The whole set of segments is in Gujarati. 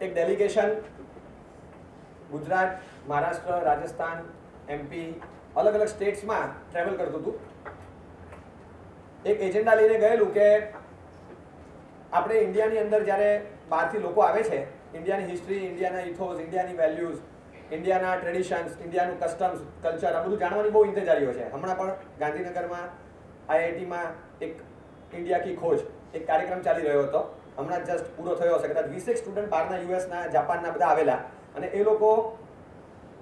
એક ડેલિગેશન ગુજરાત, મહારાષ્ટ્ર, રાજસ્થાન, MP અલગ અલગ સ્ટેટ્સમાં ટ્રાવેલ કરતું હતું. એક એજન્ડા લઈને ગયેલું કે આપણે ઇન્ડિયાની અંદર જ્યારે બહારથી લોકો આવે છે, ઇન્ડિયાની હિસ્ટ્રી, ઇન્ડિયાના ઇથોસ, ઇન્ડિયાની વેલ્યુઝ, ઇન્ડિયાના ટ્રેડિશન્સ, ઇન્ડિયાનું કસ્ટમ્સ, કલ્ચર, આ બધું જાણવાની બહુ ઇંતજારીઓ છે. હમણાં પણ ગાંધીનગરમાં IITમાં એક ઇન્ડિયા કી ખોજ એક કાર્યક્રમ ચાલી રહ્યો હતો. હમણાં જસ્ટ પૂરો થયો હશે. કદાચ 20 સ્ટુડન્ટ બહારના યુએસના, જાપાનના બધા આવેલા અને એ લોકો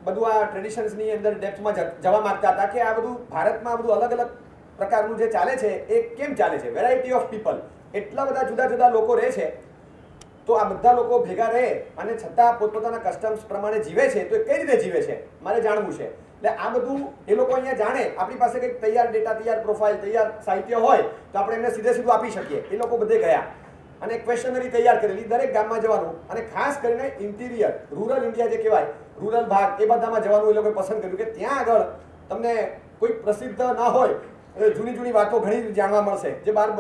બધું આ ટ્રેડિશન્સની અંદર ડેપ્થમાં જવા માંગતા હતા કે આ બધું ભારતમાં બધું અલગ અલગ પ્રકારનું જે ચાલે છે એ કેમ ચાલે છે. વેરાયટી ઓફ પીપલ, એટલા બધા જુદા જુદા લોકો રહે છે, તો આ બધા લોકો ભેગા રહે અને છતાં પોતપોતાના કસ્ટમ્સ પ્રમાણે જીવે છે, તો એ કઈ રીતે જીવે છે મારે જાણવું છે. એટલે આ બધું એ લોકો અહીંયા જાણે. આપણી પાસે કંઈક તૈયાર ડેટા, તૈયાર પ્રોફાઇલ, તૈયાર સાહિત્ય હોય તો આપણે એમને સીધે સીધું આપી શકીએ. એ લોકો બધે ગયા અને ક્વેશ્ચનરી તૈયાર કરેલી, દરેક ગામમાં જવાનું અને ખાસ કરીને ઇન્ટિરિયર, રૂરલ ઇન્ડિયા જે કહેવાય, રૂરલ ભાગ, એ બધામાં જવાનું એ લોકોએ પસંદ કર્યું કે ત્યાં આગળ તમને કોઈ પ્રસિદ્ધ ના હોય, જૂની જૂની વાતો ઘણી જાણવા મળશે જે બહાર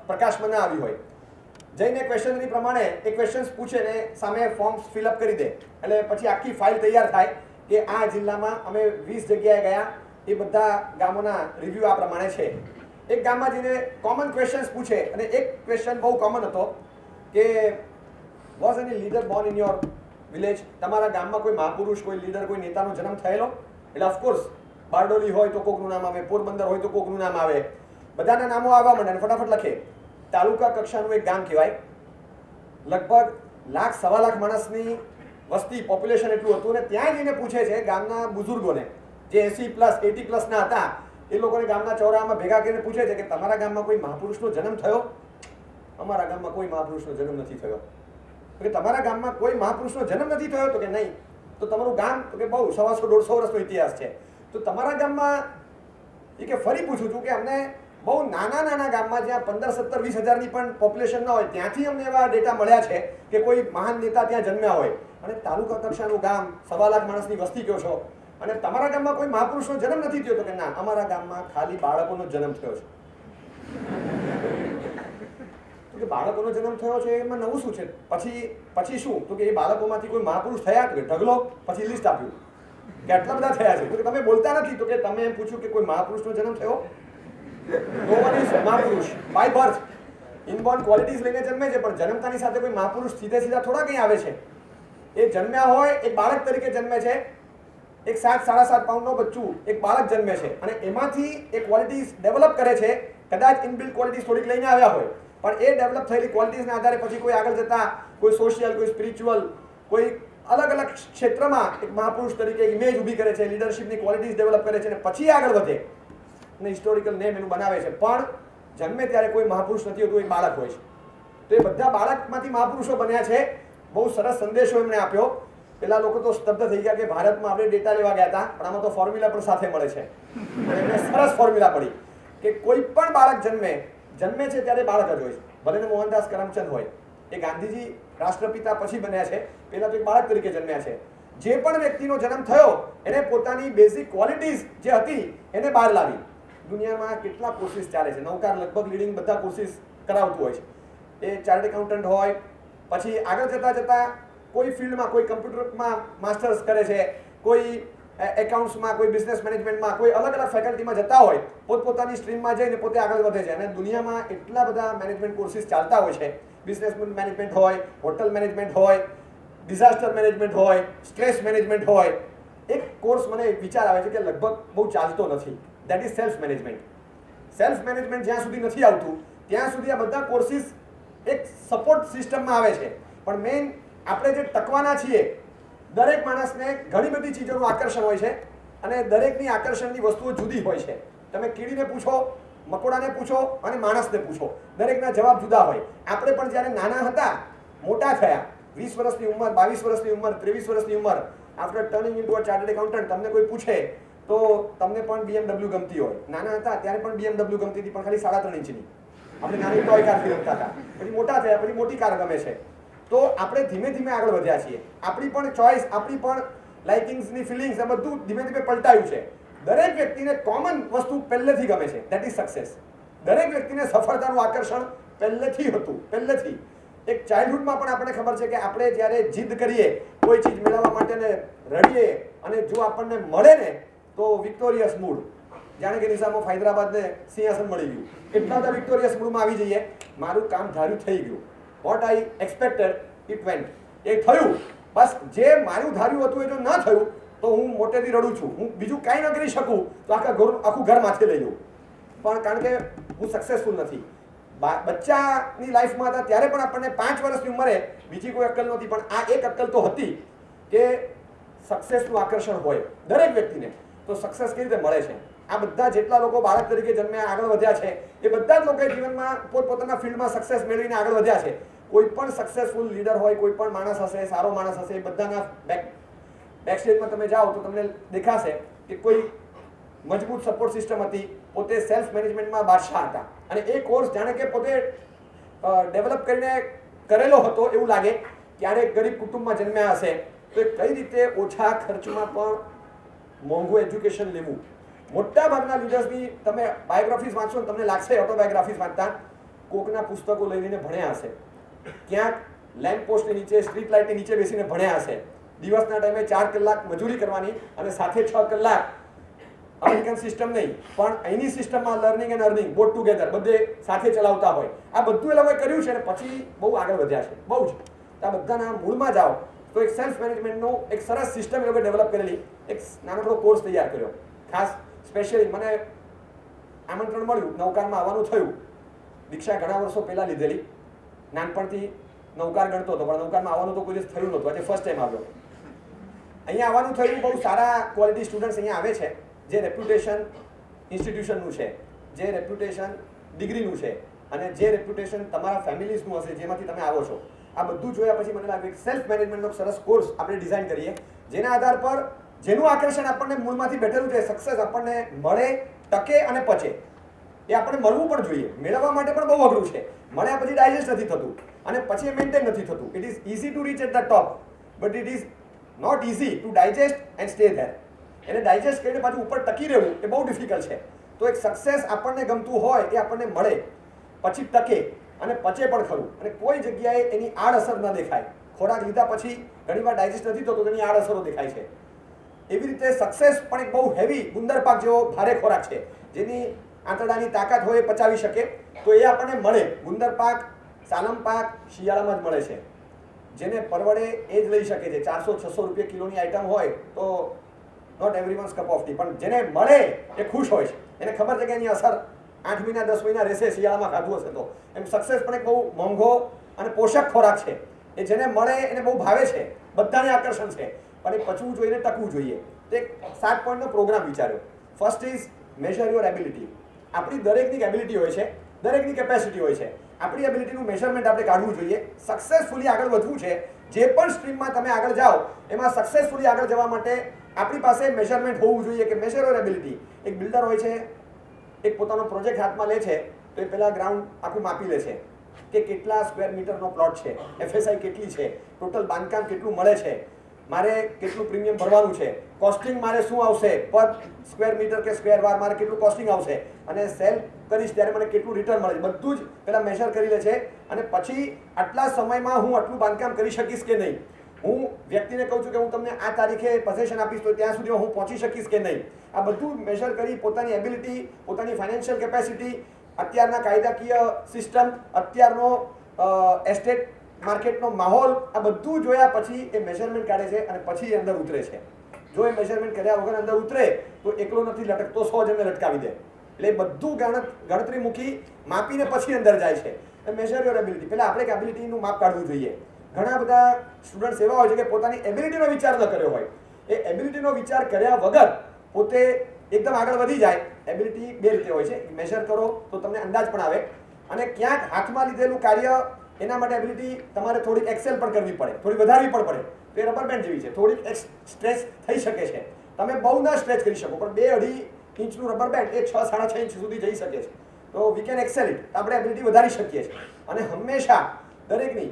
પ્રકાશમાં ના આવી હોય. જઈને ક્વેશ્ચનરી પ્રમાણે એ ક્વેશ્ચન્સ પૂછે ને સામે ફોર્મ્સ ફિલઅપ કરી દે. એટલે પછી આખી ફાઇલ તૈયાર થાય કે આ જિલ્લામાં અમે 20 જગ્યાએ ગયા, એ બધા ગામોના રિવ્યૂ આ પ્રમાણે છે. એક ગામમાં જઈને કોમન ક્વેશ્ચન્સ પૂછે અને એક ક્વેશ્ચન બહુ કોમન હતો કે was any leader Born in your village? તમારા ગામમાં કોઈ મહાપુરુષ, કોઈ લીડર, કોઈ નેતાનો જન્મ થયેલો? એટલે ઓફકોર્સ બારડોલી હોય તો કોકનું નામ આવે, પોરબંદર હોય તો કોકનું નામ આવે, બધાના નામો આવવા માંડે અને ફટાફટ લખે. તાલુકા કક્ષાનું એક ગામ કહેવાય, લગભગ 1.5 લાખ માણસની વસ્તી, પોપ્યુલેશન એટલું હતું. અને ત્યાં જઈને પૂછે છે ગામના બુઝુર્ગોને જે 80+ ના હતા, એ લોકોને ગામના ચોરામાં ભેગા કરીને પૂછે છે કે તમારા ગામમાં કોઈ મહાપુરુષનો જન્મ થયો? અમારા ગામમાં કોઈ મહાપુરુષનો જન્મ નથી થયો. કે તમારા ગામમાં કોઈ મહાપુરુષનો જન્મ નથી થયો? તો કે નહીં. તો તમારું ગામ? તો કે બહુ 100-150 વર્ષનો ઇતિહાસ છે. તો તમારા ગામમાં, એ કે ફરી પૂછું છું કે અમને બહુ નાના નાના ગામમાં જ્યાં 15, 17, 20 હજારની પણ પોપ્યુલેશન ના હોય, ત્યાંથી અમને એવા ડેટા મળ્યા છે કે કોઈ મહાન નેતા ત્યાં જન્મ્યા હોય. અને તાલુકા કક્ષાનું ગામ, 1.25 લાખ માણસની વસ્તી કહો છો, અને તમારા ગામમાં કોઈ મહાપુરુષનો જન્મ નથી થયો? તો કે ના, અમારા ગામમાં ખાલી બાળકોનો જન્મ થયો છે. તો કે બાળકોનો જન્મ થયો છે એમાં નવું શું છે? પછી શું? તો કે એ બાળકોમાંથી કોઈ મહાપુરુષ થયા? તો કે ઢગલો. પછી લિસ્ટ આપ્યું કે આટલા બધા થયા છે. તો કે તમે બોલતા નથી. તો કે તમે એમ પૂછ્યું કે કોઈ મહાપુરુષનો જન્મ થયો? નો વન ઇઝ મહાપુરુષ બાય બર્થ. ઇનબોર્ન ક્વોલિટીઝ લઈને જન્મે છે, પણ જન્મતાની સાથે કોઈ મહાપુરુષ સીધા થોડા કંઈ આવે છે. એ જન્મ્યા હોય, એક બાળક તરીકે જન્મે છે. એક 7-7.5 પાઉન્ડનો બચ્ચું, એક બાળક જન્મે છે અને એમાંથી એ ક્વોલિટીઝ ડેવલપ કરે છે. કદાચ ઇનબિલ્ટ ક્વોલિટીઝ થોડીક લઈને આવ્યા હોય, પણ એ ડેવલપ થયેલી ક્વોલિટીઝના આધારે પછી કોઈ આગળ જતા કોઈ સોશિયલ, કોઈ સ્પિરિચ્યુઅલ, કોઈ અલગ અલગ ક્ષેત્રમાં એક મહાપુરુષ તરીકે ઇમેજ ઊભી કરે છે, લીડરશિપની ક્વોલિટીઝ ડેવલપ કરે છે અને પછી આગળ વધે અને હિસ્ટોરિકલ નેમ એનું બનાવે છે. પણ જન્મે ત્યારે કોઈ મહાપુરુષ નથી હોતું, એક બાળક હોય છે. તો એ બધા બાળકમાંથી મહાપુરુષો બન્યા છે. બહુ સરસ સંદેશો એમણે આપ્યો. પેલા લોકો તો સ્તબ્ધ થઈ ગયા કે ભારતમાં આપણે ડેટા લેવા ગયા હતા, પણ આમાં તો ફોર્મ્યુલા પણ સાથે મળે છે. એમને સરસ ફોર્મ્યુલા પડી કે કોઈ પણ બાળક જન્મે છે ત્યારે બાળક જ હોય છે. ભલે ને મોહનદાસ કરમચંદ હોય, એ ગાંધીજી રાષ્ટ્રપિતા પછી બન્યા છે, પેલા તો એક બાળક તરીકે જન્મ્યા છે. જે પણ વ્યક્તિનો જન્મ થયો એને પોતાની બેઝિક ક્વોલિટીઝ જે હતી એને બહાર લાવી. દુનિયામાં કેટલા કોર્સિસ ચાલે છે, નૌકાર લગભગ લીડિંગ બધા કોર્સિસ કરાવતું હોય છે. એ ચાર્ટર્ડ એકાઉન્ટન્ટ હોય, પછી આગળ જતાં કોઈ ફિલ્ડમાં, કોઈ કમ્પ્યુટરમાં માસ્ટર્સ કરે છે, કોઈ એકાઉન્ટ્સમાં, કોઈ બિઝનેસ મેનેજમેન્ટમાં, કોઈ અલગ અલગ ફેકલ્ટીમાં જતા હોય, પોતપોતાની સ્ટ્રીમમાં જઈને પોતે આગળ વધે છે. અને દુનિયામાં એટલા બધા મેનેજમેન્ટ કોર્સિસ ચાલતા હોય છે. બિઝનેસ મેનેજમેન્ટ હોય, હોટલ મેનેજમેન્ટ હોય, ડિઝાસ્ટર મેનેજમેન્ટ હોય, સ્ટ્રેસ મેનેજમેન્ટ હોય. એક કોર્સ મને વિચાર આવે છે કે લગભગ બહુ ચાલતો નથી, that is self management. Self management જ્યાં સુધી નથી આવતું ત્યાં સુધી આ બધા કોર્સિસ એક સપોર્ટ સિસ્ટમમાં આવે છે. પણ મેઇન આપણે જે ટકવાના છીએ, દરેક માણસને ઘણી બધી ચીજોનું આકર્ષણ હોય છે અને દરેકની આકર્ષણની વસ્તુઓ જુદી હોય છે. તમે કીડીને પૂછો, મકોડાને પૂછો અને માણસને પૂછો, દરેકના જવાબ જુદા હોય. આપણે પણ જ્યારે નાના હતા, મોટા થયા, 20 વર્ષની ઉંમર, 22 વર્ષની ઉંમર, 23 વર્ષની ઉંમર, after turning into a chartered accountant, તમને કોઈ પૂછે તો તમને પણ BMW ગમતી હોય. નાના હતા ત્યારે પણ BMW ગમતી હતી, પણ ખાલી 3.5 ઇંચની. આપણે નાની ટોય કારથી રમતા હતા. પછી મોટા થયા પછી મોટી કાર ગમે છે. તો આપણે ધીમે ધીમે આગળ વધ્યા છીએ. આપણી પણ ચોઇસ, આપણી પણ લાઇકિંગ્સની ફિલિંગ્સ, આ બધું ધીમે ધીમે પલટાયું છે. દરેક વ્યક્તિને કોમન વસ્તુ પહેલેથી ગમે છે, દેટ ઇઝ સક્સેસ. દરેક વ્યક્તિને સફળતાનું આકર્ષણ પહેલેથી હતું, પહેલેથી. એક ચાઇલ્ડહુડમાં પણ આપણને ખબર છે કે આપણે જ્યારે જીદ કરીએ કોઈ ચીજ મેળવવા માટે ને રડીએ અને જો આપણને મળે ને તો વિક્ટોરિયસ મૂડ, જાણે કે નિઝામ ઓફ હૈદરાબાદને સિંહાસન મળી ગયું, એટલા બધા વિક્ટોરિયસ મૂડમાં આવી જઈએ, મારું કામ ધાર્યું થઈ ગયું, what I expected it went, એ થયું. બસ જે મારું ધાર્યું હતું એ જો ન થયું તો હું મોટેથી રડું છું, હું બીજું કાંઈ ન કરી શકું તો આખું ઘર માથે લઈ લઉં, પણ કારણ કે હું સક્સેસફુલ નથી. બચ્ચાની લાઈફમાં હતા ત્યારે પણ આપણને 5 વર્ષની ઉંમરે બીજી કોઈ અક્કલ નહોતી, પણ આ એક અક્કલ તો હતી કે સક્સેસનું આકર્ષણ હોય દરેક વ્યક્તિને, તો સક્સેસ કેવી રીતે મળે છે. આ બધા જેટલા લોકો બાળક તરીકે જન્મ્યા આગળ વધ્યા છે એ બધા જ લોકોએ જીવનમાં પોતપોતાના ફિલ્ડમાં સક્સેસ મેળવીને આગળ વધ્યા છે. કોઈ પણ સક્સેસફુલ લીડર હોય, કોઈ પણ માણસ હશે, સારો માણસ હશે, એ બધાના બેકસ્ટેજમાં તમે જાઓ તો તમને દેખાશે કે કોઈ મજબૂત સપોર્ટ સિસ્ટમ હતી, પોતે સેલ્ફ મેનેજમેન્ટમાં બાદશાહ હતા, અને એ કોર્સ જાણે કે પોતે ડેવલપ કરીને કરેલો હતો એવું લાગે. ક્યારેક ગરીબ કુટુંબમાં જન્મ્યા હશે તો કઈ રીતે ઓછા ખર્ચમાં પણ મોંઘું એજ્યુકેશન લેવું. મોટા ભાગના લીડર્સની તમે બાયોગ્રાફીઝ વાંચશો ને તમને લાગશે ઓટોબાયોગ્રાફીઝ વાંચતા કોકના પુસ્તકો લઈને ભણ્યા હશે, ક્યાંક લેમ્પ પોસ્ટની નીચે, સ્ટ્રીટ લાઇટની નીચે બેસીને ભણ્યા હશે, દિવસના ટાઈમે 4 કલાક મજૂરી કરવાની અને સાથે 6 કલાક અમેરિકન સિસ્ટમ નહીં પણ અહીંની સિસ્ટમમાં learning and earning both together બધે સાથે ચલાવતા હોય. આ બધું એ લોકોએ કર્યું છે અને પછી બહુ આગળ વધ્યા છે, બહુ જ. આ બધાના મૂળમાં જાઓ તો એક સેલ્ફ મેનેજમેન્ટનો એક સરસ સિસ્ટમ એ લોકોએ ડેવલપ કરેલી, એક નાનકડો કોર્સ તૈયાર કર્યો. ખાસ સ્પેશિયલી મને આમંત્રણ મળ્યું, નૌકારમાં આવવાનું થયું. દીક્ષા ઘણા વર્ષો પહેલાં લીધેલી, નાનપણથી નૌકાર ગણતો હતો પણ નૌકારમાં આવવાનું તો કોઈ દિવસ થયું નહોતું, આજે ફર્સ્ટ ટાઈમ આવ્યો. અહીંયા આવવાનું થયું. બહુ સારા ક્વોલિટી સ્ટુડન્ટ્સ અહીંયા આવે છે, જે રેપ્યુટેશન ઇન્સ્ટિટ્યુશનનું છે, જે રેપ્યુટેશન ડિગ્રીનું છે, અને જે રેપ્યુટેશન તમારા ફેમિલીઝનું હશે જેમાંથી તમે આવો છો. આ બધું જોયા પછી મને લાગ્યું સેલ્ફ મેનેજમેન્ટનો સરસ કોર્સ આપણે ડિઝાઇન કરીએ, જેના આધાર પર જેનું આકર્ષણ આપણને મૂળમાંથી બેઠેલું છે, સક્સેસ આપણને મળે, ટકે અને પચે. એ આપણને મળવું પણ જોઈએ, મેળવવા માટે પણ બહુ અઘરું છે. મળ્યા પછી ડાયજેસ્ટ નથી થતું અને પછી મેન્ટેન નથી થતું. It is easy to reach at the top but it is not easy to digest and stay there. એને ડાયજેસ્ટ કરીને પાછું ઉપર ટકી રહેવું એ બહુ ડિફિકલ્ટ છે. તો એક સક્સેસ આપણને ગમતું હોય એ આપણને મળે, પછી ટકે અને પચે પણ ખરું, અને કોઈ જગ્યાએ એની આડઅસર ન દેખાય. ખોરાક લીધા પછી ઘણીવાર ડાયજેસ્ટ નથી થતો તો એની આડઅસરો દેખાય છે. એવી રીતે સક્સેસ પણ એક બહુ હેવી ગુંદર પાક જેવો ભારે ખોરાક છે, જેની આંતરડાની તાકાત હોય એ પચાવી શકે, તો એ આપણને મળે. ગુંદર પાક, સાલમ પાક શિયાળામાં જ મળે છે. જેને પરવડે એ જ લઈ શકે છે. 400-600 રૂપિયા કિલોની આઈટમ હોય તો નોટ એવરીવન્સ કપ ઓફ ટી, પણ જેને મળે એ ખુશ હોય છે. એને ખબર છે કે એની અસર 8 મહિના 10 મહિના રહેશે, શિયાળામાં ખાધું હશે તો. એમ સક્સેસ પણ એક બહુ મોંઘો અને પોષક ખોરાક છે. એ જેને મળે એને બહુ ભાવે છે, બધાને આકર્ષણ છે, પણ એ પચવું જોઈએ ને ટકવું જોઈએ. તો એક 7 પોઈન્ટનો પ્રોગ્રામ વિચાર્યો. First is measure your ability. આપણી દરેકની એબિલિટી હોય છે, દરેકની કેપેસિટી હોય છે. આપણી એબિલિટીનું મેઝરમેન્ટ આપણે કાઢવું જોઈએ. સક્સેસફુલી આગળ વધવું છે, જે પણ સ્ટ્રીમમાં તમે આગળ જાઓ એમાં સક્સેસફુલી આગળ જવા માટે આપણી પાસે મેઝરમેન્ટ હોવું જોઈએ કે મેઝર યોર એબિલિટી. એક બિલ્ડર હોય છે, એક પોતાનો પ્રોજેક્ટ હાથમાં લે છે તો એ પહેલાં ગ્રાઉન્ડ આખું માપી લે છે કે કેટલા સ્ક્વેર મીટરનો પ્લોટ છે, FSI કેટલી છે, ટોટલ બાંધકામ કેટલું મળે છે, મારે કેટલું પ્રીમિયમ ભરવાનું છે, કોસ્ટિંગ મારે શું આવશે, પર સ્ક્વેર મીટર કે સ્ક્વેર વાર મારે કેટલું કોસ્ટિંગ આવશે, અને સેલ કરીશ ત્યારે મને કેટલું રિટર્ન મળે, બધું જ પહેલાં મેઝર કરી લે છે. અને પછી આટલા સમયમાં હું આટલું બાંધકામ કરી શકીશ કે નહીં. હું વ્યક્તિને કહું છું કે હું તમને આ તારીખે પોઝેશન આપીશ તો ત્યાં સુધીમાં હું પહોંચી શકીશ કે નહીં. આ બધું મેઝર કરી પોતાની એબિલિટી, પોતાની ફાઇનાન્શિયલ કેપેસિટી, અત્યારના કાયદાકીય સિસ્ટમ, અત્યારનો એસ્ટેટ માર્કેટનો માહોલ, આ બધું જોયા પછી એ મેઝરમેન્ટ કાઢે છે અને પછી એ અંદર ઉતરે છે. જો એ મેઝરમેન્ટ કર્યા વગર અંદર ઉતરે તો એકલો નથી લટકતો, 100 જણને લટકાવી દે. એટલે બધું ગણતરી મૂકી માપીને પછી અંદર જાય છે. Measure your ability. પહેલાં આપણે એબિલિટીનું માપ કાઢવું જોઈએ. ઘણા બધા સ્ટુડન્ટ્સ એવા હોય છે કે પોતાની એબિલિટીનો વિચાર ન કર્યો હોય. એ એબિલિટીનો વિચાર કર્યા વગર પોતે એકદમ આગળ વધી જાય. એબિલિટી બે રીતે હોય છે, મેઝર કરો તો તમને અંદાજ પણ આવે, અને ક્યાંક હાથમાં લીધેલું કાર્ય એના માટે એબિલિટી તમારે થોડીક એક્સેલ પણ કરવી પડે, થોડી વધારવી પણ પડે. તો એ રબર બેન્ડ જેવી છે, થોડીક સ્ટ્રેચ થઈ શકે છે. તમે બહુ ના સ્ટ્રેચ કરી શકો, પણ 2-2.5 ઇંચનું રબર બેન્ડ એ 6-6.5 ઇંચ સુધી જઈ શકે છે. તો વી કેન એક્સેલ ઇટ. આપણે એબિલિટી વધારી શકીએ છીએ. અને હંમેશા દરેકની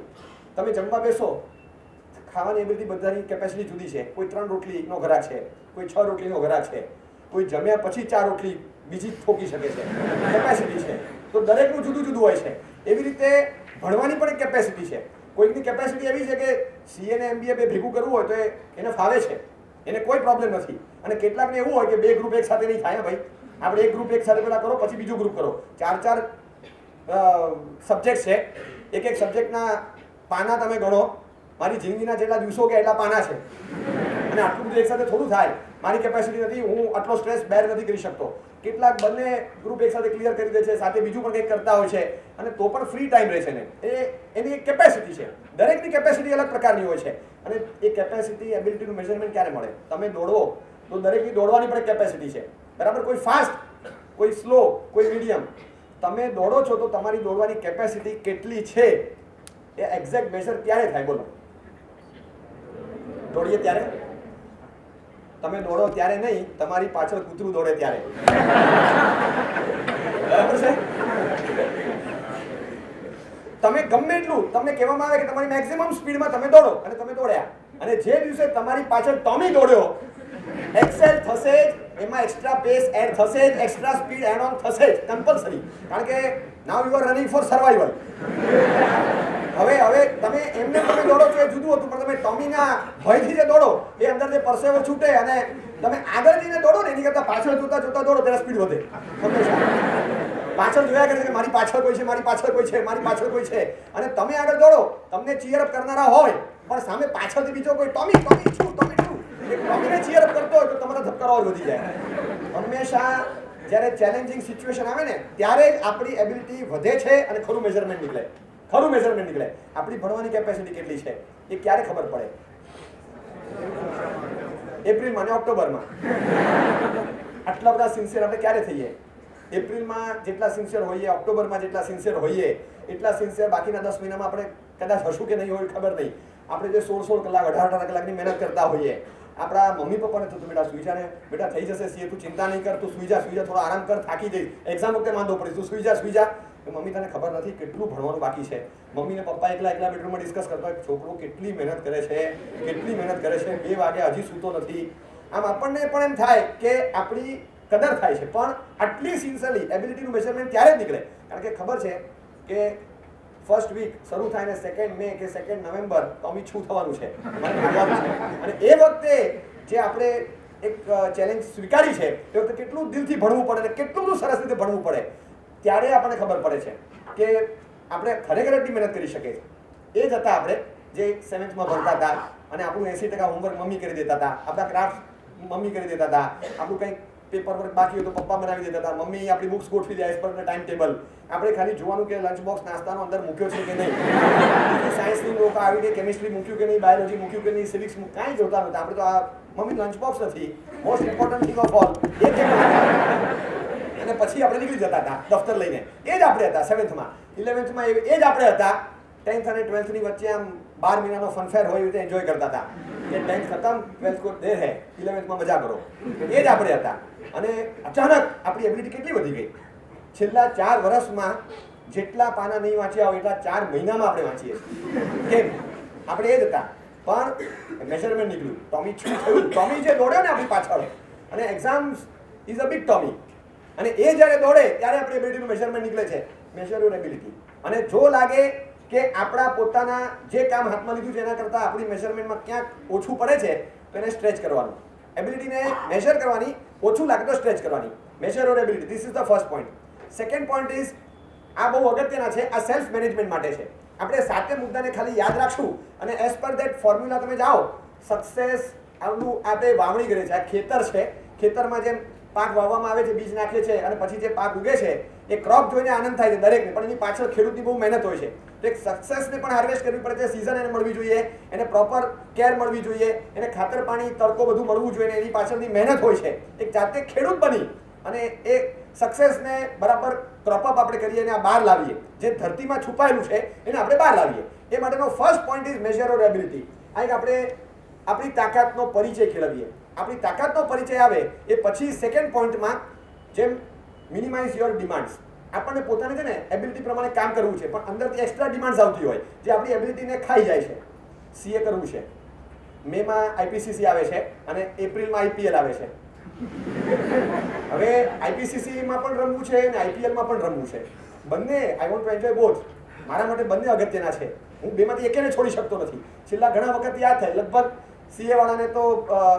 તમે જમવા બેસો, ખાવાની એબિલિટી બધાની કેપેસિટી જુદી છે. કોઈ 3 રોટલીનો ઘરાક છે, કોઈ 6 રોટલીનો ઘરાક છે, કોઈ જમ્યા પછી 4 રોટલી બીજી ઠોકી શકે છે, કેપેસિટી છે. તો દરેકનું જુદું જુદું હોય છે. એવી રીતે ભણવાની પણ એક કેપેસિટી છે. કોઈકની કેપેસિટી એવી છે કે સીએ ને MBA બે ભેગું કરવું હોય તો એને ફાવે છે, એને કોઈ પ્રોબ્લેમ નથી. અને કેટલાકને એવું હોય કે બે ગ્રુપ એક સાથે નહીં થાય ભાઈ, આપણે એક ગ્રુપ એક સાથે પહેલાં કરો પછી બીજું ગ્રુપ કરો. 4 સબ્જેક્ટ છે, એક સબ્જેક્ટના પાના તમે ગણો, મારી જિંદગીના જેટલા દિવસો કે એટલા પાના છે, અને આટલું બધું એકસાથે થોડું થાય. મારી કેપેસિટી નથી, હું આટલો સ્ટ્રેસ બેર નથી કરી શકતો. કેટલાક બંને ગ્રુપ એકસાથે ક્લિયર કરી દે છે, સાથે બીજું પણ કંઈક કરતા હોય છે, અને તો પણ ફ્રી ટાઈમ રહે છે ને. એની એક કેપેસિટી છે. દરેકની કેપેસિટી અલગ પ્રકારની હોય છે. અને એ કેપેસિટી એબિલિટીનું મેઝરમેન્ટ ક્યારે મળે? તમે દોડવો તો દરેકની દોડવાની પણ એક કેપેસિટી છે, બરાબર? કોઈ ફાસ્ટ, કોઈ સ્લો, કોઈ મીડિયમ. તમે દોડો છો તો તમારી દોડવાની કેપેસિટી કેટલી છે એ એક્ઝેક્ટ મેઝર ક્યારે થાય? બોલો. દોડીએ ત્યારે? તમે દોડો ત્યારે નહીં, તમારી પાછળ કૂતરું દોડે ત્યારે. બરાબર છે? તમે ગમે એટલું તમને કહેવામાં આવે કે તમારી મેક્સિમમ સ્પીડમાં તમે દોડો, અને તમે દોડ્યા, અને જે દિવસે તમારી પાછળ ટોમી દોડ્યો, એક્સેલ થશે જ, એમાં એક્સ્ટ્રા પેસ એડ થશે જ, એક્સ્ટ્રા સ્પીડ એડ ઓન થશે જ, કમ્પલસરી. કારણ કે now you are running for survival. હવે તમે એમને તમે દોડો છો એ જુદું હતું, પણ તમે ટોમીના ભયથી જે દોડો એ અંદર જે પરસેવો છૂટે, અને તમે આગળ જઈને દોડો ને એની કરતાં પાછળ જોતા દોડો ત્યારે સ્પીડ વધે હંમેશા. પાછળ જોયા કરે છે કે મારી પાછળ કોઈ છે, મારી પાછળ કોઈ છે, મારી પાછળ કોઈ છે, અને તમે આગળ દોડો, તમને ચીયરઅપ કરનારા હોય, પણ સામે પાછળથી બીજો કોઈ ટોમી ટોમીને ચીયરઅપ કરતો હોય તો તમારા ધબકારો વધી જાય. હંમેશા જ્યારે ચેલેન્જિંગ સિચ્યુએશન આવે ને ત્યારે જ આપણી એબિલિટી વધે છે અને ખરું મેઝરમેન્ટ નીકળે. આપણી ભણવાની કેપેસિટી કેટલી છે એ ક્યારે ખબર પડે? એપ્રિલમાં અને ઓક્ટોબરમાં. આટલા બધા સિન્સિયર આપણે ક્યારે થઈએ? એપ્રિલમાં જેટલા સિન્સિયર હોઈએ, ઓક્ટોબરમાં જેટલા સિન્સિયર હોઈએ, એટલા સિન્સિયર બાકીના 10 મહિનામાં આપણે કદાચ હશું કે નહીં હોય ખબર નહીં. આપણે જે 16 કલાક 18 કલાકની મહેનત કરતા હોઈએ, આપણા મમ્મી પપ્પાને થતું બેટા સુઈ જા ને, બેટા થઈ જશે સીએ, તું ચિંતા નહીં કર, તું સુઈ જા થોડો આરામ કર, થાકી જઈશ, એક્ઝામ વખતે માંદો પડીશ, તું સુઈ જા. મમ્મી તને ખબર નથી કેટલું ભણવાનું બાકી છે. મમ્મી ને પપ્પા એકલા બેડરૂમમાં ડિસ્કસ કરતા હોય, છોકરો કેટલી મહેનત કરે છે, 2 વાગે હજી સૂતો નથી. આમ આપણને પણ એમ થાય કે આપણી કદર થાય છે, પણ આટલી સિન્સિયરલી એબિલિટીનું મેઝરમેન્ટ ત્યારે જ નીકળે. કારણ કે ખબર છે કે ફર્સ્ટ વીક શરૂ થાય ને 2 મે કે 2 નવેમ્બર ટોમી છું થવાનું છે, અને એ વખતે જે આપણે એક ચેલેન્જ સ્વીકારી છે એ વખતે કેટલું દિલથી ભણવું પડે, કેટલું બધું સરસ રીતે ભણવું પડે, ત્યારે આપણને ખબર પડે છે કે આપણે ખરેખર એટલી મહેનત કરી શકીએ. એ જ હતા આપણે જે 7th ભણતા હતા, અને આપણું 80% હોમવર્ક મમ્મી કરી દેતા હતા, આપણા ક્રાફ્ટ મમ્મી કરી દેતા હતા, આપણું કંઈક પેપર વર્ક બાકી હોય તો પપ્પા બનાવી દેતા હતા, મમ્મી આપણી બુક્સ ગોઠવી દે એઝ પર ટાઈમ ટેબલ. આપણે ખાલી જોવાનું કે લંચ બોક્સ નાસ્તાનો અંદર મૂક્યો છે કે નહીં, સાયન્સની લોકો આવી ગઈ, કેમિસ્ટ્રી મૂક્યું કે નહીં, બાયોલોજી મૂક્યું કે નહીં, સિવિક્સ કાંઈ જોતા નહોતા. આપણે તો આ મમ્મી લંચ બોક્સ નથી, most important thing of all, એ અને પછી આપણે નીકળી જતા હતા દફતર લઈને. એ જ આપણે હતા 7થમાં. 11થમાં એ જ આપણે હતા. 10th અને 12thની વચ્ચે આમ 12 મહિનાનો ફનફેર હોય એ રીતે એન્જોય કરતા હતા કે 10th ખતમ, 12th કો દેર હે, 11thમાં મજા કરો. એ જ આપણે હતા. અને અચાનક આપણી એબિલિટી કેટલી વધી ગઈ. છેલ્લા 4 વર્ષમાં જેટલા પાના નહીં વાંચ્યા હોય એટલા 4 મહિનામાં આપણે વાંચીએ છીએ. કેમ? આપણે એ જ હતા, પણ મેઝરમેન્ટ નીકળ્યું. ટોમી શું થયું? ટોમી જે દોડ્યો ને આપણી પાછળ, અને exams is a big Tommy, અને એ જ્યારે દોડે ત્યારે આપણી એબિલિટીનું મેઝરમેન્ટ નીકળે છે. Measure your ability. અને જો લાગે કે આપણા પોતાના જે કામ હાથમાં લીધું છે એના કરતાં આપણી મેઝરમેન્ટમાં ક્યાંક ઓછું પડે છે તો એને સ્ટ્રેચ કરવાનું. એબિલિટીને મેઝર કરવાની, ઓછું લાગે તો સ્ટ્રેચ કરવાની. Measure your ability. This is the first point. Second point is, આ બહુ અગત્યના છે, આ સેલ્ફ મેનેજમેન્ટ માટે છે. આપણે 7 મુદ્દાને ખાલી યાદ રાખશું અને એઝ પર ધેટ ફોર્મ્યુલા તમે જાઓ, સક્સેસ આવું આપણે વાવણી કરીએ છીએ. આ ખેતર છે, ખેતરમાં જેમ પાક વાવવામાં આવે છે, બીજ નાખે છે, અને પછી જે પાક ઉગે છે એ ક્રોપ જોઈને આનંદ થાય છે દરેકને, પણ એની પાછળ ખેડૂતની બહુ મહેનત હોય છે. તો એક સક્સેસને પણ હાર્વેસ્ટ કરવી પડે છે, સિઝન એને મળવી જોઈએ, એને પ્રોપર કેર મળવી જોઈએ, એને ખાતર પાણી તડકો બધું મળવું જોઈએ, એની પાછળની મહેનત હોય છે. એક જાતે ખેડૂત બની અને એ સક્સેસને બરાબર ક્રોપઅપ આપણે કરીએ અને આ બહાર લાવીએ, જે ધરતીમાં છુપાયેલું છે એને આપણે બહાર લાવીએ. એ માટેનો first point is measure your ability. આ આપણે આપણી તાકાતનો પરિચય ખેલવીએ. આપણી તાકાતનો પરિચય આવે એ પછી સેકન્ડ પોઈન્ટમાં જેમ મિનિમાઇઝ યોર ડિમાન્ડ્સ. આપણને પોતાને છે ને એબિલિટી પ્રમાણે કામ કરવું છે, પણ અંદરથી એક્સ્ટ્રા ડિમાન્ડ્સ આવતી હોય જે આપણી એબિલિટીને ખાઈ જાય છે. સીએ કરવું છે, મેમાં આઈપીસીસી આવે છે, અને એપ્રિલમાં આઈપીએલ આવે છે. હવે આઈપીસીસીમાં પણ રમવું છે અને આઈપીએલમાં પણ રમવું છે. બંને I want to enjoy both. મારા માટે બંને અગત્યના છે. હું બેમાંથી એકેને છોડી શકતો નથી. છેલ્લા ઘણા વખત યાદ થાય, લગભગ સીએ વાળાને તો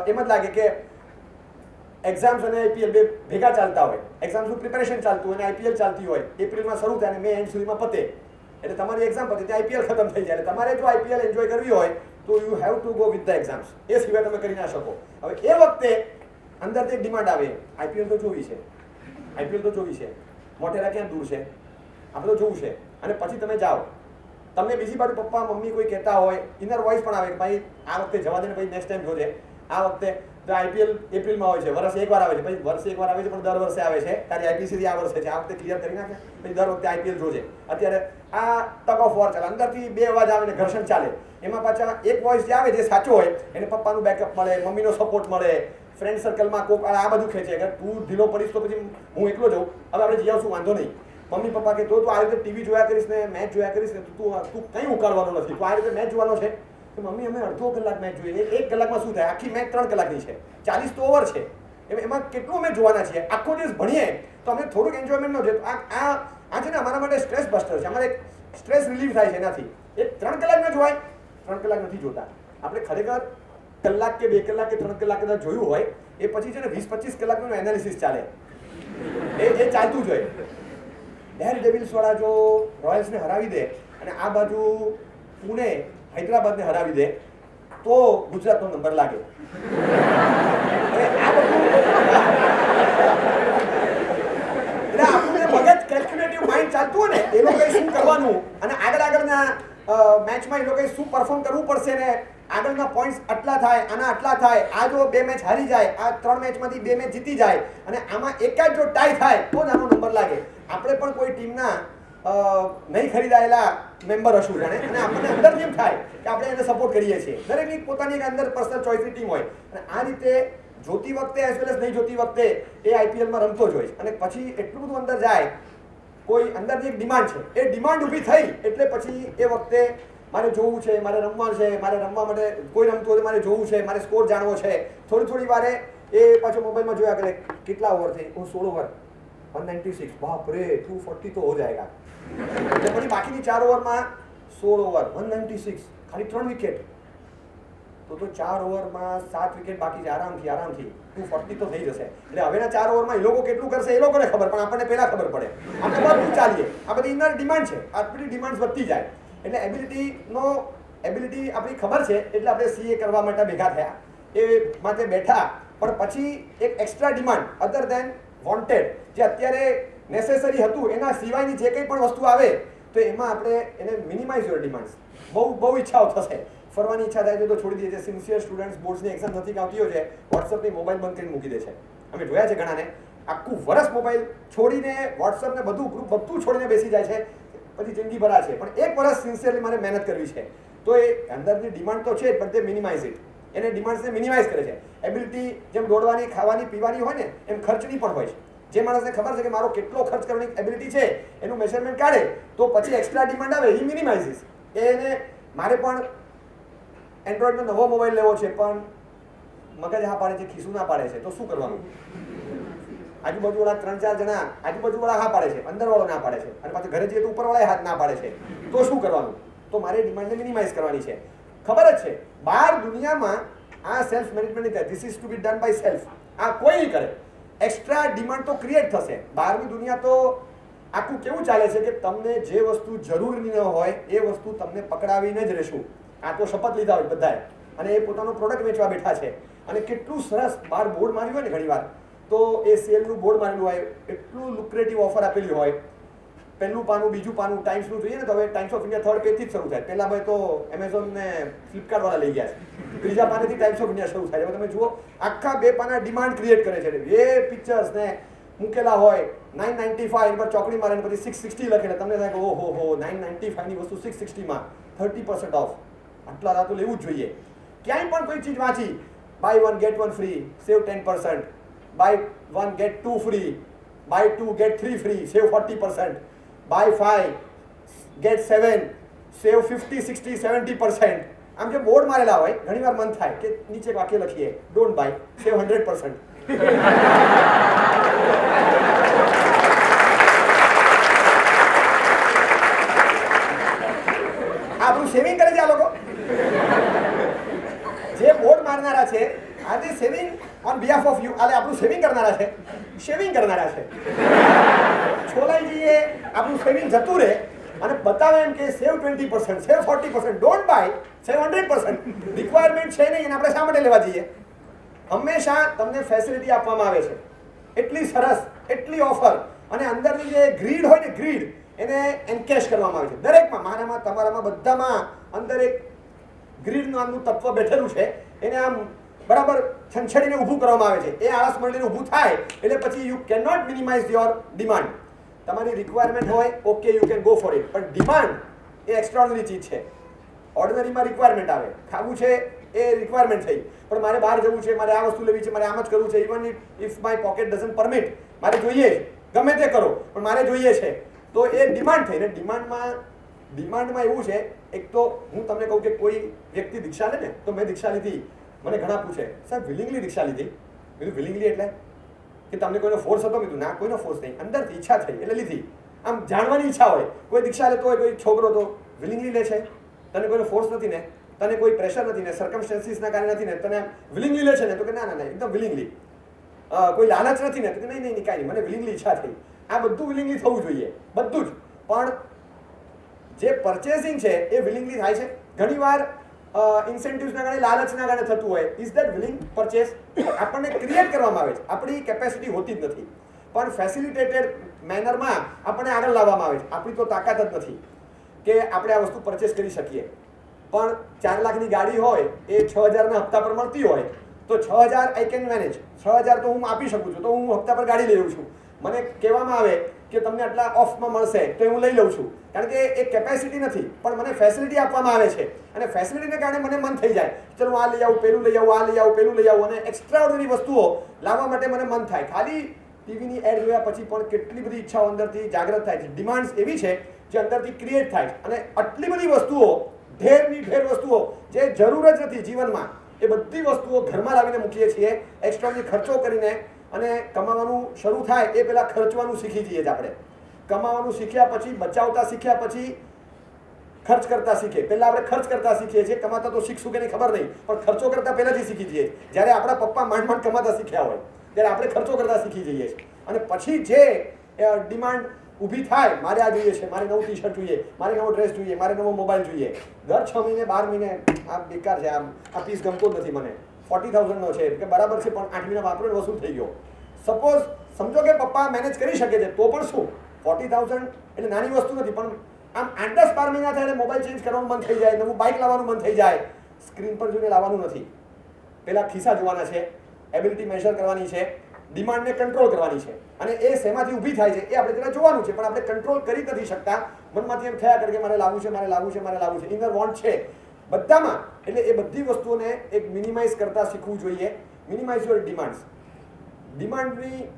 એમ જ લાગે કે એક્ઝામ્સ અને આઈપીએલ બે ભેગા ચાલતા હોય. એક્ઝામ્સનું પ્રિપેરેશન ચાલતું હોય અને આઈપીએલ ચાલતી હોય. એપ્રિલમાં શરૂ થાય અને મે એન્ડ સુધીમાં પતે. એટલે તમારી એક્ઝામ પતે ત્યાં આઈપીએલ ખતમ થઈ જાય. તમારે જો આઈપીએલ એન્જોય કરવી હોય તો you have to go with the exams. એ સિવાય તમે કરી ના શકો. હવે એ વખતે અંદરથી એક ડિમાન્ડ આવે, આઈપીએલ તો જોવી છે, આઈપીએલ તો જોવી છે, મોટેરા ક્યાં દૂર છે, આપણે તો જોવું છે. અને પછી તમે જાઓ, તમને બીજી બાજુ પપ્પા મમ્મી કોઈ કહેતા હોય, ઇનર વોઇસ પણ આવે કે ભાઈ આ વખતે જવા દે ને, ભાઈ નેક્સ્ટ ટાઈમ જોજે. આ વખતે આઈપીએલ એપ્રિલમાં હોય છે, વર્ષે એકવાર આવે છે, પછી વર્ષે એકવાર આવે છે પણ દર વર્ષે આવે છે. તારી આઈપીસી આ વર્ષે છે, આ વખતે ક્લિયર કરી નાખે, પછી દર વખતે આઈપીએલ જોજે. અત્યારે આ ટગ ઓફ વોર ચાલે, અંદરથી બે અવાજ આવે ને ઘર્ષણ ચાલે. એમાં પાછા એક વોઇસ જે આવે જે સાચો હોય એને પપ્પાનું બેકઅપ મળે, મમ્મીનો સપોર્ટ મળે, ફ્રેન્ડ સર્કલમાં કોક આ બધું ખેંચે કે તું ઢીલો પડીશ તો પછી હું એકલો જાઉં, હવે આપણે જઈ આવશું, વાંધો નહીં. મમ્મી પપ્પા કે તો તું આ રીતે ટીવી જોયા કરીશ ને મેચ જોયા કરીશ ને તું કંઈ ઉકાળવાનો નથી, તું આ રીતે મેચ જોવાનો છે. મમ્મી અમે અડધો કલાક મેચ જોઈએ. 1 કલાકમાં શું થાય? આખી મેચ 3 કલાકની છે, 40 તો ઓવર છે. એમાં કેટલું અમે જોવાના છીએ? આખો દિવસ ભણીએ તો અમને થોડુંક એન્જોયમેન્ટ ન જોઈએ. આ છે ને અમારા માટે સ્ટ્રેસ બસ્ટર છે, અમારે સ્ટ્રેસ રિલીવ થાય છે એનાથી. એ 3 કલાકમાં જોવાય, 3 કલાક નથી જોતા. આપણે ખરેખર કલાક કે 2 કલાક કે 3 કલાક કદાચ જોયું હોય એ પછી છે ને 20-25 કલાકનું એનાલિસિસ ચાલે. એ ચાલતું જ હોય. ડેર ડેવિલ્સ વાળા જો રોયલ્સને હરાવી દે અને આ બાજુ પુણે હૈદરાબાદને હરાવી દે તો ગુજરાતનો નંબર લાગે. આ બધું એટલે આપણને મગજ કેલ્ક્યુલેટિવ માઇન્ડ ચાલતું હોય ને, એ લોકોએ શું કરવાનું અને આગળના મેચમાં એ લોકોએ શું પરફોર્મ કરવું પડશે ને આગળના પોઈન્ટ્સ આટલા થાય, આના આટલા થાય, આ જો 2 મેચ હારી જાય, આ 3 મેચમાંથી 2 મેચ જીતી જાય અને આમાં એક જ જો ટાઈ થાય તો જ આનો નંબર લાગે. આપણે પણ કોઈ ટીમના નહીં ખરીદાયેલા મેમ્બર હશું જાણે, અને આપણને અંદરથી એમ થાય કે આપણે એને સપોર્ટ કરીએ છીએ. દરેકની પોતાની અંદર પર્સનલ ચોઇસની ટીમ હોય અને આ રીતે જોતી વખતે એઝ વેલ એઝ નહીં જોતી વખતે એ આઈપીએલમાં રમતો જ હોય. અને પછી એટલું બધું અંદર જાય, કોઈ અંદરની એક ડિમાન્ડ છે, એ ડિમાન્ડ ઊભી થઈ એટલે પછી એ વખતે મારે જોવું છે, મારે રમવાનું છે, મારે રમવા માટે કોઈ રમતું હોય મારે જોવું છે, મારે સ્કોર જાણવો છે. થોડી વારે એ પાછો મોબાઈલમાં જોયા કરે કેટલા ઓવર થઈ, 16 ઓવર 196, બાપ રે 240 તો હો જાયગા. એટલે પછી બાકીની 4 ઓવરમાં 16 ઓવર 196, ખાલી 3 વિકેટ, તો 4 ઓવરમાં 7 વિકેટ બાકી છે. આરામથી 240 તો થઈ જશે. એટલે હવેના 4 ઓવરમાં એ લોકો કેટલું કરશે એ લોકોને ખબર, પણ આપણને પહેલા ખબર પડે. આપણે બધું ચાલીએ. આ બધી ઇનર ડિમાન્ડ છે, આ બધી ડિમાન્ડ વધતી જાય. એટલે એબિલિટી આપણી ખબર છે એટલે આપણે સીએ કરવા માટે ભેગા થયા, એ માટે બેઠા. પણ પછી એક એક્સ્ટ્રા ડિમાન્ડ અધર દેન વોન્ટેડ, જે અત્યારે નેસેસરી હતું એના સિવાયની જે કંઈ પણ વસ્તુ આવે તો એમાં આપણે એને મિનિમાઇઝ યોર ડિમાન્ડ્સ. બહુ ઈચ્છાઓ થશે, ફરવાની ઈચ્છા થાય છે તો છોડી દે છે. સિન્સિયર સ્ટુડન્ટ્સ બોર્ડ્સની એક્ઝામ નથી આવતી હોય છે, વોટ્સઅપની મોબાઈલ બંધ કરીને મૂકી દે છે. અમે જોયા છે ઘણાને, આખું વર્ષ મોબાઈલ છોડીને વોટ્સઅપ ને બધું છોડીને બેસી જાય છે. પછી જિંદગી ભરા છે, પણ 1 વર્ષ સિન્સિયરલી મારે મહેનત કરવી છે તો એ અંદરની ડિમાન્ડ તો છે પણ તે મિનિમાઇઝ ઇટ, એને ડિમાન્ડ્સને મિનિમાઇઝ કરે છે. એબિલિટી જેમ દોડવાની, ખાવાની, પીવાની હોય ને એમ ખર્ચની પણ હોય છે. જે માણસને ખબર છે કે મારો કેટલો ખર્ચ કરવાની એબિલિટી છે એનું મેઝરમેન્ટ કાઢે તો પછી એક્સ્ટ્રા ડિમાન્ડ આવે એ મિનિમાઇઝિસ. એને મારે પણ એન્ડ્રોઈડનો નવો મોબાઈલ લેવો છે પણ મગજ હા પાડે છે, ખિસ્સું ના પાડે છે, તો શું કરવાનું? આજુબાજુવાળા 3-4 જણા આજુબાજુવાળા હા પાડે છે, અંદરવાળો ના પાડે છે, અને પાછું ઘરે જઈએ તો ઉપરવાળા હાથ ના પાડે છે, તો શું કરવાનું? તો મારે ડિમાન્ડને મિનિમાઇઝ કરવાની છે. ખબર જ છે બહાર દુનિયામાં આ સેલ્ફ મેનેજમેન્ટ નહીં, this is to be done by self. આ કોઈ નહીં કરે. એક્સ્ટ્રા ડિમાન્ડ તો ક્રિએટ થશે. બહારની દુનિયા તો આખું કેવું ચાલે છે કે તમને જે વસ્તુ જરૂરી ન હોય એ વસ્તુ તમને પકડાવીને જ રહેશું. આ તો શપથ લીધા હોય બધાએ, અને એ પોતાનો પ્રોડક્ટ વેચવા બેઠા છે. અને કેટલું સરસ બહાર બોર્ડ માર્યું હોય ને ઘણી વાર તો એ સેલનું બોર્ડ મારેલું હોય, એટલું લુક્રેટિવ ઓફર આપેલી હોય. પહેલું પાનું, બીજું પાનું ટાઈમ્સનું જોઈએ ને તો હવે ટાઈમ્સ ઓફ ઇન્ડિયા 3rd પેજથી જ શરૂ થાય. પહેલા ભાઈ તો એમેઝોન ને ફ્લિપકાર્ટ વાળા લઈ ગયા છે. ત્રીજા પાનેથી ટાઈમ્સ ઓફ ઇન્ડિયા શરૂ થાય. હવે તમે જુઓ આખા 2 પાના ડિમાન્ડ ક્રિએટ કરે છે. એ પિક્ચર્સ ને મૂકેલા હોય 995 એની પર ચોકડી મારે પછી 660 લખેલા. તમને થાય કે ઓહો 995 ની વસ્તુ 660 માં 30% ઓફ. આટલા રાતો લેવું જ જોઈએ. ક્યાંય પણ કોઈ ચીજ વાંચી, buy 1 get 1 free, save 10%, buy 1 get 2 free, buy 2 get 3 free, save 40%, buy 5 get 7, save 50, 60, 70%. આમ જે બોર્ડ મારેલા હોય ઘણીવાર મન થાય કે નીચે વાક્ય લખીએ, ડોન્ટ બાય, સેવ 100%. સેવિંગ કરે છે આ લોકો. જે બોર્ડ મારનારા છે આજે saving on behalf of you, આજે આપણું સેવિંગ કરનારા છે, શેવિંગ કરનારા છે. છોલાઈ જઈએ આપણું સેવિંગ જતું રહે અને બતાવે એમ કે સેવ 20%, સેવ 40%, ડોન્ટ બાય, સેવ 100%. રિક્વાયરમેન્ટ છે નહીં અને આપણે શા માટે લેવા જઈએ? હંમેશા તમને ફેસિલિટી આપવામાં આવે છે, એટલી સરસ, એટલી ઓફર, અને અંદરની જે ગ્રીડ હોય ને, ગ્રીડ, એને એન્કેશ કરવામાં આવે છે. દરેકમાં, મારામાં, તમારામાં, બધામાં અંદર એક ગ્રીડ નામનું તત્વ બેઠેલું છે. એને આમ બરાબર છંછેડીને ઊભું કરવામાં આવે છે. એ આળસ મળીને ઊભું થાય એટલે પછી you can not minimize your demand. તમારી રિક્વાયરમેન્ટ હોય, okay, you can go for it, પણ ડિમાન્ડ એ એક્સ્ટ્રાઓર્ડિનરી ચીજ છે. ઓર્ડિનરીમાં રિક્વાયરમેન્ટ આવે, ખાવું છે એ રિક્વાયરમેન્ટ થઈ, પણ મારે બહાર જવું છે, મારે આ વસ્તુ લેવી છે, મારે આમ જ કરવું છે, even if my pocket doesn't permit, મારે જોઈએ, ગમે તે કરો પણ મારે જોઈએ છે, તો એ ડિમાન્ડ થઈ. ને ડિમાન્ડમાં એવું છે, એક તો હું તમને કહું કે કોઈ વ્યક્તિ દીક્ષા લે ને, તો મેં દીક્ષા લીધી, મને ઘણા પૂછે, સાહેબ વિલિંગલી દીક્ષા લીધી? મેં વિલિંગલી એટલે કે તમને કોઈનો ફોર્સ હતો? મેં ના, કોઈનો ફોર્સ નહીં, અંદરથી ઈચ્છા થઈ એટલે લીધી. આમ જાણવાની ઈચ્છા હોય, કોઈ દીક્ષા લેતો હોય, કોઈ છોકરો તો વિલિંગલી લે છે. તને કોઈનો ફોર્સ નથી ને, તને કોઈ પ્રેશર નથી ને, સર્કમસ્ટન્સીસના કારણે નથી ને, તને વિલિંગલી લે છે ને, તો કે ના ના ના, એકદમ વિલિંગલી. કોઈ લાલચ નથી ને, તો કે નહીં નહીં કાંઈ નહીં, મને વિલિંગલી ઈચ્છા થઈ. આ બધું વિલિંગલી થવું જોઈએ, બધું જ. પણ જે પરચેસિંગ છે એ વિલિંગલી થાય છે. ઘણીવાર ઇન્સેન્ટિવ્સના કારણે, લાલચના કારણે થતું હોય. Is that willing purchase? આપણને ક્રિએટ કરવામાં આવે છે, આપણી કેપેસિટી હોતી જ નથી, પણ ફેસિલિટેટેડ મેનરમાં આપણને આગળ લાવવામાં આવે છે. આપણી તો તાકાત જ નથી કે આપણે આ વસ્તુ પરચેસ કરી શકીએ. પણ 4 લાખની ગાડી હોય, એ 6000ના હપ્તા પર મળતી હોય, તો 6000 આઈ કેન મેનેજ, 6000 તો હું આપી શકું છું, તો હું હપ્તા પર ગાડી લઈ લઉં છું. મને કહેવામાં આવે કે તમને આટલા ઓફમાં મળશે, તો હું લઈ લઉં છું, કારણ કે એ કેપેસિટી નથી, પણ મને ફેસિલિટી આપવામાં આવે છે, અને ફેસિલિટીને કારણે મને મન થઈ જાય, ચલો હું આ લઈ આવું, પેલું લઈ આવું, આ લઈ આવું, પેલું લઈ આવું, અને એક્સ્ટ્રાઓર્ડિનરી વસ્તુઓ લાવવા માટે મને મન થાય. ખાલી ટીવીની એડ જોયા પછી પણ કેટલી બધી ઈચ્છાઓ અંદરથી જાગૃત થાય છે. ડિમાન્ડ્સ એવી છે જે અંદરથી ક્રિએટ થાય છે, અને આટલી બધી વસ્તુઓ, ઢેરની ઢેર વસ્તુઓ જે જરૂર જ નથી જીવનમાં, એ બધી વસ્તુઓ ઘરમાં લાવીને મૂકીએ છીએ, એક્સ્ટ્રાની ખર્ચો કરીને. અને કમાવાનું શરૂ થાય એ પહેલાં ખર્ચવાનું શીખી જઈએ જ આપણે. કમાવાનું શીખ્યા પછી, બચાવતા શીખ્યા પછી ખર્ચ કરતા શીખે. પહેલાં આપણે ખર્ચ કરતા શીખીએ છીએ, કમાતા તો શીખશું કે નહીં ખબર નહીં, પણ ખર્ચો કરતા પહેલાંથી શીખી જઈએ. જ્યારે આપણા પપ્પા માંડ માંડ કમાતા શીખ્યા હોય, ત્યારે આપણે ખર્ચો કરતા શીખી જઈએ છીએ. અને પછી જે ડિમાન્ડ ઊભી થાય, મારે આ જોઈએ છે, મારે નવું ટી શર્ટ જોઈએ, મારે નવો ડ્રેસ જોઈએ, મારે નવો મોબાઈલ જોઈએ, દર 6 મહિને 12 મહિને આ બેકાર છે, આ પીસ ગમતો જ નથી મને, 40,000નો છે કે બરાબર છે, પણ 8 મહિના વાપરો ને વસૂલ થઈ ગયો. સપોઝ સમજો કે પપ્પા મેનેજ કરી શકે છે, તો પણ શું, 40,000 એટલે નાની વસ્તુ નથી, પણ આમ 8-10-12 મહિના થાય મોબાઈલ ચેન્જ કરવાનું મન થઈ જાય, નવું બાઇક લાવવાનું મન થઈ જાય. સ્ક્રીન પર જોઈને લાવવાનું નથી, પહેલાં ખિસ્સા જોવાના છે, એબિલિટી મેઝર કરવાની છે, ડિમાન્ડને કંટ્રોલ કરવાની છે, અને એ શેમાંથી ઊભી થાય છે એ આપણે જરા જોવાનું છે, પણ આપણે કંટ્રોલ કરી નથી શકતા. મનમાંથી એમ થયા કરે કે મારે લાવવું છે, મારે લાવવું છે, મારે લાવવું છે, ઇનર વોન્ટ છે બધામાં. એટલે એ બધી વસ્તુઓને એક મિનિમાઇઝ કરતા શીખવું જોઈએ. Minimise your demands. ડિમાન્ડની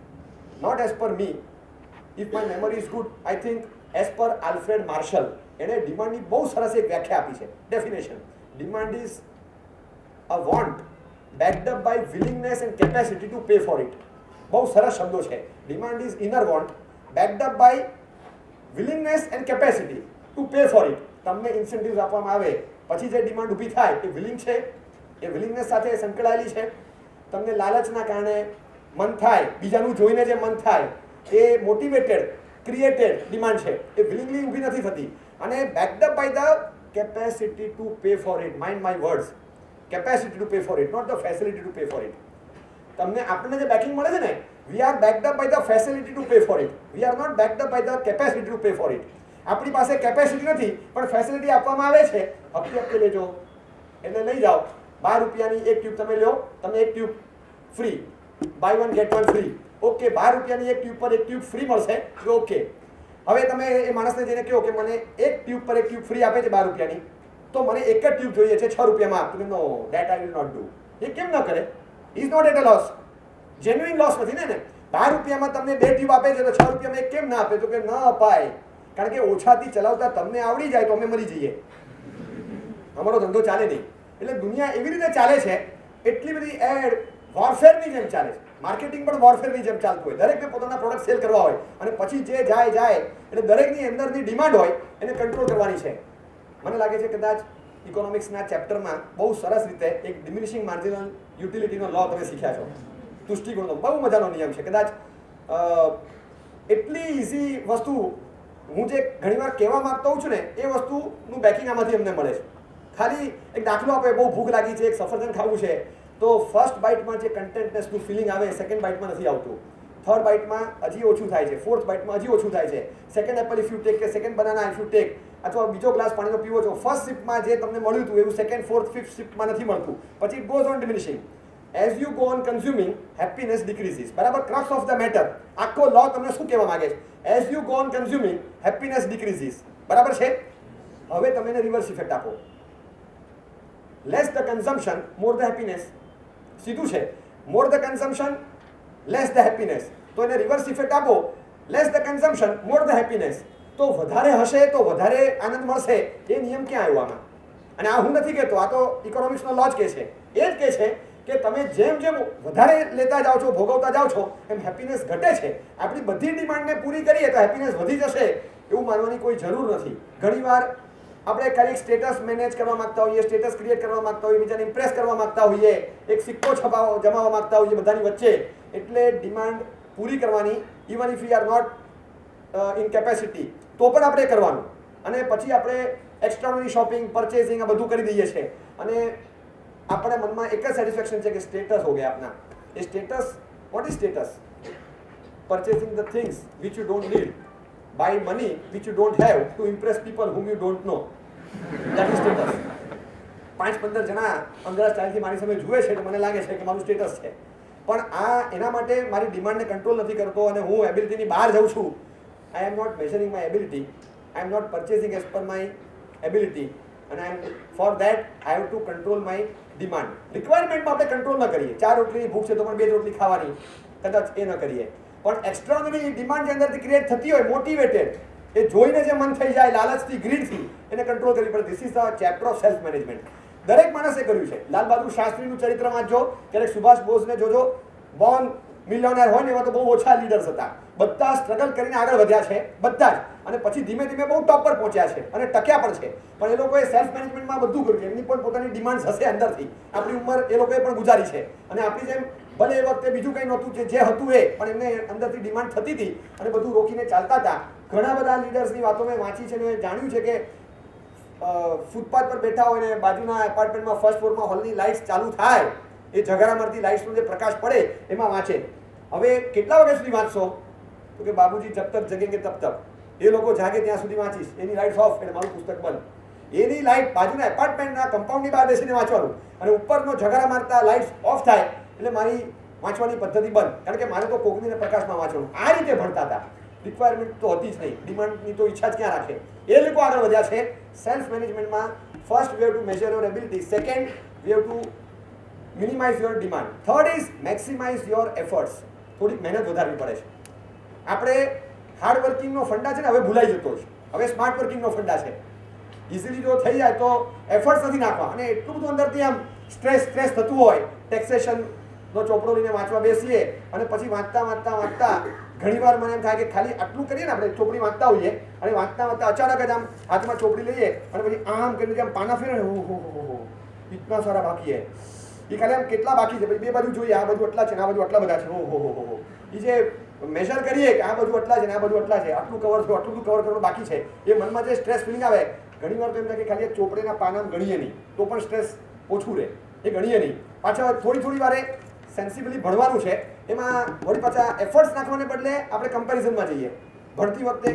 note as per me, if my memory is good, I think as per Alfred Marshall, એણે ડિમાન્ડની બહુ સરસ એક વ્યાખ્યા આપી છે, definition. Demand is a want backed up by willingness and capacity to pay for it. બહુ સરસ શબ્દો છે. Demand is inner want backed up by willingness and capacity to pay for it. તમને ઇન્સેન્ટિવ્સ આપવામાં આવે પછી જે ડિમાન્ડ ઊભી થાય એ વિલિંગ છે, એ વિલિંગનેસ સાથે સંકળાયેલી છે. તમને લાલચના કારણે મન થાય, બીજાનું જોઈને જે મન થાય, એ મોટિવેટેડ ક્રિએટેડ ડિમાન્ડ છે, એ વિલિંગલી ઊભી નથી થતી. અને backed up by the capacity to pay for it. Mind my words. Capacity to pay for it, not the facility to pay for it. તમને આપણને જે બેકિંગ મળે છે ને, we are backed up by the facility to pay for it. We are not backed up by the capacity to pay for it. આપણી પાસે કેપેસિટી નથી, પણ ફેસિલિટી આપવામાં આવે છે, હપ્તે હપ્તે લેજો એટલે લઈ જાઓ. 12 રૂપિયાની એક ટ્યુબ તમે લો, તમને એક tube free, buy 1 get 1 free. Okay, 12 રૂપિયાની એક ટ્યુબ પર એક ટ્યુબ ફ્રી મળશે, ઓકે. હવે તમે એ માણસને જઈને કહો કે મને એક ટ્યુબ પર એક ટ્યુબ ફ્રી આપે છે 12 રૂપિયાની, તો મને એક જ ટ્યુબ જોઈએ છે 6 રૂપિયામાં આપતું. No, that I will not do. એ કેમ ન કરે? Is not at a loss. Genuine loss નથી ને. 12 રૂપિયામાં તમને 2 ટ્યુબ આપે છે, તો 6 રૂપિયામાં એક કેમ ના આપે? તો કે ન અપાય, કારણ કે ઓછાથી ચલાવતા તમને આવડી જાય તો અમે મરી જઈએ, અમારો ધંધો ચાલે નહીં. એટલે દુનિયા એવી રીતે ચાલે છે, એટલી બધી એડ વોરફેરની જેમ ચાલે છે. માર્કેટિંગ પણ વોરફેરની જેમ ચાલતું હોય. દરેકને પોતાના પ્રોડક્ટ સેલ કરવા હોય, અને પછી જે જાય એટલે દરેકની અંદરની ડિમાન્ડ હોય એને કંટ્રોલ કરવાની છે. મને લાગે છે કદાચ ઇકોનોમિક્સના ચેપ્ટરમાં બહુ સરસ રીતે એક ડિમિનિશિંગ માર્જિનલ યુટિલિટીનો લો તમે શીખ્યા છો. તુષ્ટિગુણનો બહુ મજાનો નિયમ છે. કદાચ એટલી ઇઝી વસ્તુ હું જે ઘણીવાર કહેવા માંગતો હોઉં છું ને એ વસ્તુનું બેકિંગ આમાંથી અમને મળે છે. ખાલી એક દાખલો આપે, બહુ ભૂખ લાગી છે, એક સફરજન ખાવું છે, તો ફર્સ્ટ બાઇટમાં જે કન્ટેન્ટનેસનું ફિલિંગ આવે સેકન્ડ બાઇટમાં નથી આવતું, થર્ડ બાઇટમાં હજી ઓછું થાય છે, ફોર્થ બાઇટમાં હજી ઓછું થાય છે. Second apple if you take કે second banana if you take, અથવા બીજો ગ્લાસ પાણીનો પીવો છો, ફર્સ્ટ સિપમાં જે તમને મળ્યું હતું એવું સેકન્ડ ફોર્થ ફિફ્થ સિપમાં નથી મળતું. પછી it goes on diminishing. As you go on consuming happiness decreases. બરાબર, ક્રક્સ ઓફ ધ મેટર. આખો લો તમને શું કહેવા માંગે છે? As you go on consuming happiness decreases. બરાબર છે. હવે તમે એને રિવર્સ ઇફેક્ટ આપો. Less the consumption more the happiness. સીધું છે. More the consumption less the happiness. તો એને રિવર્સ ઇફેક્ટ આપો. Less the consumption more the happiness. તો વધારે હશે તો વધારે આનંદ મળશે. એ નિયમ ક્યાં આવ્યો આમાં? અને આ હું નથી કહેતો, આ તો ઇકોનોમિક્સનો લો જ કહે છે. એ જ કહે છે કે તમે જેમ જેમ વધારે લેતા જાઓ છો, ભોગવતા જાઓ છો, એમ હેપીનેસ ઘટે છે. આપણી બધી ડિમાન્ડને પૂરી કરીએ તો હેપીનેસ વધી જશે એવું માનવાની કોઈ જરૂર નથી. ઘણીવાર આપણે ખાલી સ્ટેટસ મેનેજ કરવા માંગતા હોઈએ, સ્ટેટસ ક્રિએટ કરવા માંગતા હોઈએ, બીજાને ઇમ્પ્રેસ કરવા માંગતા હોઈએ, એક સિક્કો જમાવવા માંગતા હોઈએ બધાની વચ્ચે, એટલે ડિમાન્ડ પૂરી કરવાની, even if you are not in capacity, તો પણ આપણે કરવાનું. અને પછી આપણે એક્સ્ટ્રાઓર્ડિનરી શોપિંગ, પરચેસિંગ આ બધું કરી દઈએ છીએ. અને આપણે મનમાં એક જ સેટિસ્ફેક્શન છે કે સ્ટેટસ હો ગયા આપના. એ status, what is status? Purchasing the things which you don't need by money which you don't have to impress people whom you don't know. That is status. 5-15 જણા અંદરા સ્ટાઇલથી મારી સામે જુએ છે તો મને લાગે છે કે મારું સ્ટેટસ છે. પણ આ એના માટે મારી ડિમાન્ડને કંટ્રોલ નથી કરતો અને હું એબિલિટીની બહાર જાઉં છું. I am not measuring my ability. I am not purchasing as per my ability. અને for that I have to control my demand. રિક્વાયરમેન્ટમાં આપણે કંટ્રોલ ન કરીએ. 4 રોટલીની ભૂખ છે તો પણ 2 રોટલી ખાવાની, કદાચ એ ન કરીએ. પણ એક્સ્ટ્રાઓર્ડિનરી ડિમાન્ડ જે અંદરથી ક્રિએટ થતી હોય, મોટિવેટેડ, એ જોઈને જે મન થઈ જાય લાલચથી, ગ્રીડથી, એને કંટ્રોલ કરવી પડે. This is the chapter of self management. દરેક માણસે કર્યું છે. લાલ બહાદુર શાસ્ત્રીનું ચરિત્ર વાંચજો, ક્યારેક સુભાષ બોઝને જોજો. બોર્ન મિલિયોનર હોય ને એવા તો બહુ ઓછા લીડર્સ હતા. બધા સ્ટ્રગલ કરીને આગળ વધ્યા છે, બધા જ. અને પછી ધીમે ધીમે બહુ ટોપ પર પહોંચ્યા છે અને ટક્યા પણ છે. પણ એ લોકોએ સેલ્ફ મેનેજમેન્ટમાં બધું કર્યું છે. એમની પણ પોતાની ડિમાન્ડ્સ હશે અંદરથી. આપણી ઉંમર એ લોકોએ પણ ગુજારી છે. અને આપણી જેમ ભલે એ વખતે બીજું કંઈ નહોતું કે જે હતું એ, પણ એમને અંદરથી ડિમાન્ડ થતી હતી અને બધું રોકીને ચાલતા હતા. ઘણા બધા લીડર્સની વાતો મેં વાંચી છે અને જાણ્યું છે કે ફૂટપાથ પર બેઠા હોય ને બાજુના એપાર્ટમેન્ટમાં ફર્સ્ટ ફ્લોરમાં હોલની લાઇટ્સ ચાલુ થાય, એ ઝઘડા મારતી લાઇટ્સનો જે પ્રકાશ પડે એમાં વાંચે. હવે કેટલા વાગ્યા સુધી વાંચશો? તો કે બાબુજી જબ તક જગેંગે તબ તક. એ લોકો જાગે ત્યાં સુધી વાંચીશ. એની લાઇટ્સ ઓફ એટલે મારું પુસ્તક બંધ. એની લાઇટ બાજુના એપાર્ટમેન્ટના કમ્પાઉન્ડની બહાર બેસીને વાંચવાનું અને ઉપરનો ઝઘડા મારતા લાઇટ્સ ઓફ થાય એટલે મારી વાંચવાની પદ્ધતિ બંધ. કારણ કે મારે તો કોગનીને પ્રકાશમાં વાંચવાનું. આ રીતે ભણતા હતા. રિક્વાયરમેન્ટ તો હતી જ નહીં, ડિમાન્ડની તો ઈચ્છા જ ક્યાં રાખે. એ લોકો આગળ વધ્યા છે સેલ્ફ મેનેજમેન્ટમાં. First V have to measure your ability. Second V have two minimise your demand. Third is maximise your efforts. થોડીક મહેનત વધારવી પડે છે. આપણે હાર્ડ વર્કિંગનો ફંડા છે ને હવે ભૂલાઈ જતો છે. હવે સ્માર્ટ વર્કિંગનો ફંડા છે. ઇઝીલી જો થઈ જાય તો એફર્ટ્સ નથી નાખવા. અને એટલું બધું અંદરથી આમ સ્ટ્રેસ થતું હોય. ટેક્સેશનનો ચોપડો લઈને વાંચવા બેસીએ અને પછી વાંચતા ઘણીવાર મને એમ થાય કે ખાલી આટલું કરીએ ને, આપણે ચોપડી વાંચતા હોઈએ અને વાંચતા અચાનક જ આમ હાથમાં ચોપડી લઈએ અને પછી આમ કરીને આમ પાના ફેરે, ઓહો ઇતના સારા બાકી હે. એ ખાલી આમ કેટલા બાકી છે, પછી બે બાજુ જોઈએ, આ બાજુ આટલા છે ને આ બાજુ આટલા બધા છે. ઓહો. એ જે મેઝર કરીએ કે આ બધું આટલા છે ને આ બધું આટલા છે, આટલું કવર થયું, આટલું કવર કરવાનું બાકી છે, એ મનમાં જે સ્ટ્રેસ ફિલિંગ આવે, ઘણી વાર તો એમ થાય કે ખાલી ચોપડીના પાના ગણીએ નહીં તો પણ સ્ટ્રેસ ઓછું રહે. એ ગણીએ નહીં. પાછા થોડી વારે સેન્સિબલી ભણવાનું છે, એમાં વળી પાછા એફર્ટ્સ નાખવાને બદલે આપણે કમ્પેરિઝનમાં જઈએ. ભણતી વખતે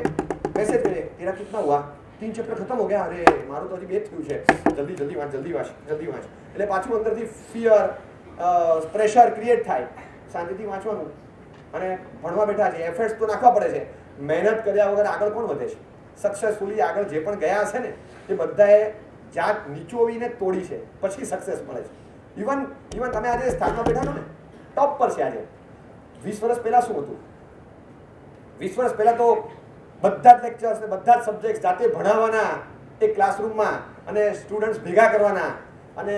મેસેજ કરીએ, તેરા કિતના હુઆ, 3 ચેપ્ટર ખતમ હો ગયા, અરે મારું તો હજી 2 થયું છે, જલ્દી વાંચ. એટલે પાછું અંદરથી ફિયર, પ્રેશર ક્રિએટ થાય. શાંતિથી વાંચવાનું અને ભણવા બેઠા છે. એફર્ટ્સ તો નાખવા પડે છે. મહેનત કર્યા વગર આગળ કોણ વધે છે? સક્સેસફુલી આગળ જે પણ ગયા હશે ને એ બધાએ જાત નીચોવીને તોડી છે, પછી સક્સેસ મળે છે. ઇવન તમે આજે સ્થાનમાં બેઠા છો ને, ટોપ પર છે આજે. 20 વર્ષ પહેલાં શું હતું? 20 વર્ષ પહેલાં તો બધા જ લેક્ચર્સ ને બધા જ સબ્જેક્ટ જાતે ભણાવવાના એક ક્લાસરૂમમાં અને સ્ટુડન્ટ્સ ભેગા કરવાના. અને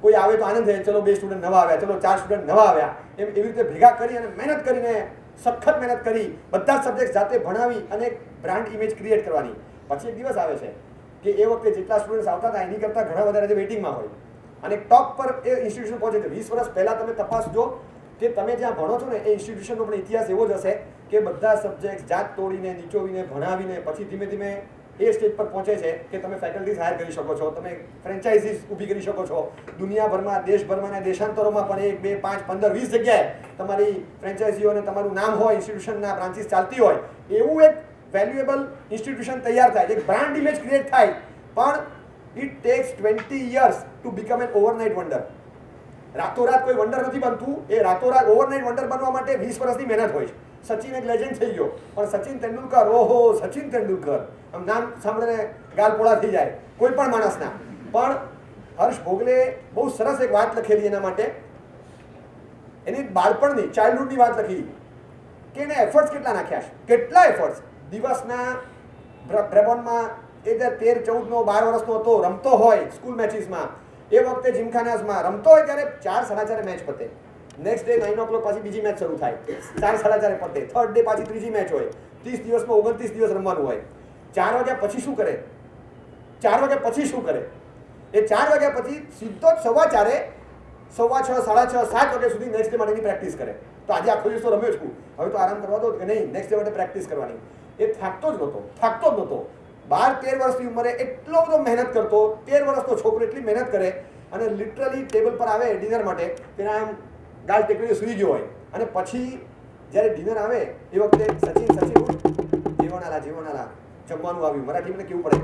કોઈ આવે તો આનંદ થાય, ચલો 2 સ્ટુડન્ટ નવા આવ્યા, ચલો 4 સ્ટુડન્ટ નવા આવ્યા, એવી રીતે ભેગા કરી અને મહેનત કરીને, સખત મહેનત કરી, બધા જ સબ્જેક્ટ જાતે ભણાવી અને એક બ્રાન્ડ ઇમેજ ક્રિએટ કરવાની. પછી એક દિવસ આવે છે કે એ વખતે જેટલા સ્ટુડન્ટ્સ આવતા હતા એની કરતાં ઘણા વધારે વેઇટિંગમાં હોય અને ટોપ પર એ ઇન્સ્ટિટ્યુશન પહોંચે છે. 20 વર્ષ પહેલાં તમે તપાસજો કે તમે જ્યાં ભણો છો ને એ ઇન્સ્ટિટ્યુશનનો પણ ઇતિહાસ એવો જ હશે કે બધા સબ્જેક્ટ જાત તોડીને નીચોવીને ભણાવીને પછી ધીમે ધીમે એ સ્ટેજ પર પહોંચે છે કે તમે ફેકલ્ટીઝ હાયર કરી શકો છો, તમે ફ્રેન્ચાઇઝીસ ઊભી કરી શકો છો. દુનિયાભરમાં, દેશભરમાં અને દેશાંતરોમાં પણ 1, 2, 5, 15, 20 જગ્યાએ તમારી ફ્રેન્ચાઇઝીઓ અને તમારું નામ હોય, ઇન્સ્ટિટ્યુશનના બ્રાન્ચીસ ચાલતી હોય, એવું એક વેલ્યુએબલ ઇન્સ્ટિટ્યુશન તૈયાર થાય, એક બ્રાન્ડ ઇમેજ ક્રિએટ થાય. પણ it tax 20 years to become N overnight wonder. રાતોરાત કોઈ વન્ડર નથી બનતું. એ રાતોરાત ઓવરનાઇટ વન્ડર બનવા માટે 20 વર્ષની મહેનત હોય છે. સચિન એક લેજન્ડ થઈ ગયો, પણ સચિન તેંડુલકર, ઓહો સચિન તેંડુલકર, આમ નામ સાંભળીને ગાલ પોળા થઈ જાય કોઈ પણ માણસના. પણ હર્ષ ભોગલે બહુ સરસ એક વાત લખેલી એના માટે, એની બાળપણની, ચાઇલ્ડહુડની વાત લખી કે એને એફર્ટ્સ કેટલા નાખ્યા છે, કેટલા એફર્ટ્સ. દિવસના બ્રેબોનમાં એ 13, 14નો 12 વર્ષનો હતો, રમતો હોય સ્કૂલ મેચીસમાં, એ વખતે જીમખાનાસમાં રમતો હોય ત્યારે 4, 4:30 મેચ પતે. નેક્સ્ટ ડે 9 o'clock પાછી બીજી મેચ શરૂ થાય, 4, 4:30 પતે. થર્ડ ડે પાછી ત્રીજી મેચ હોય. 30 દિવસમાં 29 દિવસ રમવાનું હોય. 4 વાગ્યા પછી શું કરે? 4 વાગ્યા પછી શું કરે? એ 4 વાગ્યા પછી સીધો જ 4:15, 6:15, 6:30, 7 વાગ્યા સુધી નેક્સ્ટ ડે માટેની પ્રેક્ટિસ કરે. તો આજે આખો દિવસ તો રમ્યો છું, હવે તો આરામ કરવા દો કે નહીં, નેક્સ્ટ ડે માટે પ્રેક્ટિસ કરવાની. એ થાકતો જ નહોતો, 12-13 વર્ષની ઉંમરે એટલો બધો મહેનત કરતો. 13 વર્ષનો છોકરો એટલી મહેનત કરે અને લિટરલી ટેબલ પર આવે ડિનર માટે, તેના આમ ગાલ ટેકરીએ સૂઈ ગયો હોય અને પછી જ્યારે ડિનર આવે એ વખતે સચિન જીવનાલા જમવાનું આવ્યું. મરાઠી મને કેવું પડે,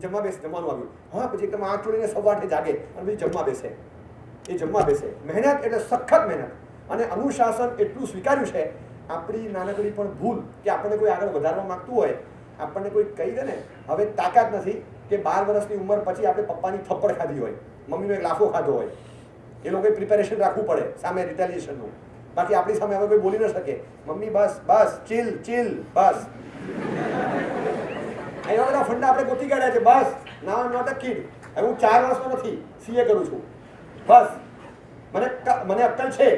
જમવા બેસ, જમવાનું આવ્યું. હા, પછી એકદમ આંખ ખોલીને 8:15 જાગે અને પછી જમવા બેસે. એ જમવા બેસે. મહેનત એટલે સખત મહેનત અને અનુશાસન એટલું સ્વીકાર્યું છે. આપણી નાનકડી પણ ભૂલ કે આપણને કોઈ આગળ વધારવા માંગતું હોય, આપણને કોઈ કહી દે ને, હવે તાકાત નથી કે 12 વર્ષની ઉંમર પછી આપણે પપ્પાની થપ્પડ ખાધી હોય, મમ્મીનો એક લાફો ખાધો હોય, એ લોકોએ પ્રિપેરેશન રાખવું પડે સામે રિટેલિએશનનું. બાકી આપણી સામે હવે કોઈ બોલી ન શકે. મમ્મી બસ બસ, ચીલ બસ. એવા બધા ફંડા આપણે ગોતી કાઢ્યા છે. બસ, નાવ આઈ એમ નોટ અ કિડ. હવે હું 4 વર્ષનો નથી, CA કરું છું. બસ, મને અક્કલ છે,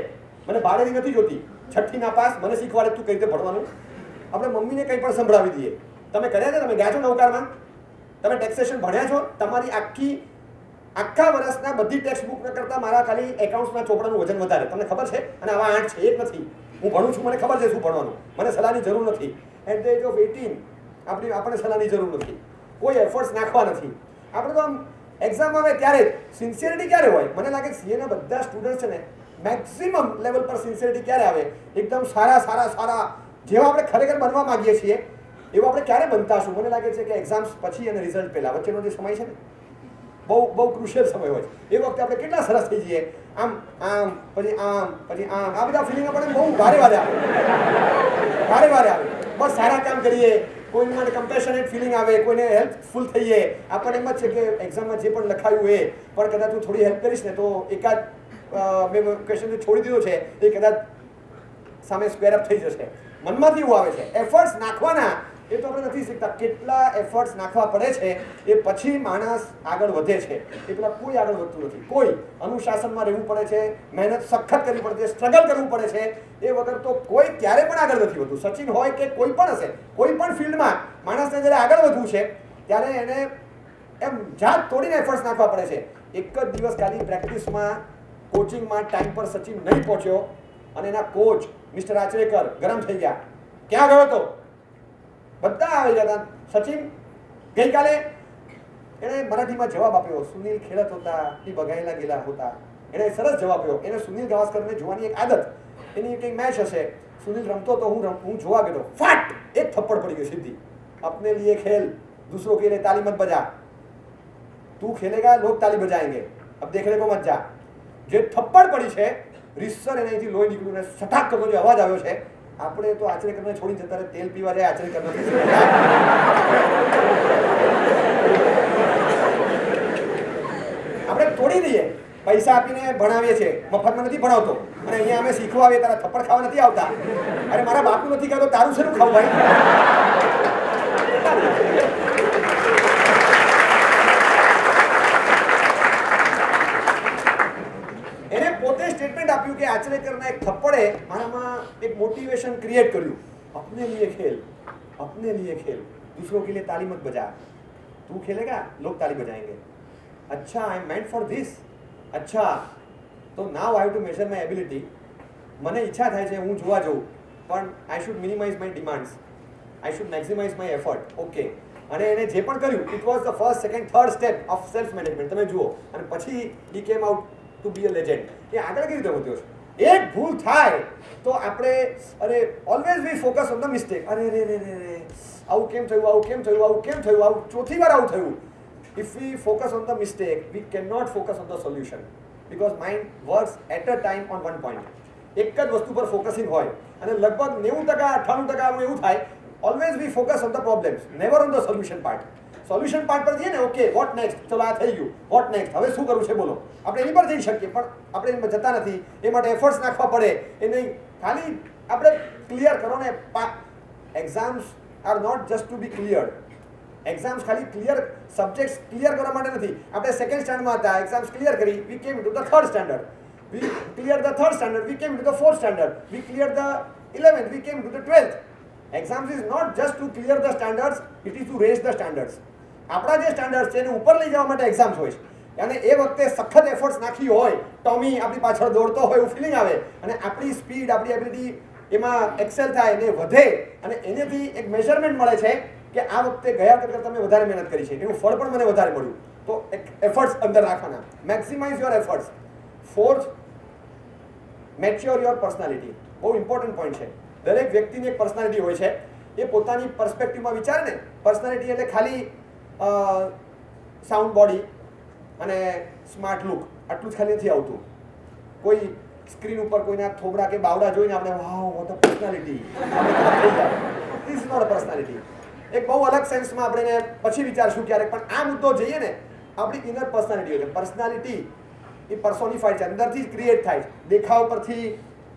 મને ભાડેની નથી જોતી. 6ઠ્ઠી ના પાસ, મને શીખવાડે તું કઈ રીતે ભણવાનું. આપણે મમ્મીને કંઈ પણ સંભળાવી દઈએ. તમે કર્યા છે? તમે ગયા છો નૌકારમાં? તમે ટેક્સેશન ભણ્યા છો? તમારી આખા વર્ષના બધી ટેક્સ્ટ બુક કરતાં મારા ખાલી એકાઉન્ટ્સના ચોપડાનું વજન વધારે. તમને ખબર છે? અને આવા 8 છે, એક નથી. હું ભણું છું, મને ખબર છે શું ભણવાનું. મને સલાહની જરૂર નથી. એટ ધ એજ ઓફ 18 આપણને સલાહની જરૂર નથી. કોઈ એફર્ટ્સ નાખવા નથી. આપણે તો આમ એક્ઝામ આવે ત્યારે જ સિન્સિયરિટી ક્યારે હોય? મને લાગે સીએના બધા સ્ટુડન્ટ છે ને, મેક્સિમમ લેવલ પર સિન્સિયરિટી ક્યારે આવે? એકદમ સારા જેવા આપણે ખરેખર બનવા માંગીએ છીએ એવા આપણે ક્યારે બનતા હશું? મને લાગે છે કે એક્ઝામ્સ પછી અને રિઝલ્ટ પહેલા વચ્ચેનો જે સમય છે ને, બહુ ક્રુશિયલ સમય હોય છે. એ વખતે આપણે કેટલા સરસ થઈ જઈએ, આમ પછી આમ. આ બધા ફિલિંગ આપણને બહુ ભારે આવે. બસ સારા કામ કરીએ, કોઈને માટે કમ્પેશનેટ ફિલિંગ આવે, કોઈને હેલ્પફુલ થઈએ. આપણને એમ જ છે કે એક્ઝામમાં જે પણ લખાયું એ પણ કદાચ તું થોડી હેલ્પ કરીશ ને તો એકાદ મેં ક્વેશ્ચન છોડી દીધો છે એ કદાચ સામે સ્ક્વેર અપ થઈ જશે. મનમાંથી એવું આવે છે. એફર્ટ્સ નાખવાના એ તો આપણે નથી શીખતા. કેટલા એફર્ટ્સ નાખવા પડે છે એ પછી માણસ આગળ વધે છે. એ પેલા કોઈ આગળ વધતું નથી. કોઈ અનુશાસનમાં રહેવું પડે છે, મહેનત સખત કરવી પડે છે, સ્ટ્રગલ કરવું પડે છે. એ વગર તો કોઈ ક્યારે પણ આગળ નથી વધતું. સચિન હોય કે કોઈ પણ હશે, કોઈ પણ ફિલ્ડમાં માણસને જ્યારે આગળ વધવું છે ત્યારે એને એમ જાત તોડીને એફર્ટ્સ નાખવા પડે છે. એક જ દિવસ ખાલી પ્રેક્ટિસમાં, કોચિંગમાં ટાઈમ પર સચિન નહીં પહોંચ્યો અને એના કોચ મિસ્ટર આચરેકર ગરમ થઈ ગયા. ક્યાં ગયો હતો? બધા આવી ગયા હતા. સચિન ગઈકાલે એણે મરાઠીમાં જવાબ આપ્યો, સુનિલ ખેડત હોતા એ બગાયેલા ગયેલા હોતા. એણે સરસ જવાબ આપ્યો. એને સુનિલ ગાવસ્કરને જોવાની એક આદત, એની કંઈક મેચ હશે, સુનિલ રમતો તો હું જોવા ગયો. ફાટ એક થપ્પડ પડી ગઈ સીધી. अपने लिए खेल, दूसरों के लिए ताली मत बजा. तू खेलेगा, लोग ताली बजाएंगे. अब देखने को मत જા. જે થપ્પડ પડી છે, રીસર એનાથી લોહી નીકળ્યું ને સટાક કરતો જે અવાજ આવ્યો છે, આપણે તો આચરેકરને છોડી જતા રહે, તેલ પીવા જાય આચરેકરને. આપણે તોડી દઈએ. પૈસા આપીને ભણાવીએ છીએ, મફતમાં નથી ભણાવતો. અને અહીંયા અમે શીખવા આવીએ, તારા થપ્પડ ખાવા નથી આવતા. અરે મારા બાપનું નથી ખાતો, તારું શેનું ખાવું ભાઈ? એને પોતે સ્ટેટમેન્ટ આપ્યું કે આચરેકરના એક થપ્પડે મારામાં એક મોટિવેશન ક્રિએટ કર્યું. अपने लिए खेल, दूसरों के लिए ताली मत बजा. तू खेलेगा, लोग ताली बजाएंगे. अच्छा, I am meant for this. अच्छा, તો now I have to measure my ability. મને ઈચ્છા થાય છે હું જોવા જઉં, પણ I should minimize my demands, I should maximize my effort. Okay, અને એને જે પણ કર્યું it was the first second third step of self management. તમે જુઓ, અને પછી he came out to be a legend. એ આગળ કેવી રીતે વધ્યો છે. એક ભૂલ થાય તો આપણે અરે always we focus on the mistake. અરે રે રે રે આવું કેમ થયું, આવું કેમ થયું, આવું કેમ થયું, આવું ચોથી વાર આવું થયું. If we focus on the mistake, we cannot focus on the solution because mind works at a time on one point. એક જ વસ્તુ પર ફોકસિંગ હોય અને લગભગ 90% 98% એવું થાય. Always we focus on the problems, never on the solution part. Solution part પર જઈએ ને, ઓકે વોટ નેક્સ્ટ, ચલો આ થઈ ગયું, વોટ નેક્સ્ટ, હવે શું કરવું છે બોલો. આપણે એની પર જઈ શકીએ પણ આપણે એમાં જતા નથી. એ માટે એફર્ટ્સ નાખવા પડે. એ નહીં ખાલી આપણે ક્લિયર કરો ને. Exams are not just to be clear. Exams ખાલી ક્લિયર સબ્જેક્ટ્સ ક્લિયર કરવા માટે નથી. આપણે સેકન્ડ સ્ટાન્ડર્ડમાં હતા, એક્ઝામ્સ ક્લિયર કરી, we came to the third standard, we clear the third standard, we came to the fourth standard, we clear the 11th, we came to the 12th. Exams is not just to clear the standards, it is to raise the standards. આપણા જે સ્ટાન્ડર્ડ્સ છે એને ઉપર લઈ જવા માટે એક્ઝામ્સ હોય છે. અને એ વખતે સખત એફર્ટ્સ નાખી હોય, ટોમી આપણી પાછળ દોડતો હોય એવું ફિલિંગ આવે, અને આપણી સ્પીડ, આપણી એબિલિટી એમાં એક્સેલ થાય ને વધે, અને એનેથી એક મેઝરમેન્ટ મળે છે કે આ વખતે ગયા વખતે તમે વધારે મહેનત કરી છે, એનું ફળ પણ મને વધારે મળ્યું. તો એક એફર્ટ્સ અંદર રાખવાના. Maximise your efforts. Fourth, mature your personality. બહુ ઇમ્પોર્ટન્ટ પોઈન્ટ છે. દરેક વ્યક્તિની એક પર્સનાલિટી હોય છે. એ પોતાની પર્સપેક્ટિવમાં વિચારે ને. પર્સનાલિટી એટલે ખાલી સાઉન્ડ બોડી અને સ્માર્ટ લુક, આટલું જ ખાલી નથી આવતું. કોઈ સ્ક્રીન ઉપર કોઈના થોબડા કે બાવડા જોઈને આપણે wow what a personality, this is not a personality. એક બહુ અલગ સેન્સમાં આપણે એને પછી વિચારશું ક્યારેક. પણ આ મુદ્દો જઈએ ને, આપણી ઇનર પર્સનાલિટી હોય છે. પર્સનાલિટી એ પર્સોનિફાઈડ છે, અંદરથી જ ક્રિએટ થાય છે. દેખાવ પરથી,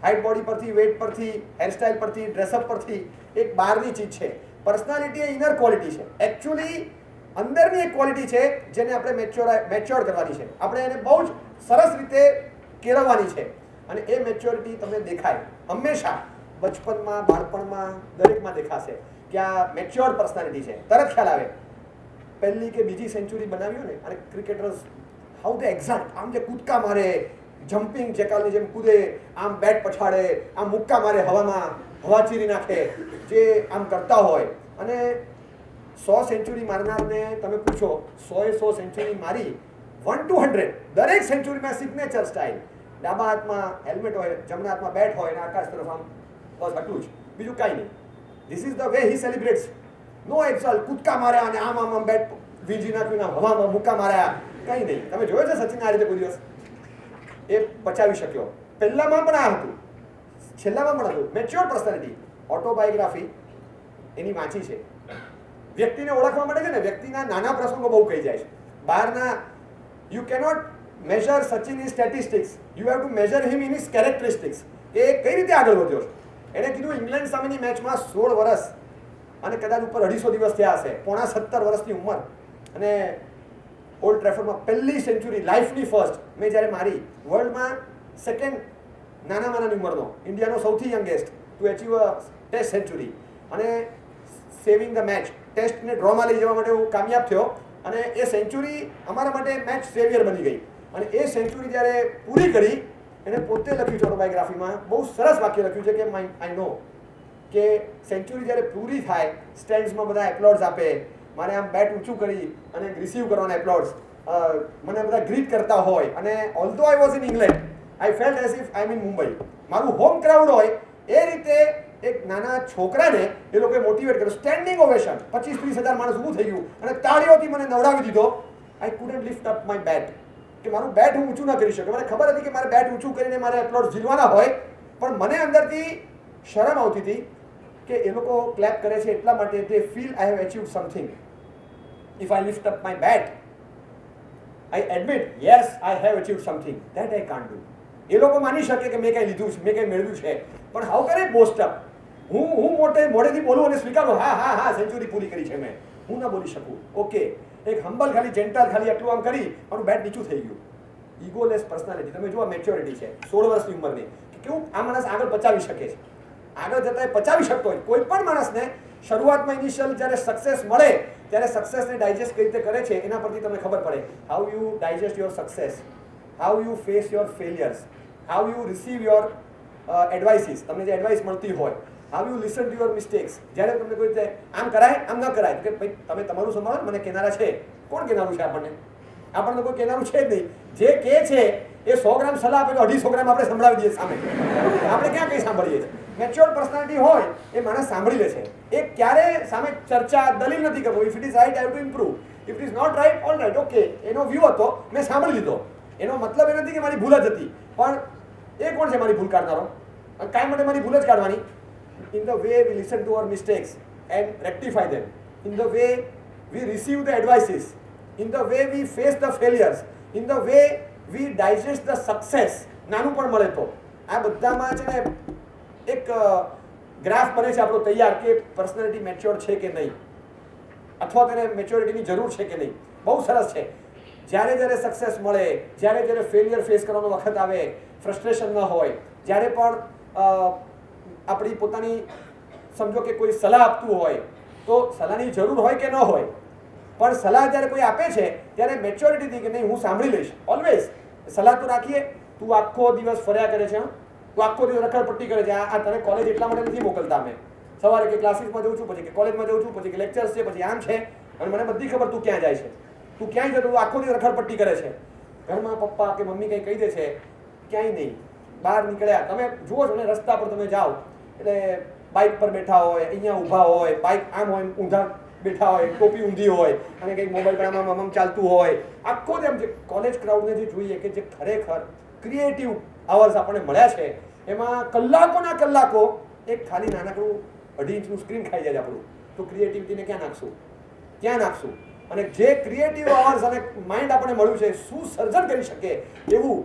હાઇટ બોડી પરથી, વેટ પરથી, હેરસ્ટાઇલ પરથી, ડ્રેસઅપ પરથી. એક બહારની ચીજ છે. પર્સનાલિટી એ ઇનર ક્વોલિટી છે. એકચ્યુઅલી અંદરની એક ક્વોલિટી છે જેને આપણે મેચ્યોર કરવાની છે. આપણે એને બહુ જ સરસ રીતે કેળવવાની છે. અને એ મેચ્યોરિટી તમને દેખાય હંમેશા. બચપનમાં, બાળપણમાં, દરેકમાં દેખાશે કે આ મેચ્યોર પર્સનાલિટી છે. તરત ખ્યાલ આવે. પહેલી કે બીજી સેન્ચુરી બનાવ્યું ને, અને ક્રિકેટર્સ હાઉ ધ એક્ઝાક્ટ આમ જે કૂદકા મારે, જમ્પિંગ જેકાલની જેમ કૂદે, આમ બેટ પછાડે, આમ મુક્કા મારે હવામાં, હવા ચીરી નાખે, જે આમ કરતા હોય. અને 100 સેન્ચુરી મારનારને તમે પૂછો, 100 સેન્ચુરી મારી 1 to 100, દરેક સેન્ચુરીમાં સિગ્નેચર સ્ટાઇલ. ડાબા હાથમાં હેલ્મેટ હોય, જમણા હાથમાં બેટ હોય, અને આકાશ તરફ આમ, બસ આટલું જ, બીજું કાંઈ નહીં. This is the way he celebrates. નો એક્ઝલ, કૂદકા માર્યા અને આમ બેટ વીજી નાખ્યું, હવામાં મુક્કા માર્યા, કંઈ નહીં. તમે જોયો છે સચિન આ રીતે કોઈ દિવસ? એ પચાવી શક્યો. પહેલામાં પણ આ હતું, છેલ્લામાં પણ હતું. Mature personality. ઓટોબાયોગ્રાફી એની વાંચી છે. વ્યક્તિને ઓળખવા માટે છે ને, વ્યક્તિના નાના પ્રસંગો બહુ કહી જાય છે. બહારના you cannot measure Sachin in statistics, you have to measure him in his characteristics. એ કઈ રીતે આગળ વધ્યો છે. એણે કીધું ઇંગ્લેન્ડ સામેની મેચમાં 16 વર્ષ અને કદાચ ઉપર 250 દિવસ થયા હશે, 17 વર્ષની ઉંમર, અને ઓલ્ડ ટ્રેફર્ડમાં પહેલી સેન્ચુરી, લાઈફની ફર્સ્ટ મેં જ્યારે મારી. વર્લ્ડમાં સેકન્ડ નાનાની ઉંમરનો, ઇન્ડિયાનો સૌથી youngest to achieve a test century. અને સેવિંગ ધ મેચ, ટેસ્ટને ડ્રોમાં લઈ જવા માટે હું કામયાબ થયો. અને એ સેન્ચુરી અમારા માટે મેચ સેવિયર બની ગઈ. અને એ સેન્ચુરી જ્યારે પૂરી કરી, એને પોતે લખ્યું છે ઓટોબાયોગ્રાફીમાં. બહુ સરસ વાક્ય લખ્યું છે કે આઈ નો કે સેન્ચુરી જ્યારે પૂરી થાય, સ્ટેન્ડ્સમાં બધા એપ્લોડ્સ આપે, મારે આમ બેટ ઊંચું કરી અને રિસીવ કરવાના એપ્લોડ્સ, મને બધા ગ્રીટ કરતા હોય. અને although I was in England, I felt as if I am in Mumbai. મારું હોમ ક્રાઉડ હોય એ રીતે એક નાના છોકરાને એ લોકોએ મોટિવેટ કર્યો. સ્ટેન્ડિંગ ઓવેશન, 25-30 હજાર માણસ ઊભું થઈ ગયું અને તાળીઓથી મને નવડાવી દીધો. I couldn't lift up my bat, કે મારું બેટ હું ઊંચું ના કરી શક્યો. મને ખબર હતી કે મારે બેટ ઊંચું કરીને મારે એપ્લોડ્સ ઝીલવાના હોય, પણ મને અંદરથી શરમ આવતી હતી કે એ લોકો ક્લેપ કરે છે એટલા માટે they feel I have achieved something. If I lift up my bat, I admit, yes, I have achieved something. That I can't do. એ લોકો માની શકે કે મેં કંઈ લીધું છે, મેં કંઈ મેળવ્યું છે, પણ how can I boast up? હું મોઢેથી બોલું અને સ્વીકારું, હા સેન્ચુરી પૂરી કરી છે મેં. હું ના બોલી શકું. ઓકે, એક હમ્બલ, ખાલી જેન્ટલ, ખાલી આટલું આમ કરી મારું બેટ નીચું થઈ ગયું. ઇગોલેસ પર્સનાલિટી. તમે જુઓ, મેચ્યોરિટી છે 16 વર્ષની ઉંમરની, કે કેવું આ માણસ આગળ પચાવી શકે છે. આગળ જતા એ પચાવી શકતો હોય. કોઈ પણ માણસને શરૂઆતમાં ઇનિશિયલ જ્યારે સક્સેસ મળે ત્યારે સક્સેસને ડાયજેસ્ટ કઈ રીતે કરે છે એના પરથી તમને ખબર પડે. How you digest your success, how you face your failures, how you receive your advices. તમને જે એડવાઇસ મળતી હોય, how you listen to your mistakes. જ્યારે તમને કોઈ રીતે આમ કરાય આમ ન કરાય કે ભાઈ તમે તમારું સંભાળો, મને કેનારા છે. કોણ કેનારું છે આપણને? આપણને કોઈ કેનારું છે જ નહીં. જે કે છે એ 100 ગ્રામ સલાહ આપે તો 250 ગ્રામ આપણે સંભળાવી દઈએ સામે. આપણે ક્યાં કંઈ સાંભળીએ છીએ? મેચ્યોર પર્સનાલિટી હોય એ માણસ સાંભળી લે છે. એ ક્યારે સામે ચર્ચા દલીલ નથી કરતો. If it is right I have to improve, if it is not right all right okay. એનો વ્યૂ હતો, મેં સાંભળી લીધો. એનો મતલબ એ નથી કે મારી ભૂલ જ હતી, પણ એ કોણ છે મારી ભૂલ કાઢનારો? કાંઈ માટે મારી ભૂલ જ કાઢવાની. In the way we listen to our mistakes and rectify them, in the way we receive the advices, in the way we face the failures, in the way we digest the success. નાનું પણ મળે તો આ બધામાં છે ને એક ગ્રાફ બને છે આપણો તૈયાર કે પર્સનાલિટી મેચ્યોર છે કે નહીં, અથવા તેને મેચ્યોરિટીની જરૂર છે કે નહીં. બહુ સરસ છે. જ્યારે જ્યારે સક્સેસ મળે, જ્યારે જ્યારે ફેલિયર ફેસ કરવાનો વખત આવે, ફ્રસ્ટ્રેશન ન હોય, જ્યારે પણ આપણી પોતાની સમજો કે કોઈ સલાહ આપતું હોય તો સલાહની જરૂર હોય કે ન હોય, પણ સલાહ જ્યારે કોઈ આપે છે ત્યારે મેચ્યોરિટીથી કે નહીં હું સાંભળી લઈશ. ઓલવેઝ સલાહ તો રાખીએ. તું આખો દિવસ ફર્યા કરે છે, તું આખો દિવસ રખડપટ્ટી કરે છે. આ તને કોલેજ એટલા માટે નથી મોકલતા. અમે સવારે કે ક્લાસીસમાં જઉં છું, પછી કે કોલેજમાં જઉં છું, પછી કે લેક્ચર્સ છે, પછી આમ છે, અને મને બધી ખબર તું ક્યાં જાય છે, તું ક્યાંય જતો, તું આખો દિવસ રખડપટ્ટી કરે છે. ઘરમાં પપ્પા કે મમ્મી કંઈ કહી દે છે, ક્યાંય નહીં. બહાર નીકળ્યા તમે જુઓ છો ને, રસ્તા પર તમે જાઓ એટલે બાઇક પર બેઠા હોય, અહીંયા ઊભા હોય, બાઇક આમ હોય, ઊંધા બેઠા હોય, ટોપી ઊંધી હોય, અને કંઈક મોબાઈલ પર આમ ચાલતું હોય. આખો જ એમ જે કોલેજ ક્રાઉડને જે જોઈએ કે જે ખરેખર ક્રિએટિવ અવર્સ આપણને મળ્યા છે, એમાં કલાકોના કલાકો એક ખાલી નાનકડું 2.5 ઇંચનું સ્ક્રીન ખાઈ જાય આપણું. તો ક્રિએટિવિટીને ક્યાં નાખશું? ક્યાં નાખશું? અને જે ક્રિએટિવ અવર્સ અને માઇન્ડ આપણને મળ્યું છે, શું સર્જન કરી શકે એવું.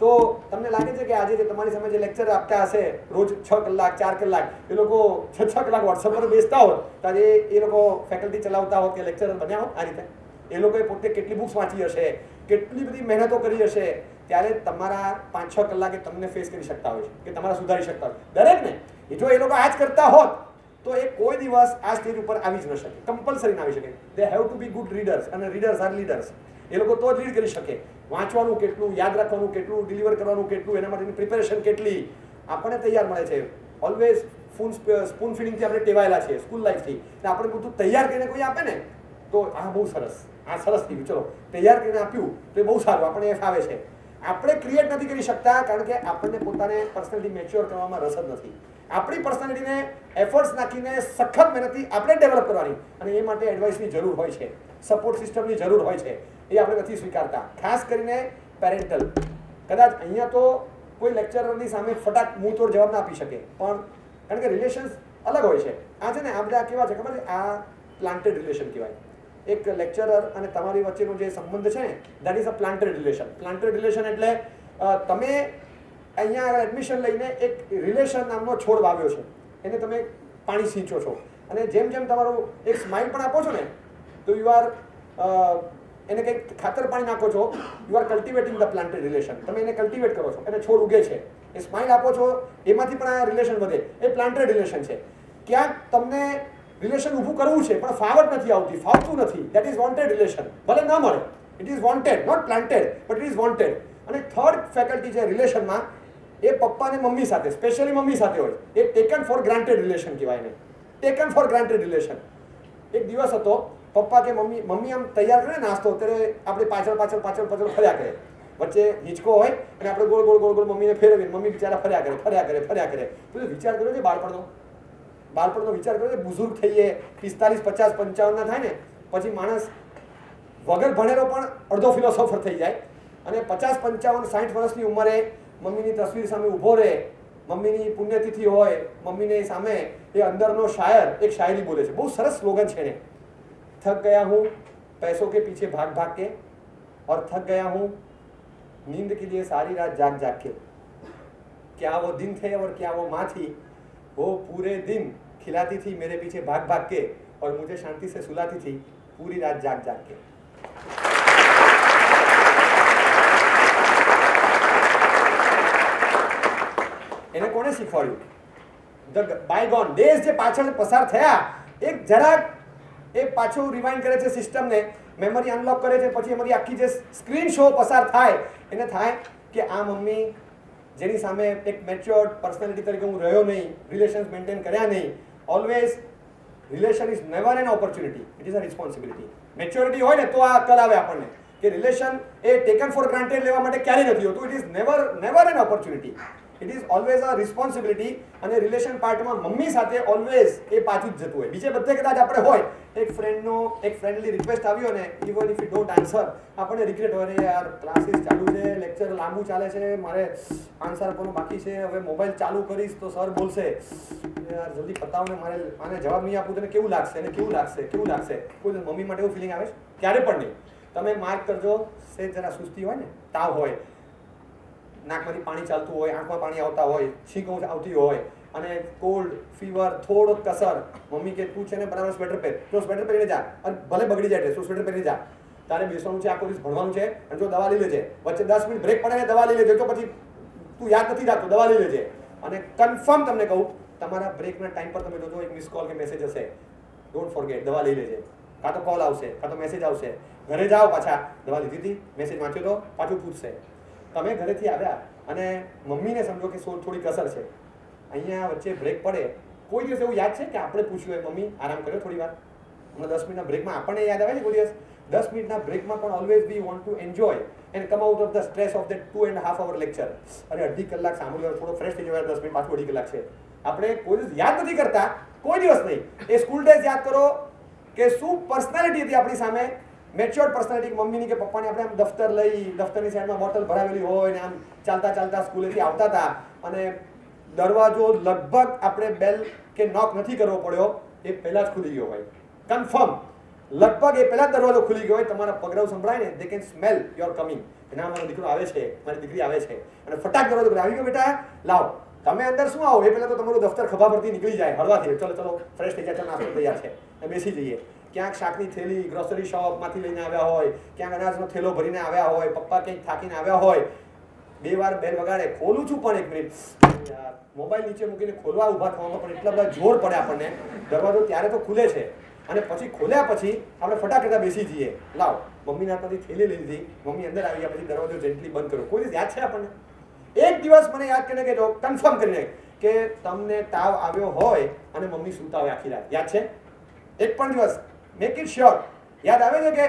તો તમને લાગે છે કે આજે જે તમારી સામે જે લેક્ચર આપતા હશે રોજ 6 કલાક 4 કલાક, એ લોકો 6 કલાક વોટ્સઅપ પર બેસતા હોત તો આજે એ લોકો ફેકલ્ટી ચલાવતા હોત કે લેક્ચરર બન્યા હોત આ રીતે. એ લોકોએ પોતે કેટલી બુક્સ વાંચી હશે, કેટલી બધી મહેનતો કરી હશે, ત્યારે તમારા 5-6 કલાકે તમને ફેસ કરી શકતા હોય છે કે તમારા સુધારી શકતા હોય દરેકને. જો એ લોકો આ જ કરતા હોત તો એ કોઈ દિવસ આ સ્ટેજ ઉપર આવી જ ન શકે, કમ્પલસરી ના આવી શકે. They have to be good readers, અને રીડર્સ આર લીડર્સ. એ લોકો તો જ લીડ કરી શકે. વાંચવાનું કેટલું, યાદ રાખવાનું કેટલું, ડિલિવર કરવાનું કેટલું, એના માટેની પ્રિપેરેશન કેટલી આપણને તૈયાર મળે છે. ઓલવેઝ સ્પૂન ફીડિંગથી આપણે ટેવાયેલા છીએ સ્કૂલ લાઈફથી. આપણે બધું તૈયાર કરીને કોઈ આપે ને તો આ બહુ સરસ, આ સરસ થયું, ચલો તૈયાર કરીને આપ્યું તો એ બહુ સારું, આપણને એ ફાવે છે. આપણે ક્રિએટ નથી કરી શકતા કારણ કે આપણને પોતાને પર્સનાલિટી મેચ્યોર કરવામાં રસ જ નથી. આપણી પર્સનાલિટીને એફર્ટ્સ નાખીને સખત મહેનતથી આપણે ડેવલપ કરવાની, અને એ માટે એડવાઇસની જરૂર હોય છે, સપોર્ટ સિસ્ટમની જરૂર હોય છે. એ આપણે નથી સ્વીકારતા. ખાસ કરીને પેરેન્ટલ. કદાચ અહીંયા તો કોઈ લેક્ચરરની સામે ફટાક મુંહ તોડ જવાબ ના આપી શકે, પણ કારણ કે રિલેશન્સ અલગ હોય છે. આ છે ને આ બધા કેવા છે ખબર છે? આ પ્લાન્ટેડ રિલેશન કહેવાય. એક લેક્ચરર અને તમારી વચ્ચેનો જે સંબંધ છે ને, that is a planted relation. Planted relation એટલે તમે અહીંયા એડમિશન લઈને એક રિલેશન નામનો છોડ વાવ્યો છે, એને તમે પાણી સિંચો છો, અને જેમ જેમ તમારું એક સ્માઇલ પણ આપો છો ને, તો યુ આર એને કંઈક ખાતર પાણી નાખો છો, you are cultivating the planted relation. તમે એને કલ્ટિવેટ કરો છો, એને છોડ ઉગે છે. એ સ્માઇલ આપો છો, એમાંથી પણ આ રિલેશન વધે. એ પ્લાન્ટેડ રિલેશન છે. ક્યાંક તમને રિલેશન ઊભું કરવું છે પણ ફાવટ નથી આવતી, ફાવતું નથી. That is wanted relation. ભલે ના મળે, it is wanted, not planted, but it is wanted. અને થર્ડ ફેકલ્ટી છે રિલેશનમાં, એ પપ્પા અને મમ્મી સાથે, સ્પેશિયલી મમ્મી સાથે હોય. એ ટેકન ફોર ગ્રાન્ટેડ રિલેશન કહેવાય એને. Taken four granted relation. એક દિવસ હતો, પપ્પા કે મમ્મી આમ તૈયાર કરે નાસ્તો, ત્યારે આપણે પાછળ ફર્યા કરે. વચ્ચે હિંચકો હોય અને આપણે ગોળ મમ્મીને ફેરવીને મમ્મી બિચારા ફર્યા કરે. તો વિચાર કર્યો છે બાળપણનો વિચાર કર્યો છે. બુઝુર્ગ થઈએ 45, 50, 55 ના થાય ને પછી માણસ વગર ભણેલો પણ અડધો ફિલોસોફર થઈ જાય, અને 50, 55, 60 વર્ષની ઉંમરે મમ્મીની તસવીર સામે ઊભો રહે, મમ્મીની પુણ્યતિથિ હોય, મમ્મીની સામે એ અંદરનો શાયર એક શાયરી બોલે છે. બહુ સરસ સ્લોગન છે એને. थक गया हूँ पैसों के पीछे भाग भाग के, और थक गया हूँ नींद के लिए सारी रात जाग जाग के. क्या वो दिन थे और क्या वो माँ थी, वो पूरे दिन खिलाती थी मेरे पीछे भाग भाग के, और मुझे शांति से सुलाती थी पूरी रात जाग जाग के. એને કોણે શીખવાડ્યું? ધ બાયગોન ડેઝ જે પાછળ પસાર થયા, એક જરાક એ પાછું રિવાઇન્ડ કરે છે સિસ્ટમને, મેમરી અનલોક કરે છે, પછી એમાંથી આખી જે સ્ક્રીન શો પસાર થાય એને થાય કે આ મમ્મી જેની સામે એક મેચ્યોર્ડ પર્સનાલિટી તરીકે હું રહ્યો નહીં, રિલેશન્સ મેન્ટેન કર્યા નહીં. Always relation is never N opportunity, it is a responsibility. Maturity હોય ને તો આ અક્કલ આવે આપણને કે રિલેશન એ ટેકન ફોર ગ્રાન્ટેડ લેવા માટે ક્યારેય નથી હોતું. It is never N opportunity, it is always a responsibility. અને રિલેશન પાર્ટમાં મમ્મી સાથે ઓલવેઝ એ પાછું જ જતું હોય. બીજે બધે કદાચ આપણે હોય, એક ફ્રેન્ડલી રિક્વેસ્ટ આવ્યો ને, even if you don't answer, આપણને રિગ્રેટ હોય, યાર ક્લાસીસ ચાલુ છે, લેક્ચર લાંબુ ચાલે છે, મારે આન્સર આપવાનું બાકી છે, હવે મોબાઈલ ચાલુ કરીશ તો સર બોલશે યાર જલ્દી પતાવો ને, મારે આને જવાબ નહીં આપું તો કેવું લાગશે, એને કેવું લાગશે. કોઈ મમ્મી માટે એવું ફિલિંગ આવે છે? ક્યારે પણ નહીં. તમે માર્ક કરજો, સે જરા સુસ્તી હોય ને, તાવ હોય, નાકમાંથી પાણી ચાલતું હોય, આંખમાં પાણી આવતા હોય, છીંક આવતી હોય, અને કોલ્ડ ફીવર, થોડો કસર, મમ્મી કે તું છે ને બરાબર સ્વેટર પહેર, તો સ્વેટર પહેરીને જા, અને ભલે બગડી જાય ડ્રેસ, સ્વેટર પહેરીને જા, તારે બેસવાનું છે, આખો દિવસ ભણવાનું છે, અને જો દવા લઈ લેજે, વચ્ચે 10 મિનિટ બ્રેક પડે ને દવા લઈ લેજે, તો પછી તું યાદ નથી રાખતો, દવા લઈ લેજે. અને કન્ફર્મ તમને કહું, તમારા બ્રેકના ટાઈમ પર તમે જોજો એક મિસ કોલ કે મેસેજ હશે, ડોન્ટ ફોરગેટ, દવા લઈ લેજે. કાં તો કોલ આવશે, કાં તો મેસેજ આવશે. ઘરે જાઓ, પાછા દવા લીધી હતી, મેસેજ વાંચ્યો તો, પાછું પૂછશે. તમે ઘરેથી આવ્યા અને મમ્મીને સમજો કે થોડી કસર છે, અહીંયા વચ્ચે બ્રેક પડે, કોઈ દિવસ એવું યાદ છે કે આપણે પૂછ્યું હોય મમ્મી આરામ કર્યો થોડી વાર? હમણાં 10 મિનિટના બ્રેકમાં આપણને યાદ આવે છે કોઈ દિવસ? 10 મિનિટના બ્રેકમાં પણ always we want to enjoy and come out of the stress of that 2.5 hour lecture. અરે અડધી કલાક સાંભળ્યો, થોડો ફ્રેશ થઈ જવાય, 10 મિનિટ પાછું અડધી કલાક છે. આપણે કોઈ દિવસ યાદ નથી કરતા, કોઈ દિવસ નહીં. એ સ્કૂલ ડેઝ યાદ કરો કે શું પર્સનાલિટી હતી આપણી સામે, મેચ્યોર્ડ પર્સનાલિટી. મમ્મીની કે પપ્પાની આપણે આમ દફતર લઈ, દફતરની સાઈડમાં બોટલ ભરાવેલી હોય ને આમ ચાલતા સ્કૂલેથી આવતા હતા, અને દરવાજો લગભગ આપણે બેલ કે નોક નથી કરવો પડ્યો, એ પહેલાં જ ખુલી ગયો હોય, કન્ફર્મ. લગભગ એ પહેલાં જ દરવાજો ખુલી ગયો હોય, તમારા પગરવ સંભળાય ને, they can smell your coming, ના મારો દીકરો આવે છે, મારી દીકરી આવે છે, અને ફટાક દરવાજો આવી ગયો, બેટા લાવ. તમે અંદર શું આવો એ પહેલાં તો તમારું દફતર ખભા પરથી નીકળી જાય હળવાથી, ચલો ફ્રેશ થઈ જાય, નાસ્તો તૈયાર છે, બેસી જઈએ. ક્યાંક શાકની થેલી ગ્રોસરી શોપમાંથી લઈને આવ્યા હોય, ક્યાંક અનાજનો થેલો ભરીને આવ્યા હોય, પપ્પા કંઈક થાકીને આવ્યા હોય, 2 વાર બેલ વગાડે, ખોલું છું પણ 1 મિનિટ યાર, મોબાઈલ નીચે મૂકીને ખોલવા ઊભા થવામાં પણ એટલા બધા જોર પડે આપણને. દરવાજો ત્યારે તો ખુલે છે, અને પછી ખોલ્યા પછી આપણે ફટાકડા બેસી જઈએ, લાવ મમ્મીના હાથમાંથી થેલી લીધી, મમ્મી અંદર આવી ગયા, પછી દરવાજો જેન્ટલી બંધ કર્યો. કોઈ દિવસ યાદ છે આપણને? એક દિવસ મને યાદ કરીને કહેજો, કન્ફર્મ કરીને કે તમને તાવ આવ્યો હોય અને મમ્મી સૂતા હોય આખી રાત, યાદ છે? એક પણ દિવસ મેક ઇટ શ્યોર યાદ આવે છે કે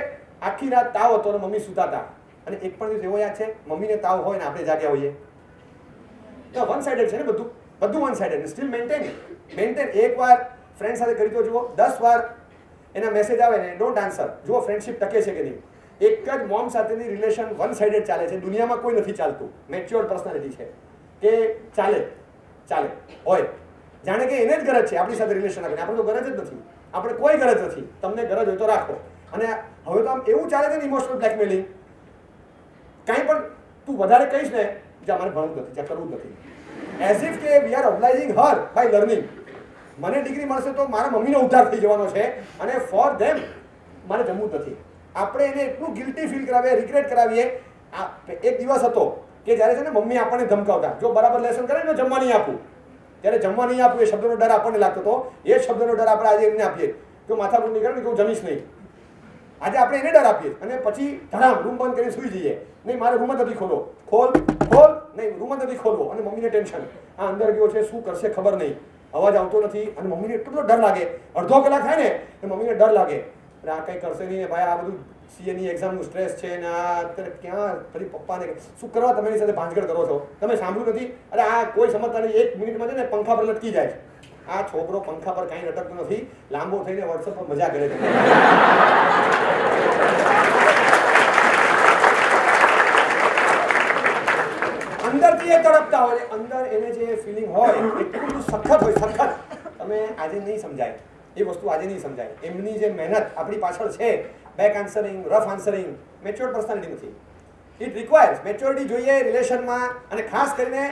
આખી રાત તાવ હતો અને મમ્મી સૂતા હતા, અને એક પણ દિવસ એવો યાદ છે મમ્મીને તાવ હોય ને આપણે જાગ્યા હોઈએ? તો વન સાઇડેડ છે ને, બધું વન સાઇડેડ. Steel maintain. એકવાર ફ્રેન્ડ સાથે કરી તો જુઓ, 10 વાર એના મેસેજ આવે ને ડોન્ટ આન્સર, જુઓ ફ્રેન્ડશિપ ટકે છે કે નહીં. એક જ મોમ સાથેની રિલેશન વન સાઇડેડ ચાલે છે, દુનિયામાં કોઈ નથી ચાલતું. મેચ્યોર્ડ પર્સનાલિટી છે કે ચાલે હોય, જાણે કે એને જ ગરજ છે આપણી સાથે રિલેશન રાખીને. આપણે તો ગરજ જ નથી, આપણે કોઈ ગરજ નથી. તમને ગરજ હોય તો રાખો. અને હવે તો આમ એવું ચાલે છે ને ઇમોશનલ બ્લેકમેલિંગ, કાંઈ પણ તું વધારે કહીશ ને, જ્યાં મારે ભણવું નથી, જ્યાં કરવું નથી, એઝ ઇફ કે we are obliging her by learning. મને ડિગ્રી મળશે તો મારા મમ્મીનો ઉદ્ધાર થઈ જવાનો છે, અને ફોર ધેમ મારે જમવું જ નથી. આપણે એને એટલું ગિલ્ટી ફીલ કરાવીએ, રિગ્રેટ કરાવીએ. એક દિવસ હતો કે જ્યારે છે ને મમ્મી આપણને ધમકાવતા, જો બરાબર લેસન કરે ને તો જમવા નહીં આપું, ત્યારે જમવા નહીં આપવું એ શબ્દનો ડર આપણને લાગતો હતો. એ શબ્દનો ડર આપણે આજે એમને આપીએ કે માથાકૂટ નીકળે ને કે હું જમીશ નહીં. આજે આપણે એને ડર આપીએ અને પછી ધડામ રૂમ બંધ કરીને સુઈ જઈએ. નહીં મારે રૂમ જ નથી ખોલ, નહીં રૂમ જ નથી ખોલવો. અને મમ્મીને ટેન્શન, આ અંદર ગયો છે, શું કરશે ખબર નહીં, અવાજ આવતો નથી, અને મમ્મીને એટલો બધો ડર લાગે. અડધો કલાક થાય ને તો મમ્મીને ડર લાગે, આ કંઈ કરશે નહીં ભાઈ, આ બધું સીએની એક્ઝામનું સ્ટ્રેસ છે ને આ અત્યારે ક્યાં ફરી પપ્પાને શું કરવા તમે એની સાથે ભાંજગડ કરો છો, તમે સાંભળ્યું નથી? અરે આ કોઈ સમજતા નહીં, 1 મિનિટમાં છે ને પંખા પર લટકી જાય છે. આ છોકરો પંખા પર કાંઈ લટકતો નથી, લાંબો થઈને વોટ્સઅપ પર મજા કરે છે. અંદરથી એ તડપતા હોય, અંદર એને જે ફિલિંગ હોય એટલું બધું સખત હોય, સખત. તમે આજે નહીં સમજાય એ વસ્તુ, આજે નહીં સમજાય. એમની જે મહેનત આપણી પાછળ છે, back answering, rough answering, matured personality નથી. ઇટ રિક્વાયર્સ મેચ્યોરિટી જોઈએ રિલેશનમાં. અને ખાસ કરીને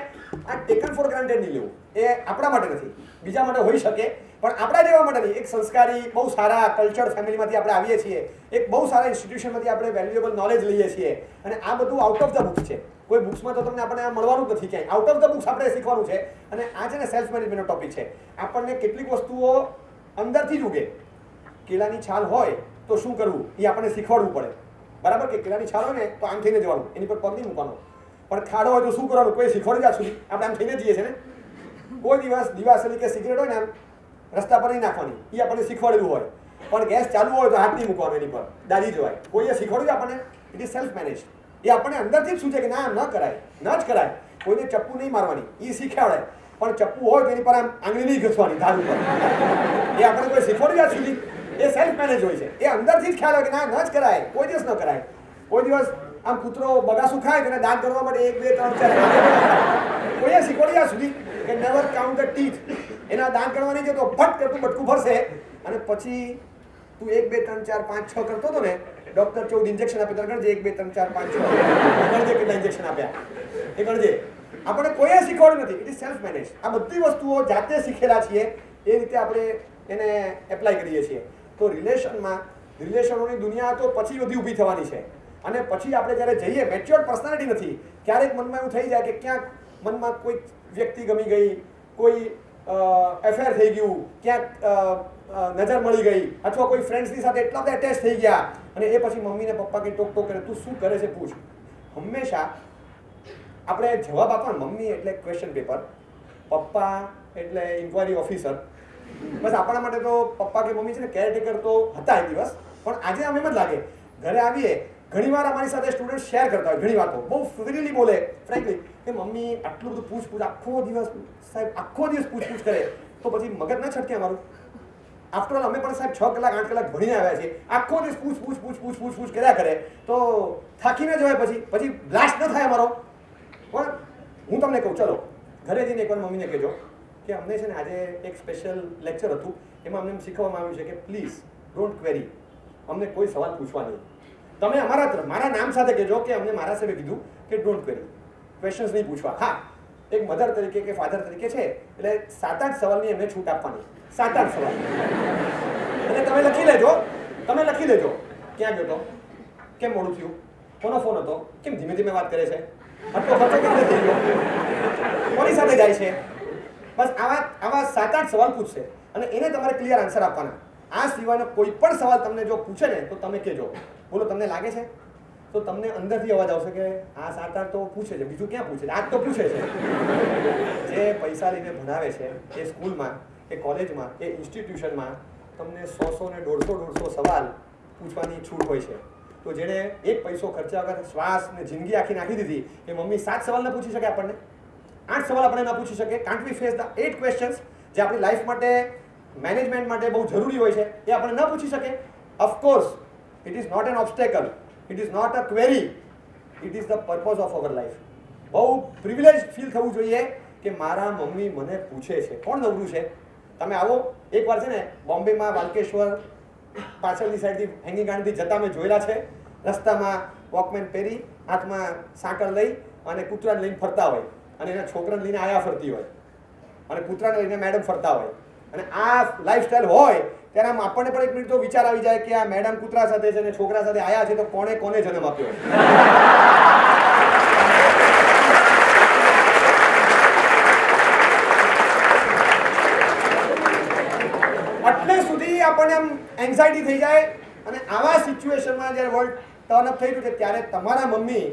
આ ટેકન ફોર ગ્રાન્ટેડ નહીં લેવું, એ આપણા માટે નથી, બીજા માટે હોઈ શકે પણ આપણા જેવા માટે નહીં. એક સંસ્કારી બહુ સારા કલ્ચર ફેમિલીમાંથી આપણે આવીએ છીએ, એક બહુ સારા ઇન્સ્ટિટ્યુશનમાંથી આપણે વેલ્યુએબલ નોલેજ લઈએ છીએ, અને આ બધું આઉટ ઓફ ધ બુક્સ છે. કોઈ બુક્સમાં તો તમને આપણને આ મળવાનું જ નથી ક્યાંય, આઉટ ઓફ ધ બુક્સ આપણે શીખવાનું છે. અને આ છે ને સેલ્ફ મેનેજમેન્ટનો ટોપિક છે. આપણને કેટલીક વસ્તુઓ અંદરથી જ ઉગે કેળાની છાલ હોય તો શું કરવું એ આપણને શીખવાડવું પડે, બરાબર? કે કેળાની છાલ હોય ને તો આમ થઈને જવાનું, એની પર પગ નહીં મૂકવાનો. પણ ખાડો હોય તો શું કરવાનું કોઈ શીખવાડી જાય સુધી? આપણે આમ થઈને જઈએ છીએ ને. કોઈ દિવસ દિવાસળી કે સિગરેટ હોય ને આમ રસ્તા પર નહીં નાખવાની, એ આપણને શીખવાડેલું હોય. પણ ગેસ ચાલુ હોય તો હાથ નહીં મૂકવાનો એની પર, દાજી જવાય. કોઈએ શીખવાડ્યું આપણને? It is self manage. એ આપણને અંદરથી જ શું છે કે ના ન કરાય, ન જ કરાય. કોઈને ચપ્પુ નહીં મારવાની, એ શીખવાડે. પણ ચપ્પુ હોય તો એની પર આમ આંગળી નહીં ઘસવાની ધાર ઉપર. એ આપણને કોઈ શીખવાડ્યું ત્યાં સુધી? એ સેલ્ફ મેનેજ હોય છે. એ અંદરથી જ ખ્યાલ હોય કે ના ન જ કરાય, કોઈ દિવસ ન કરાય. કોઈ દિવસ આમ કૂતરો બગાસું ખાય તેને દાંત ગણવા માટે 1 2 3 4 કોઈએ શીખવાડ્યા સુધી કે નેવર કાઉન્ટ ધ ટીથ. એના દાંત ગણવા નહીં જતો, ફટ કરતું બટકું ભરશે અને પછી તું 1 2 3 4 5 6 કરતો હતો ને, ડોક્ટર 14 ઇન્જેક્શન આપે તો ગણજે 1 2 3 4 5 6 ગણજે કેટલા ઇન્જેક્શન આપ્યા એ ગણજે. આપણે કોઈએ શીખવાડ્યું નથી. It is self manage. આ બધી વસ્તુઓ જાતે શીખેલા છીએ, એ રીતે આપણે એને એપ્લાય કરીએ છીએ. તો રિલેશનોની દુનિયા તો પછી બધી ઊભી થવાની છે. અને પછી આપણે જ્યારે જઈએ, મેચ્યોર પર્સનાલિટી નથી. ક્યારેક મનમાં એવું થઈ જાય કે ક્યાંક મનમાં કોઈ વ્યક્તિ ગમી ગઈ, કોઈ એફેર થઈ ગયું, ક્યાંક નજર મળી ગઈ, અથવા કોઈ ફ્રેન્ડ્સની સાથે એટલા બધા અટેચ થઈ ગયા અને એ પછી મમ્મીને પપ્પા કંઈ ટોક કરે, તું શું કરે છે પૂછ. હંમેશા આપણે જવાબ આપવાનો. મમ્મી એટલે ક્વેશ્ચન પેપર, પપ્પા એટલે ઇન્ક્વાયરી ઓફિસર. બસ આપણા માટે તો પપ્પા કે મમ્મી છે ને કેરટેકર તો હતા એ દિવસ. પણ આજે અમે એમ જ લાગે, ઘરે આવીએ ઘણીવાર અમારી સાથે સ્ટુડન્ટ શેર કરતા હોય, ઘણી વાતો બહુ ફ્રીલી બોલે, ફ્રેન્કલી, કે મમ્મી આટલું બધું પૂછ આખો દિવસ સાહેબ આખો દિવસ પૂછ કરે તો પછી મગજ ના છટકે અમારું. આફ્ટર ઓલ અમે પણ સાહેબ 6 કલાક 8 કલાક ભણીને આવ્યા છીએ. આખો દિવસ પૂછ કર્યા કરે તો થાકીને જવાય. પછી બ્લાસ્ટ ન થાય અમારો. પણ હું તમને કહું, ચલો ઘરે જઈને એકવાર મમ્મીને કહેજો કે અમને છે ને આજે એક સ્પેશિયલ લેક્ચર હતું, એમાં અમને શીખવવામાં આવ્યું છે કે પ્લીઝ ડોન્ટ ક્વેરી, અમને કોઈ સવાલ પૂછવા નહીં. તમે મારા નામ સાથે કહેજો કે અમને મારા સાહેબે કીધું કે ડોન્ટ ક્વેરી, ક્વેશ્ચન્સ નહીં પૂછવા. હા, એક મધર તરીકે કે ફાધર તરીકે છે એટલે 7-8 સવાલની એમને છૂટ આપવાની. 7-8 સવાલ અને તમે લખી લેજો. ક્યાં ગયો તો, કેમ મોડું થયું, કોનો ફોન હતો, કેમ ધીમે ધીમે વાત કરે છે, આટલો ખર્ચો કેમ થઈ ગયો, કોની સાથે જાય છે. બસ આવા 7-8 સવાલ પૂછશે અને એને તમારે ક્લિયર આન્સર આપવાના. આ સિવાયનો કોઈ પણ સવાલ તમને જો પૂછે ને તો તમે કહેજો, બોલો તમને લાગે છે? તો તમને અંદરથી અવાજ આવશે કે આ 7-8 તો પૂછે છે, બીજું ક્યાં પૂછે છે, આ તો પૂછે છે. જે પૈસા લઈને ભણાવે છે એ સ્કૂલમાં, એ કોલેજમાં, એ ઇન્સ્ટિટ્યુશનમાં તમને 100 ને 150 સવાલ પૂછવાની છૂટ હોય છે. તો જેણે એક પૈસો ખર્ચ્યા વગર શ્વાસ ને જિંદગી આખી નાખી દીધી એ મમ્મી 7 સવાલ ન પૂછી શકે આપણને? 8 સવાલ આપણે ન પૂછી શકે? Can't we face the 8 questions જે આપણી લાઈફ માટે, મેનેજમેન્ટ માટે બહુ જરૂરી હોય છે, એ આપણે ન પૂછી શકે? Of course it is not an obstacle, it is not a query, it is the purpose of our life. બહુ પ્રિવિલેજ ફીલ થવું જોઈએ કે મારા મમ્મી મને પૂછે છે. કોણ નવરું છે? તમે આવો એકવાર છે ને બોમ્બેમાં વાલકેશ્વર પાછળની સાઈડથી હેંગિંગ ગાર્ડનથી જતા મેં જોયેલા છે. રસ્તામાં વોકમેન પહેરી, હાથમાં સાંકળ લઈ અને કૂતરાને લઈને ફરતા હોય અને એના છોકરાને લઈને આયા ફરતી હોય અને કૂતરાને લઈને મેડમ ફરતા હોય. અને આ લાઈફસ્ટાઈલ હોય ત્યારે આમ આપણને પણ એક મિનિટ તો વિચાર આવી જાય કે આ મેડમ કૂતરા સાથે છે અને છોકરા સાથે આયા છે તો કોને જન્મ આપ્યો. એટલે સુધી આપણને આમ એન્ઝાયટી થઈ જાય. અને આવા સિચ્યુએશનમાં જ્યારે વર્લ્ડ ટર્ન અપ થઈ રહ્યું છે ત્યારે તમારા મમ્મી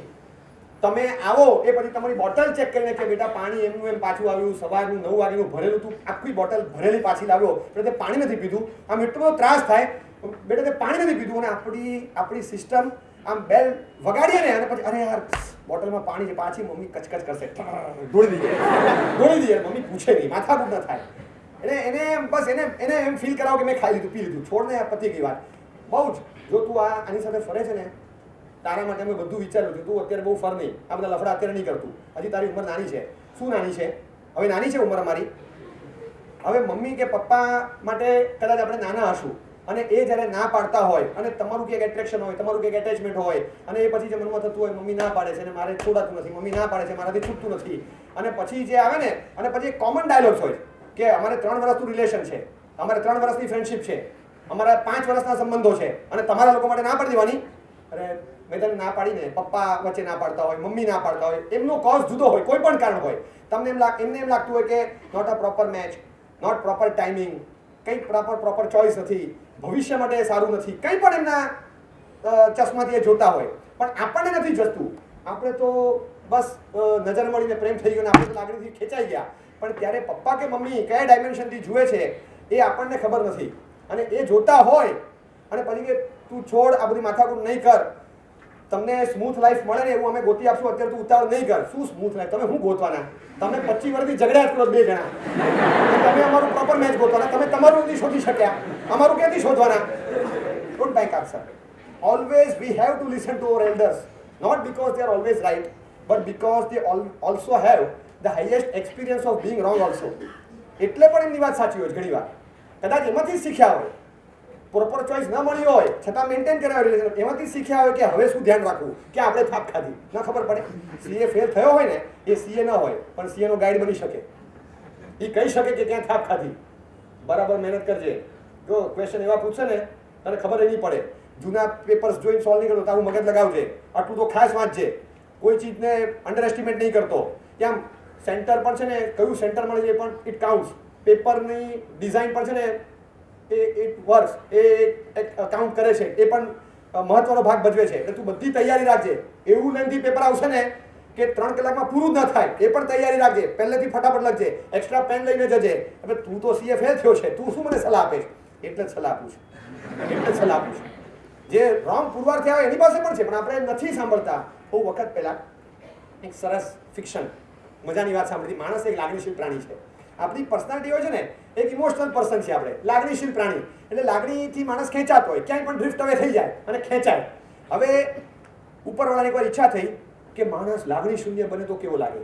તમે આવો એ પછી તમારી બોટલ ચેક કરીને કે બેટા પાણી એમનું એમ પાછું આવ્યું, સવારનું 9 વાગ્યાનું ભરેલું તું આખી બોટલ ભરેલી પાછી લાવ્યો, એટલે તે પાણી નથી પીધું. આમ એટલો બધો ત્રાસ થાય, બેટા તે પાણી નથી પીધું. અને આપણી સિસ્ટમ આમ બેલ વગાડીએ ને અને પછી અરે યાર બોટલમાં પાણી છે, પાછી મમ્મી કચકચ કરશે, દોડી દઈએ. મમ્મી પૂછે નહીં, માથાકૂટ ન થાય. એને બસ એને એમ ફીલ કરાવો કે મેં ખાઈ લીધું, પી લીધું, છોડને પતી ગઈ વાત. બહુ જ જો તું આની સાથે ફરે છે ને, તારા માટે અમે બધું વિચાર્યું છે. તું અત્યારે બહુ ફર નહીં, આ બધા લફડા અત્યારે નહીં કરતું. હજી તારી ઉંમર નાની છે. શું નાની છે? હવે નાની છે ઉંમર અમારી. હવે મમ્મી કે પપ્પા માટે કદાચ આપણે નાના હશું અને એ જ્યારે ના પાડતા હોય અને તમારું કંઈક એટ્રેક્શન હોય, તમારું કંઈક એટેચમેન્ટ હોય અને એ પછી જે મનમાં થતું હોય મમ્મી ના પાડે છે અને મારે છોડાતું નથી, મમ્મી ના પાડે છે મારાથી છૂટતું નથી, અને પછી જે આવે ને અને પછી કોમન ડાયલોગ્સ હોય કે અમારે 3 વર્ષનું રિલેશન છે, અમારે 3 વર્ષની ફ્રેન્ડશિપ છે, અમારા 5 વર્ષના સંબંધો છે અને તમારા લોકો માટે ના પાડી દેવાની. અરે મેં તને ના પાડીને પપ્પા વચ્ચે ના પાડતા હોય, મમ્મી ના પાડતા હોય, એમનો કોઝ જુદો હોય, કોઈ પણ કારણ હોય. તમને એમને એમ લાગતું હોય કે not a proper match, not proper timing, કંઈ પ્રોપર ચોઇસ નથી, ભવિષ્ય માટે સારું નથી, કંઈ પણ એમના ચશ્માથી એ જોતા હોય, પણ આપણને નથી જતું. આપણે તો બસ નજર મળીને પ્રેમ થઈ ગયો ને આપણે તો લાગણીથી ખેંચાઈ ગયા, પણ ત્યારે પપ્પા કે મમ્મી કયા ડાયમેન્શનથી જુએ છે એ આપણને ખબર નથી. અને એ જોતા હોય અને પછી કે તું છોડ, આ બધી માથાકૂટ નહીં કર, તમને સ્મૂથ લાઈફ મળે ને એવું અમે ગોતી આપશું, અત્યારે તું ઉતાવળ નહીં કર. શું સ્મૂથ લાઈફ? તમે શું ગોતવાના? તમે 25 વર્ષથી ઝઘડ્યા જ કરો 2 જણા, તમે અમારું પ્રોપર મેચ ગોતવાના, તમે તમારું નથી શોધી શક્યા, અમારું ક્યાંથી શોધવાના? Don't back answer. Always we have to listen to our elders, not because they are always right, but because they also have the highest experience of being wrong also. એટલે પણ એમની વાત સાચી હોય ઘણી વાર, કદાચ એમાંથી શીખ્યા હોય, પ્રોપર ચોઇસ ન મળી હોય છતાં મેન્ટેન કર્યા હોય રિલેશન, એમાંથી શીખ્યા હોય કે હવે શું ધ્યાન રાખવું કે આપણે થાપ ખાધી ન ખબર પડે. સીએ ફેલ થયો હોય ને એ સીએ ન હોય પણ સીએનો ગાઈડ બની શકે, એ કહી શકે કે ક્યાં થાપ ખાધી, બરાબર મહેનત કરજે. જો ક્વેશ્ચન એવા પૂછશે ને તને ખબર નહીં પડે, જૂના પેપર્સ જોઈને સોલ્વ નહીં કરતો, તારું મગજ લગાવજે, આટલું તો ખાસ વાંચજે, કોઈ ચીજને અંડર એસ્ટિમેટ નહીં કરતો. ત્યાં સેન્ટર પર છે ને કયું સેન્ટર મળે છે પણ ઇટ કાઉન્ટ્સ, પેપરની ડિઝાઇન પર છે ને ઇટ વર્ક્સ, એ કાઉન્ટ કરે છે, એ પણ મહત્વનો ભાગ ભજવે છે. એટલે તું બધી તૈયારી રાખજે. એવું લેન્થી પેપર આવશે ને કે 3 કલાકમાં પૂરું જ ન થાય, એ પણ તૈયારી રાખજે, પહેલેથી ફટાફટ લખજે, એક્સ્ટ્રા પેન લઈને જજે. હવે તું તો સીએ ફેલ થયો છે, તું શું મને સલાહ આપે છે? એટલે જ સલાહ આપું છું, એટલે જ સલાહ આપું છું. જે રોંગ પુરવાર થયા હોય એની પાસે પણ છે, પણ આપણે નથી સાંભળતા. બહુ વખત પહેલાં એક સરસ ફિક્શન મજાની વાત સાંભળી. માણસ એક લાગણીશીલ પ્રાણી છે. આપણી પર્સનાલિટી હોય છે ને, એક ઇમોશનલ પર્સન છે આપણે, લાગણીશીલ પ્રાણી. એટલે લાગણીથી માણસ ખેંચાતો હોય, ક્યાંય પણ ડ્રિફ્ટ હવે થઈ જાય અને ખેંચાય. હવે ઉપરવાળાની એકવાર ઈચ્છા થઈ કે માણસ લાગણી શૂન્ય બને તો કેવો લાગે,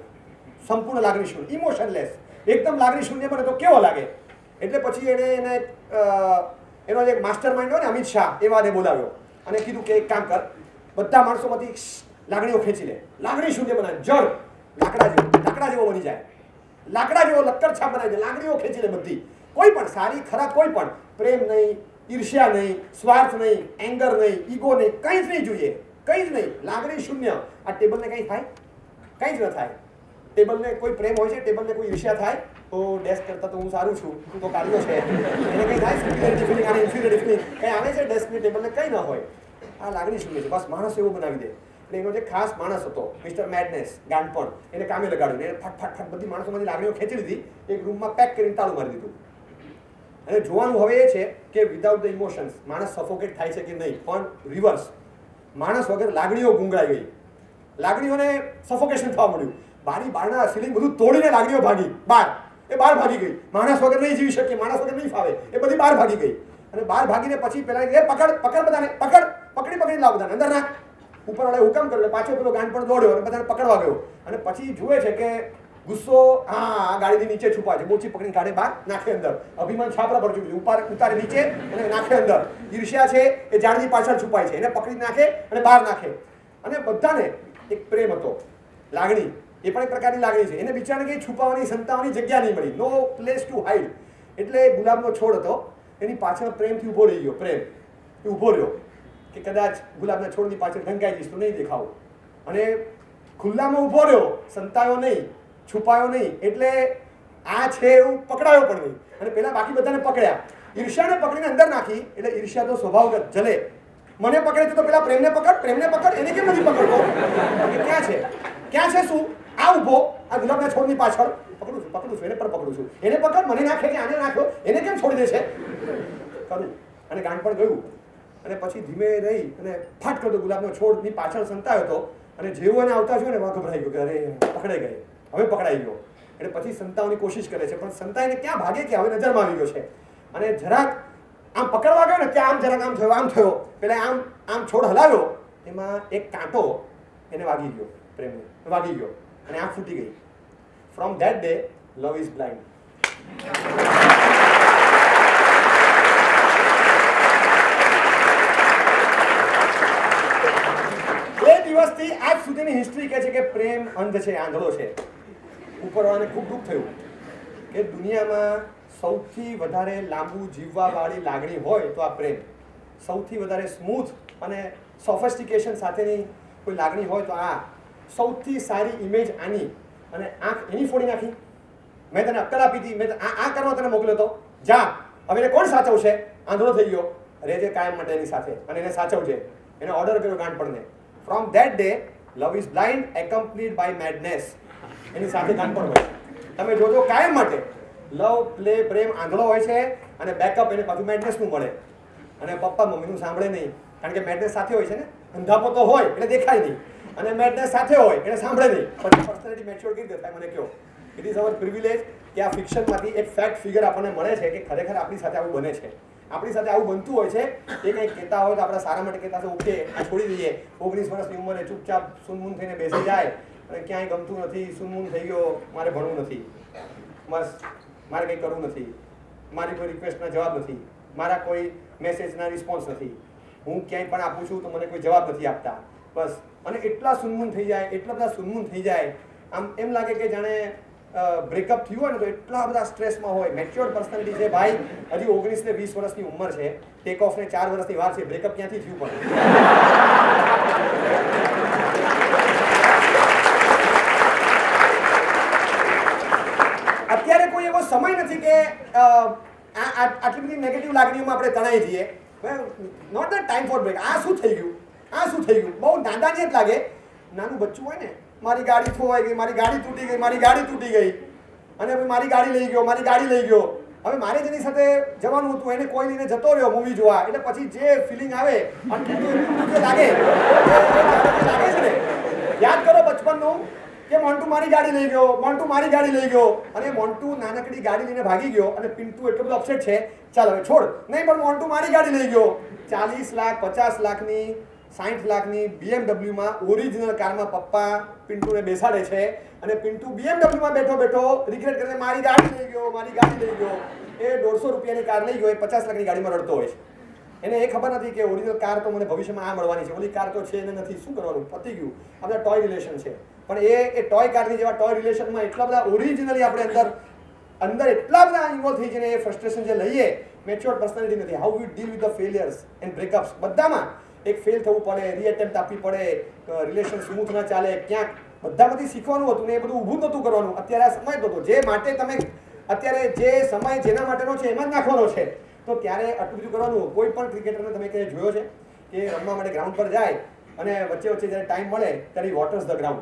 સંપૂર્ણ લાગણી શૂન્ય, ઇમોશનલેસ, એકદમ લાગણી શૂન્ય બને તો કેવો લાગે. એટલે પછી એને એનો જે માસ્ટર માઇન્ડ હોય ને અમિત શાહ, એ વાતે બોલાવ્યો અને કીધું કે એક કામ કર, બધા માણસોમાંથી લાગણીઓ ખેંચી લે, લાગણી શૂન્ય બનાવે, જળ લાકડા જેવો બની જાય, લાકડા જેવો લક્કડ છાપ બનાવી દે, લાગણીઓ ખેંચી લે બધી, કોઈ પણ સારી ખરાબ, કોઈ પણ પ્રેમ નહીં, ઈર્ષ્યા નહીં, સ્વાર્થ નહીં, એંગર નહીં, ઈગો નહીં, કંઈ જ નહીં જોઈએ, કંઈ જ નહીં, લાગણી શૂન્ય. આ ટેબલને કંઈ થાય? કંઈ જ ન થાય. ટેબલને કોઈ પ્રેમ હોય છે, ટેબલને કોઈ ઈર્ષ્યા થાય તો ડેસ્ક કરતાં તો હું સારું છું, તું તો કાર્યો છે, એને કંઈ થાય? સુપિરિયરિટી ફિલિંગ અને ઇન્ફિરિયરિટી ફિલિંગ કંઈ આવે છે ડેસ્કની ટેબલને? કંઈ ન હોય. આ લાગણી શૂન્ય છે. બસ માણસ એવો બનાવી દે. એટલે એનો જે ખાસ માણસ હતો મિસ્ટર મેડનેસ, ગાંડપણ, એને કામે લગાડ્યું, એને ફટ બધી માણસોમાંથી લાગણીઓ ખેંચી લીધી, એક રૂમમાં પેક કરીને તાળું મારી દીધું. અને જોવાનું હવે એ છે કે વિધાઉટ ધ ઇમોશન્સ માણસ સફોકેટ થાય છે કે નહીં. પણ રિવર્સ, માણસ વગર લાગણીઓ ગુંગળાઈ ગઈ, લાગણીઓને સફોકેશન થવા મળ્યું. બારના સીલિંગ બધું તોડીને લાગણીઓ ભાગી બહાર, એ બહાર ભાગી ગઈ. માણસ વગર નહીં જીવી શકીએ, માણસ વગર નહીં ફાવે, એ બધી બહાર ભાગી ગઈ. અને બહાર ભાગીને પછી પેલા એ પકડ બધાને, પકડી લાવ બધાને અંદર નાખ. ઉપરવાળાએ હુકમ કર્યો, પાછો પેલો ગાંડપણ દોડ્યો અને બધાને પકડવા ગયો. અને પછી જુએ છે કે ગુસ્સો આ ગાડીની નીચે છુપા છે, બોચી પકડીને કાઢે બહાર નાખે અંદર. અભિમાન છાપરા પર ચૂક્યું, ઉતારે નીચે અને નાખે અંદર. ઈર્ષ્યા છે એ ઝાડની પાછળ છુપાય છે, એને પકડી નાખે અને બહાર નાખે. અને બધાને એક પ્રેમ હતો, લાગણી, એ પણ એક પ્રકારની લાગણી છે. એને બિચારાને કંઈ છુપાવવાની, સંતાવવાની જગ્યા નહીં મળી, નો પ્લેસ ટુ હાઈડ. એટલે ગુલાબનો છોડ હતો, એની પાછળ પ્રેમથી ઊભો રહી ગયો. પ્રેમ એ ઊભો રહ્યો કે કદાચ ગુલાબના છોડની પાછળ ઢંકાઈ જઈશ તો નહીં દેખાવું. અને ખુલ્લામાં ઊભો રહ્યો, સંતાયો નહીં, છુપાયો નહીં. એટલે આ છે એવું પકડાયો પણ નહીં. અને પેલા બાકી બધાને પકડ્યા. ઈર્ષ્યાને પકડીને અંદર નાખી. એટલે ઈર્ષ્યા તો સ્વભાવગત જલે. મને પકડે તો પેલા પ્રેમને પકડ, એને કેમ નથી પકડતો? ક્યાં છે શું? આ ઊભો, આ ગુલાબના છોડની પાછળ પકડું છું, એને પણ પકડું છું, એને પકડ, મને નાખે કે આને નાખ્યો, એને કેમ છોડી દે છે? કરું. અને ગાંડપણ ગયું. અને પછી ધીમે રહી અને ફાટ કરતો ગુલાબનો છોડની પાછળ સંતાયો હતો. અને જેવું એને આવતા જોયું ને એમાં ગભરાઈ ગયો કે અરે પકડાઈ ગઈ, હવે પકડાઈ ગયો. એટલે પછી સંતાવવાની કોશિશ કરે છે, પણ સંતાઈને ક્યાં ભાગે કે હવે નજરમાં આવી ગયો છે. અને જરાક આમ પકડવા ગયો ને ત્યાં જરાક આમ થયો. પેલા આમ છોડ હલાવ્યો, એમાં એક કાંટો એને વાગી ગયો, પ્રેમને વાગી ગયો અને આંખ ફૂટી ગઈ. From that day love is blind. એ દિવસથી આજ સુધીની હિસ્ટ્રી કહે છે કે પ્રેમ અંધ છે, આંધળો છે. ઉપરવાળાને ખૂબ દુઃખ થયું કે દુનિયામાં સૌથી વધારે લાંબુ જીવવાવાળી લાગણી હોય તો આ પ્રેમ. સૌથી વધારે સ્મૂથ અને સોફિસ્ટિકેશન સાથેની કોઈ લાગણી હોય તો આ. સૌથી સારી ઇમેજ આની. અને આંખ એની ફોડી નાખી. મેં તને અક્કલ આપી હતી, મેં આ કરવા તને મોકલ્યો હતો, જા હવે એને કોણ સાચવશે? આંધળો થઈ ગયો, રહેજે કાયમ માટે એની સાથે અને એને સાચવજે. એને ઓર્ડર કર્યો ગાંડપણને. From that day love is blind accompanied by madness. એની સાથે ગાંડપણ હોય. તમે જોજો કાયમ માટે લવ પ્લે પ્રેમ આંધળો હોય છે અને બેકઅપ એને પાછું મેડનેસનું મળે. અને પપ્પા મમ્મીનું સાંભળે નહીં, કારણ કે મેડનેસ સાથે હોય છે ને. અંધાપો તો હોય એટલે દેખાય નહીં, અને મેડનેસ સાથે હોય એટલે સાંભળે નહીં. પછી પર્સનાલિટી મેચ્યોર કેવી રીતે થાય મને કહો. ઇટ ઇઝ અવર પ્રિવિલેજ કે આ ફિક્શનમાંથી એક ફેક્ટ ફિગર આપણને મળે છે કે ખરેખર આપણી સાથે આવું બને છે. આપણી સાથે આવું બનતું હોય છે. એ કંઈક કહેતા હોય તો આપણા સારા માટે કહેતા છે, ઓકે આ છોડી દઈએ. 19 વર્ષની ઉંમરે ચૂપચાપ સુનમૂન થઈને બેસી જાય અને ક્યાંય ગમતું નથી, સુનમૂન થઈ ગયો, મારે ભણવું નથી, બસ મારે કંઈ કરવું નથી, મારી કોઈ રિક્વેસ્ટના જવાબ નથી, મારા કોઈ મેસેજના રિસ્પોન્સ નથી, હું ક્યાંય પણ આપું છું તો મને કોઈ જવાબ નથી આપતા, બસ. અને એટલા સુનમૂન થઈ જાય, એટલા બધા સુનમૂન થઈ જાય, આમ એમ લાગે કે જાણે બ્રેકઅપ થયું હોય ને તો એટલા બધા સ્ટ્રેસમાં હોય. મેચ્યોર્ડ પર્સનાલિટી છે ભાઈ. હજી 19 ને 20 વર્ષની ઉંમર છે, ટેક ઓફને 4 વર્ષની વાર છે, બ્રેકઅપ ક્યાંથી થયું પણ. અત્યારે કોઈ એવો સમય નથી કે આટલી બધી નેગેટિવ લાગણીઓમાં આપણે તણાઈ જઈએ. Not the time for break. આ શું થઈ ગયું, આ શું થઈ ગયું, બહુ નાદાની જ લાગે. નાનું બચ્ચું હોય ને, મારી ગાડી ખોવાઈ ગઈ, મારી ગાડી તૂટી ગઈ, મારી ગાડી તૂટી ગઈ, અને મારી ગાડી લઈ ગયો, મારી ગાડી લઈ ગયો. હવે મારે જેની સાથે જવાનું હતું એને કોઈ લઈને જતો રહ્યો મૂવી જોવા, એટલે પછી જે ફિલિંગ આવે જે લાગે છે ને. યાદ કરો બચપનનું કે મોન્ટુ મારી ગાડી લઈ ગયો, મોન્ટુ મારી ગાડી લઈ ગયો, અને મોન્ટુ નાનકડી ગાડી લઈને ભાગી ગયો અને પિન્ટુ એટલો બધો અપસેટ છે, ચાલ હવે છોડ, નહીં પણ મોન્ટુ મારી ગાડી લઈ ગયો. 40 લાખ 50 લાખની 60 લાખની BMW ઓરિજિનલ કારમાં પપ્પા પિન્ટુને બેસાડે છે, અને પિન્ટુ BMW બેઠો બેઠો રિગ્રેટ કરીને મારી ગાડી લઈ ગયો, મારી ગાડી લઈ ગયો. એ 150 રૂપિયાની કાર લઈ ગયો, એ 50 લાખની ગાડીમાં રડતો હોય છે. એને એ ખબર નથી કે ઓરિજિનલ કાર તો મને ભવિષ્યમાં આ મળવાની છે, ઓલી કાર તો છે એને નથી, શું કરવાનું, પતી ગયું. આ બધા ટોય રિલેશન છે. પણ એ ટોય કારની જેવા ટોય રિલેશનમાં એટલા બધા ઓરિજિનલી આપણે અંદર એટલા બધા ઇન્વોલ્વ થઈ જઈને એ ફ્રસ્ટ્રેશન જે લઈએ. મેચ્યોર્ડ પર્સનાલિટી નથી. How you deal with the failures and breakups. બધામાં એક ફેલ થવું પડે, રીએટેમ્પ્ટ આપવી પડે, રિલેશન સ્મૂથ ના ચાલે, ક્યાંક બધામાંથી શીખવાનું હતું ને એ બધું ઊભું નહોતું કરવાનું. અત્યારે આ સમય હતો જે માટે તમે અત્યારે જે સમય જેના માટેનો છે એમાં જ નાખવાનો છે, તો ત્યારે આટલું બધું કરવાનું. કોઈ પણ ક્રિકેટરને તમે ક્યાંય જોયો છે કે રમવા માટે ગ્રાઉન્ડ પર જાય અને વચ્ચે વચ્ચે જ્યારે ટાઈમ મળે ત્યારે વોટર્સ ધ ગ્રાઉન્ડ.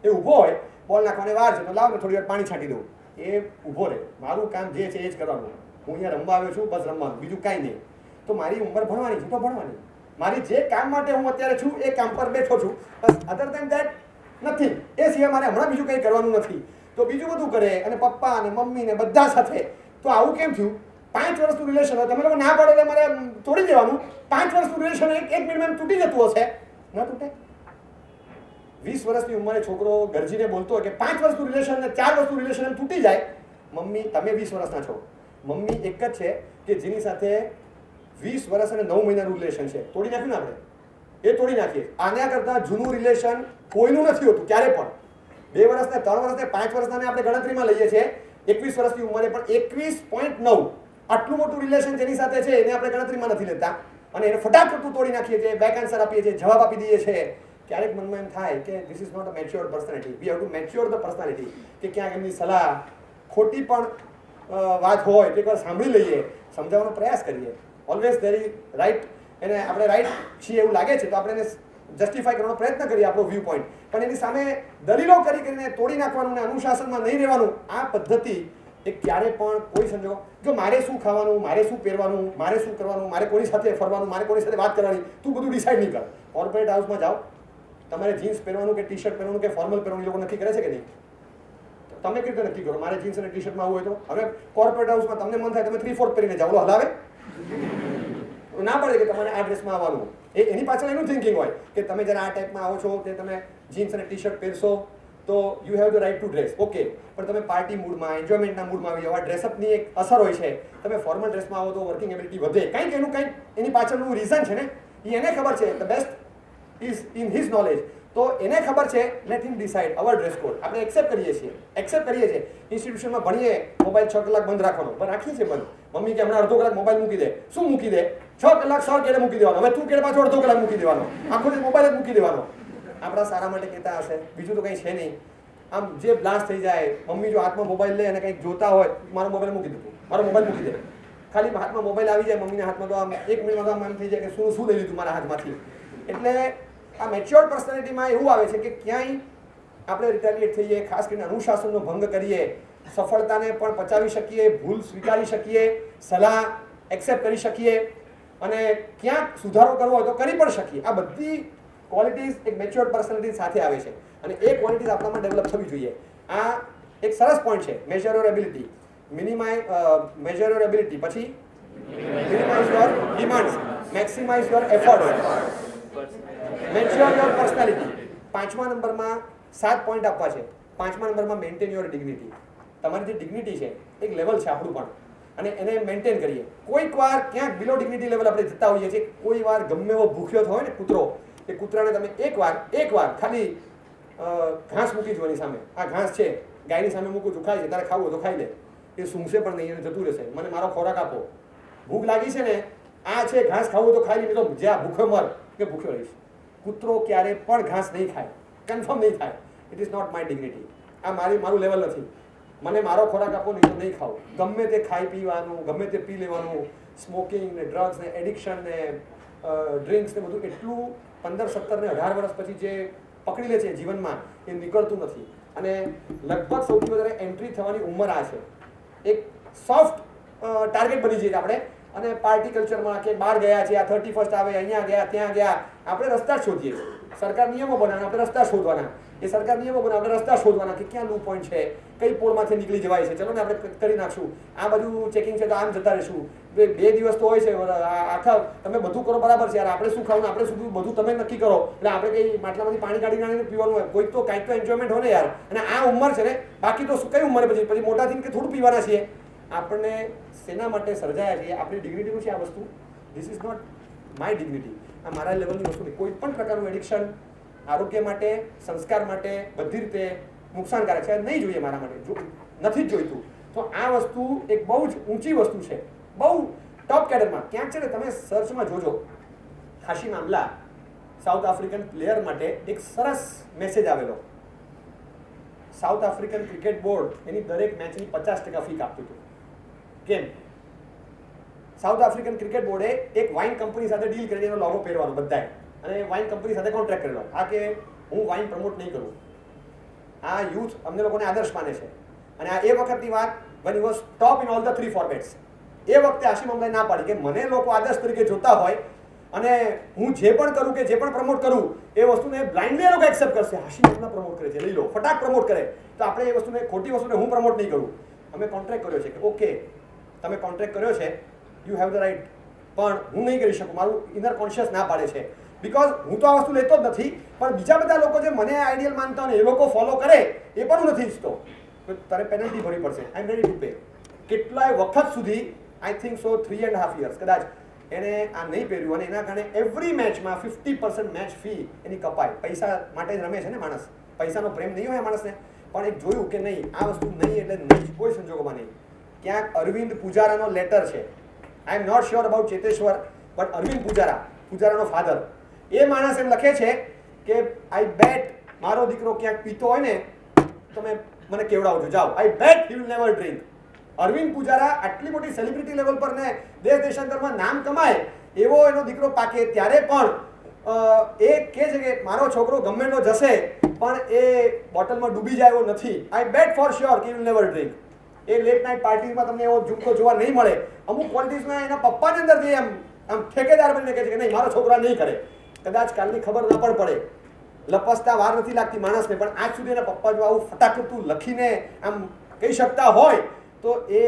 એ ઊભો હોય, બોલ નાખવાની વાર છે તો લાવ ને થોડી વાર પાણી છાંટી દઉં. એ ઊભો રહે, મારું કામ જે છે એ જ કરવાનું. હું અહીંયા રમવા આવ્યો છું, બસ રમવાનું, બીજું કાંઈ નહીં. તો મારી ઉંમર ભણવાની છે તો ભણવાની, મારી જે કામ માટે હું અત્યારે છું એ કામ પર બેઠો છું, બસ. અધર દેન ધેટ નથી. એ સિવાય મારે હમણાં બીજું કંઈ કરવાનું નથી. તો બીજું બધું કરે, અને પપ્પા અને મમ્મી ને બધા સાથે. તો આવું કેમ થયું? 5 વર્ષનું રિલેશન હોય, તમે લોકો ના પાડો એટલે મારે તોડી દેવાનું. 5 વર્ષનું રિલેશન એક મિનિટમાં તૂટી જતું હશે, ન તૂટે? 20 વર્ષની ઉંમરે છોકરો ગરજીને બોલતો હોય કે 5 વર્ષનું રિલેશન ને 4 વર્ષનું રિલેશન એમ તૂટી જાય. મમ્મી, તમે 20 વર્ષના છો, મમ્મી એક જ છે કે જેની સાથે 20 વર્ષ અને 9 મહિનાનું રિલેશન છે. તોડી નાખ્યું ને આપણે, એ તોડી નાખીએ. આના કરતાં જૂનું રિલેશન કોઈનું નથી હોતું ક્યારે પણ. 2 વર્ષને 3 વર્ષને 5 વર્ષના આપણે ગણતરીમાં લઈએ છીએ. 21 વર્ષની ઉંમરે પણ 21.9 આટલું મોટું રિલેશન જેની સાથે છે એને આપણે ગણતરીમાં નથી લેતા, અને એને ફટાફટ તોડી નાખીએ છીએ, બેક આન્સર આપીએ છીએ, જવાબ આપી દઈએ છીએ. ક્યારેક મનમાં એમ થાય કે this is not a matured personality. We have to mature the personality. કે ક્યાંક એમની સલાહ ખોટી પણ વાત હોય તો એકવાર સાંભળી લઈએ, સમજાવવાનો પ્રયાસ કરીએ. Always there is right. એને આપણે રાઈટ છીએ એવું લાગે છે તો આપણે એને જસ્ટિફાઈ કરવાનો પ્રયત્ન કરીએ, આપણો વ્યૂ પોઈન્ટ. પણ એની સામે દલીલો કરીને તોડી નાખવાનું ને અનુશાસનમાં નહીં રહેવાનું, આ પદ્ધતિ એ ક્યારે પણ કોઈ સંજોગો. જો મારે શું ખાવાનું, મારે શું પહેરવાનું, મારે શું કરવાનું, મારે કોની સાથે ફરવાનું, મારે કોની સાથે વાત કરવાની, તું બધું ડિસાઈડ નહીં કર. કોર્પોરેટ હાઉસમાં જાઓ, તમારે જીન્સ પહેરવાનું કે ટી શર્ટ પહેરવાનું કે ફોર્મલ પહેરવાનું એ લોકો નક્કી કરે છે કે નહીં? તમે કેવી રીતે નક્કી કરો? મારે જીન્સ અને ટી શર્ટમાં આવવું હોય તો? હવે કોર્પોરેટ હાઉસમાં તમને મન થાય તમે 3/4 પહેરીને જાઓ, હલાવે ના પડે કે તમારે આ ડ્રેસમાં આવવાનું. એની પાછળ એનું થિંકિંગ હોય કે તમે જ્યારે આ ટાઈપમાં આવો છો તે તમે જીન્સ અને ટી શર્ટ પહેરશો તો you have the right to dress. Okay, પણ તમે પાર્ટી મૂડમાં, એન્જોયમેન્ટના મૂડમાં આવી જાઓ, આ ડ્રેસઅપની એક અસર હોય છે. તમે ફોર્મલ ડ્રેસમાં આવો તો વર્કિંગ એબિલિટી વધે, કંઈક એનું કંઈક એની પાછળનું રીઝન છે ને, એ એને ખબર છે. The best is in his knowledge. તો એને ખબર છે, લેટ હિમ ડિસાઇડ અવર ડ્રેસ કોડ. આપણે એક્સેપ્ટ કરીએ છીએ. ઇન્સ્ટિટ્યુશનમાં ભણીએ, મોબાઈલ 6 કલાક બંધ રાખવાનો, પણ રાખીએ છીએ બંધ. મમ્મી કે હમણાં અડધો કલાક મોબાઈલ મૂકી દે. શું મૂકી દે? 6 કલાક સર કેડે મૂકી દેવાનો. હવે તું કેડે પાછો અડધો કલાક મૂકી દેવાનો, આખો દિવસ મોબાઈલ જ મૂકી દેવાનો. આપણા સારા માટે કહેતા હશે, બીજું તો કંઈ છે નહીં. આમ જે બ્લાસ્ટ થઈ જાય, મમ્મી જો હાથમાં મોબાઈલ લે અને કંઈક જોતા હોય, મારો મોબાઈલ મૂકી દીધું, મારો મોબાઈલ મૂકી દે, ખાલી હાથમાં મોબાઈલ આવી જાય મમ્મીના હાથમાં તો આમ 1 મિનિટમાં તો આમ એમ થઈ જાય કે શું લઈ લીધું મારા હાથમાંથી. એટલે આ મેચ્યોર્ડ પર્સનાલિટીમાં એવું આવે છે કે ક્યાંય આપણે રિટેલિએટ થઈએ, ખાસ કરીને અનુશાસનનો ભંગ કરીએ, સફળતાને પણ પચાવી શકીએ, ભૂલ સ્વીકારી શકીએ, સલાહ એક્સેપ્ટ કરી શકીએ અને ક્યાંક સુધારો કરવો હોય તો કરી પણ શકીએ. આ બધી ક્વોલિટીઝ એક મેચ્યોર્ડ પર્સનાલિટી સાથે આવે છે અને એ ક્વોલિટીઝ આપણામાં ડેવલપ થવી જોઈએ. આ એક સરસ પોઈન્ટ છે. Measure your ability, measure your ability, પછી minimize your demands, maximize your efforts, mature your personality. 5મા નંબરમાં 7 પોઈન્ટ આપવા છે. 5મા નંબરમાં મેન્ટેન યોર ડિગ્નિટી. તમારી જે ડિગ્નિટી છે એક લેવલ છે આપણું પણ, અને એને મેન્ટેન કરીએ. કોઈક વાર ક્યાંક બિલો ડિગ્નિટી લેવલ આપણે જતા હોઈએ છીએ. કોઈ વાર ગમે એવો ભૂખ્યો હોય ને કૂતરો, એ કૂતરાને તમે એકવાર ખાલી ઘાસ મૂકી જોવાની સામે, આ ઘાસ છે ગાયની સામે મૂકું છું, ખાઈ છે, તારે ખાવું તો ખાઈ લે, એ સૂંઘશે પણ નહીં, એને જતું રહેશે. મને મારો ખોરાક આપો, ભૂખ લાગી છે ને, આ છે ઘાસ ખાવું તો ખાઈ લે, તો જ્યાં ભૂખ્યો મર કે ભૂખ્યો રહીશ. કૂતરો ક્યારે પણ ઘાસ નહીં ખાય, કન્ફર્મ નહીં થાય. It is not my dignity. આ મારું લેવલ નથી. મને મારો ખોરાક આપો, નહીં તો નહીં ખાવું. ગમે તે ખાઈ પીવાનું, ગમે તે પી લેવાનું, સ્મોકિંગ ને ડ્રગ્સ ને એડિક્શન ને ડ્રિંક્સ ને બધું એટલું 15, 17 ને 18 વર્ષ પછી જે પકડી લે છે જીવનમાં, એ નીકળતું નથી. અને લગભગ સૌથી વધારે એન્ટ્રી થવાની ઉંમર આ છે. એક સોફ્ટ ટાર્ગેટ બની જઈએ આપણે, અને પાર્ટી કલ્ચરમાં કે બહાર ગયા છે, આ 31st આવે, અહીંયા ગયા, ત્યાં ગયા, આપણે રસ્તા શોધીએ છીએ. સરકાર નિયમો બનાવે, આપણે રસ્તા શોધવાના. એ સરકાર નિયમો બનાવે, આપણે રસ્તા શોધવાના કે ક્યાં લો પોઈન્ટ છે, કઈ પોળમાંથી નીકળી જવાય છે, ચલો ને આપણે કરી નાખશું. આ બધું ચેકિંગ છે તો આમ જતા રહીશું. 2 દિવસ તો હોય છે, આખા તમે બધું કરો બરાબર છે યાર, આપણે શું ખાવું, આપણે શું બધું તમે નક્કી કરો. એટલે આપણે કઈ માટલામાંથી પાણી કાઢીને પીવાનું હોય, કોઈક તો કાંઈક તો એન્જોયમેન્ટ હોય ને યાર. અને આ ઉંમર છે ને, બાકી તો કઈ ઉંમર પછી મોટા થઈને કે થોડું પીવાના છીએ. આપણને શેના માટે સર્જાયા છીએ? આપણી ડિગ્નિટીનું છે આ વસ્તુ. This is not my dignity. આ મારા લેવલની વસ્તુ નહીં. કોઈ પણ પ્રકારનું એડિક્શન આરોગ્ય માટે, સંસ્કાર માટે બધી રીતે નુકસાનકારક છે. નહીં જોઈએ મારા માટે, નથી જ જોઈતું. તો આ વસ્તુ એક બહુ જ ઊંચી વસ્તુ છે, બહુ ટોપ કેડરમાં. ક્યાંક છે ને, તમે સર્ચમાં જોજો, હાશિમ આમલા સાઉથ આફ્રિકન પ્લેયર માટે એક સરસ મેસેજ આવેલો. સાઉથ આફ્રિકન ક્રિકેટ બોર્ડ એની દરેક મેચની 50% ફી કાપતું હતું. કેમ? સાઉથ આફ્રિકન ક્રિકેટ બોર્ડે એક વાઇન કંપની સાથે ડીલ કરીને એનો લોગો પહેરવાનો બધાએ, અને વાઇન કંપની સાથે કોન્ટ્રાક્ટ કરેલો. આ કે હું વાઇન પ્રમોટ નહીં કરું, આ યુથ અમને લોકોને આદર્શ માને છે. અને આ એ વખતની વાત, when he was top in all the 3 formats. એ વખતે હાશિમ આમલાએ ના પાડી કે મને લોકો આદર્શ તરીકે જોતા હોય અને હું જે પણ કરું કે જે પણ પ્રમોટ કરું એ વસ્તુને બ્લાઇન્ડલી એ લોકો એક્સેપ્ટ કરશે. હાશિમ આમલા પ્રમોટ કરે છે, લઈ લો, ફટાક પ્રમોટ કરે, તો આપણે એ વસ્તુને, ખોટી વસ્તુને હું પ્રમોટ નહીં કરું. અમે કોન્ટ્રાક્ટ કર્યો છે કે ઓકે, તમે કોન્ટ્રાક્ટ કર્યો છે, યુ હેવ ધ રાઇટ, પણ હું નહીં કરી શકું. મારું ઇનર કોન્શિયસ ના પાડે છે. બીકોઝ હું તો આ વસ્તુ લેતો જ નથી, પણ બીજા બધા લોકો જે મને આઈડિયલ માનતા હોય એ લોકો ફોલો કરે એ પણ હું નથી ઈચ્છતો. તારે પેનલ્ટી ભરવી પડશે. આઈ એમ રેડી ટુ પે. કેટલાય વખત સુધી, આઈ થિંક સો 3.5 years કદાચ એને આ નહીં પહેર્યું, અને એના કારણે એવરી મેચમાં 50% મેચ ફી એની કપાય. પૈસા માટે જ રમે છે ને માણસ, પૈસાનો પ્રેમ નહીં હોય માણસને. પણ એક જોયું કે નહીં, આ વસ્તુ નહીં એટલે નહીં, કોઈ સંજોગોમાં નહીં. ક્યાંક અરવિંદ પૂજારાનો લેટર છે. I am not sure about Cheteshwar, but Arvind પૂજારાનો ફાધર, એ માણસ એમ લખે છે કે આઈ બેટ મારો દીકરો ક્યાંક પીતો હોય ને તમે મને કેવડાવજો, જાઓ. I bet he will never drink. Arvind Pujara આટલી મોટી સેલિબ્રિટી લેવલ પર ને દેશાંતરમાં નામ કમાય એવો એનો દીકરો પાકે, ત્યારે પણ એ કહે છે કે મારો છોકરો ગમે એટલો જશે પણ એ બોટલમાં ડૂબી જાય એવો નથી. I bet for sure he will never drink. એ લેટ નાઇટ પાર્ટીમાં તમને એવો ઝુમકો જોવા નહીં મળે. અમુક ક્વોલિટીઝમાં એના પપ્પાની અંદરથી આમ ઠેકેદાર બનીને કહે છે કે નહીં, મારો છોકરા નહીં કરે. કદાચ કાલની ખબર ન પણ પડે, લપસતા વાર નથી લાગતી માણસને, પણ આજ સુધી એના પપ્પા જો આવું ફટાકતું લખીને આમ કહી શકતા હોય તો એ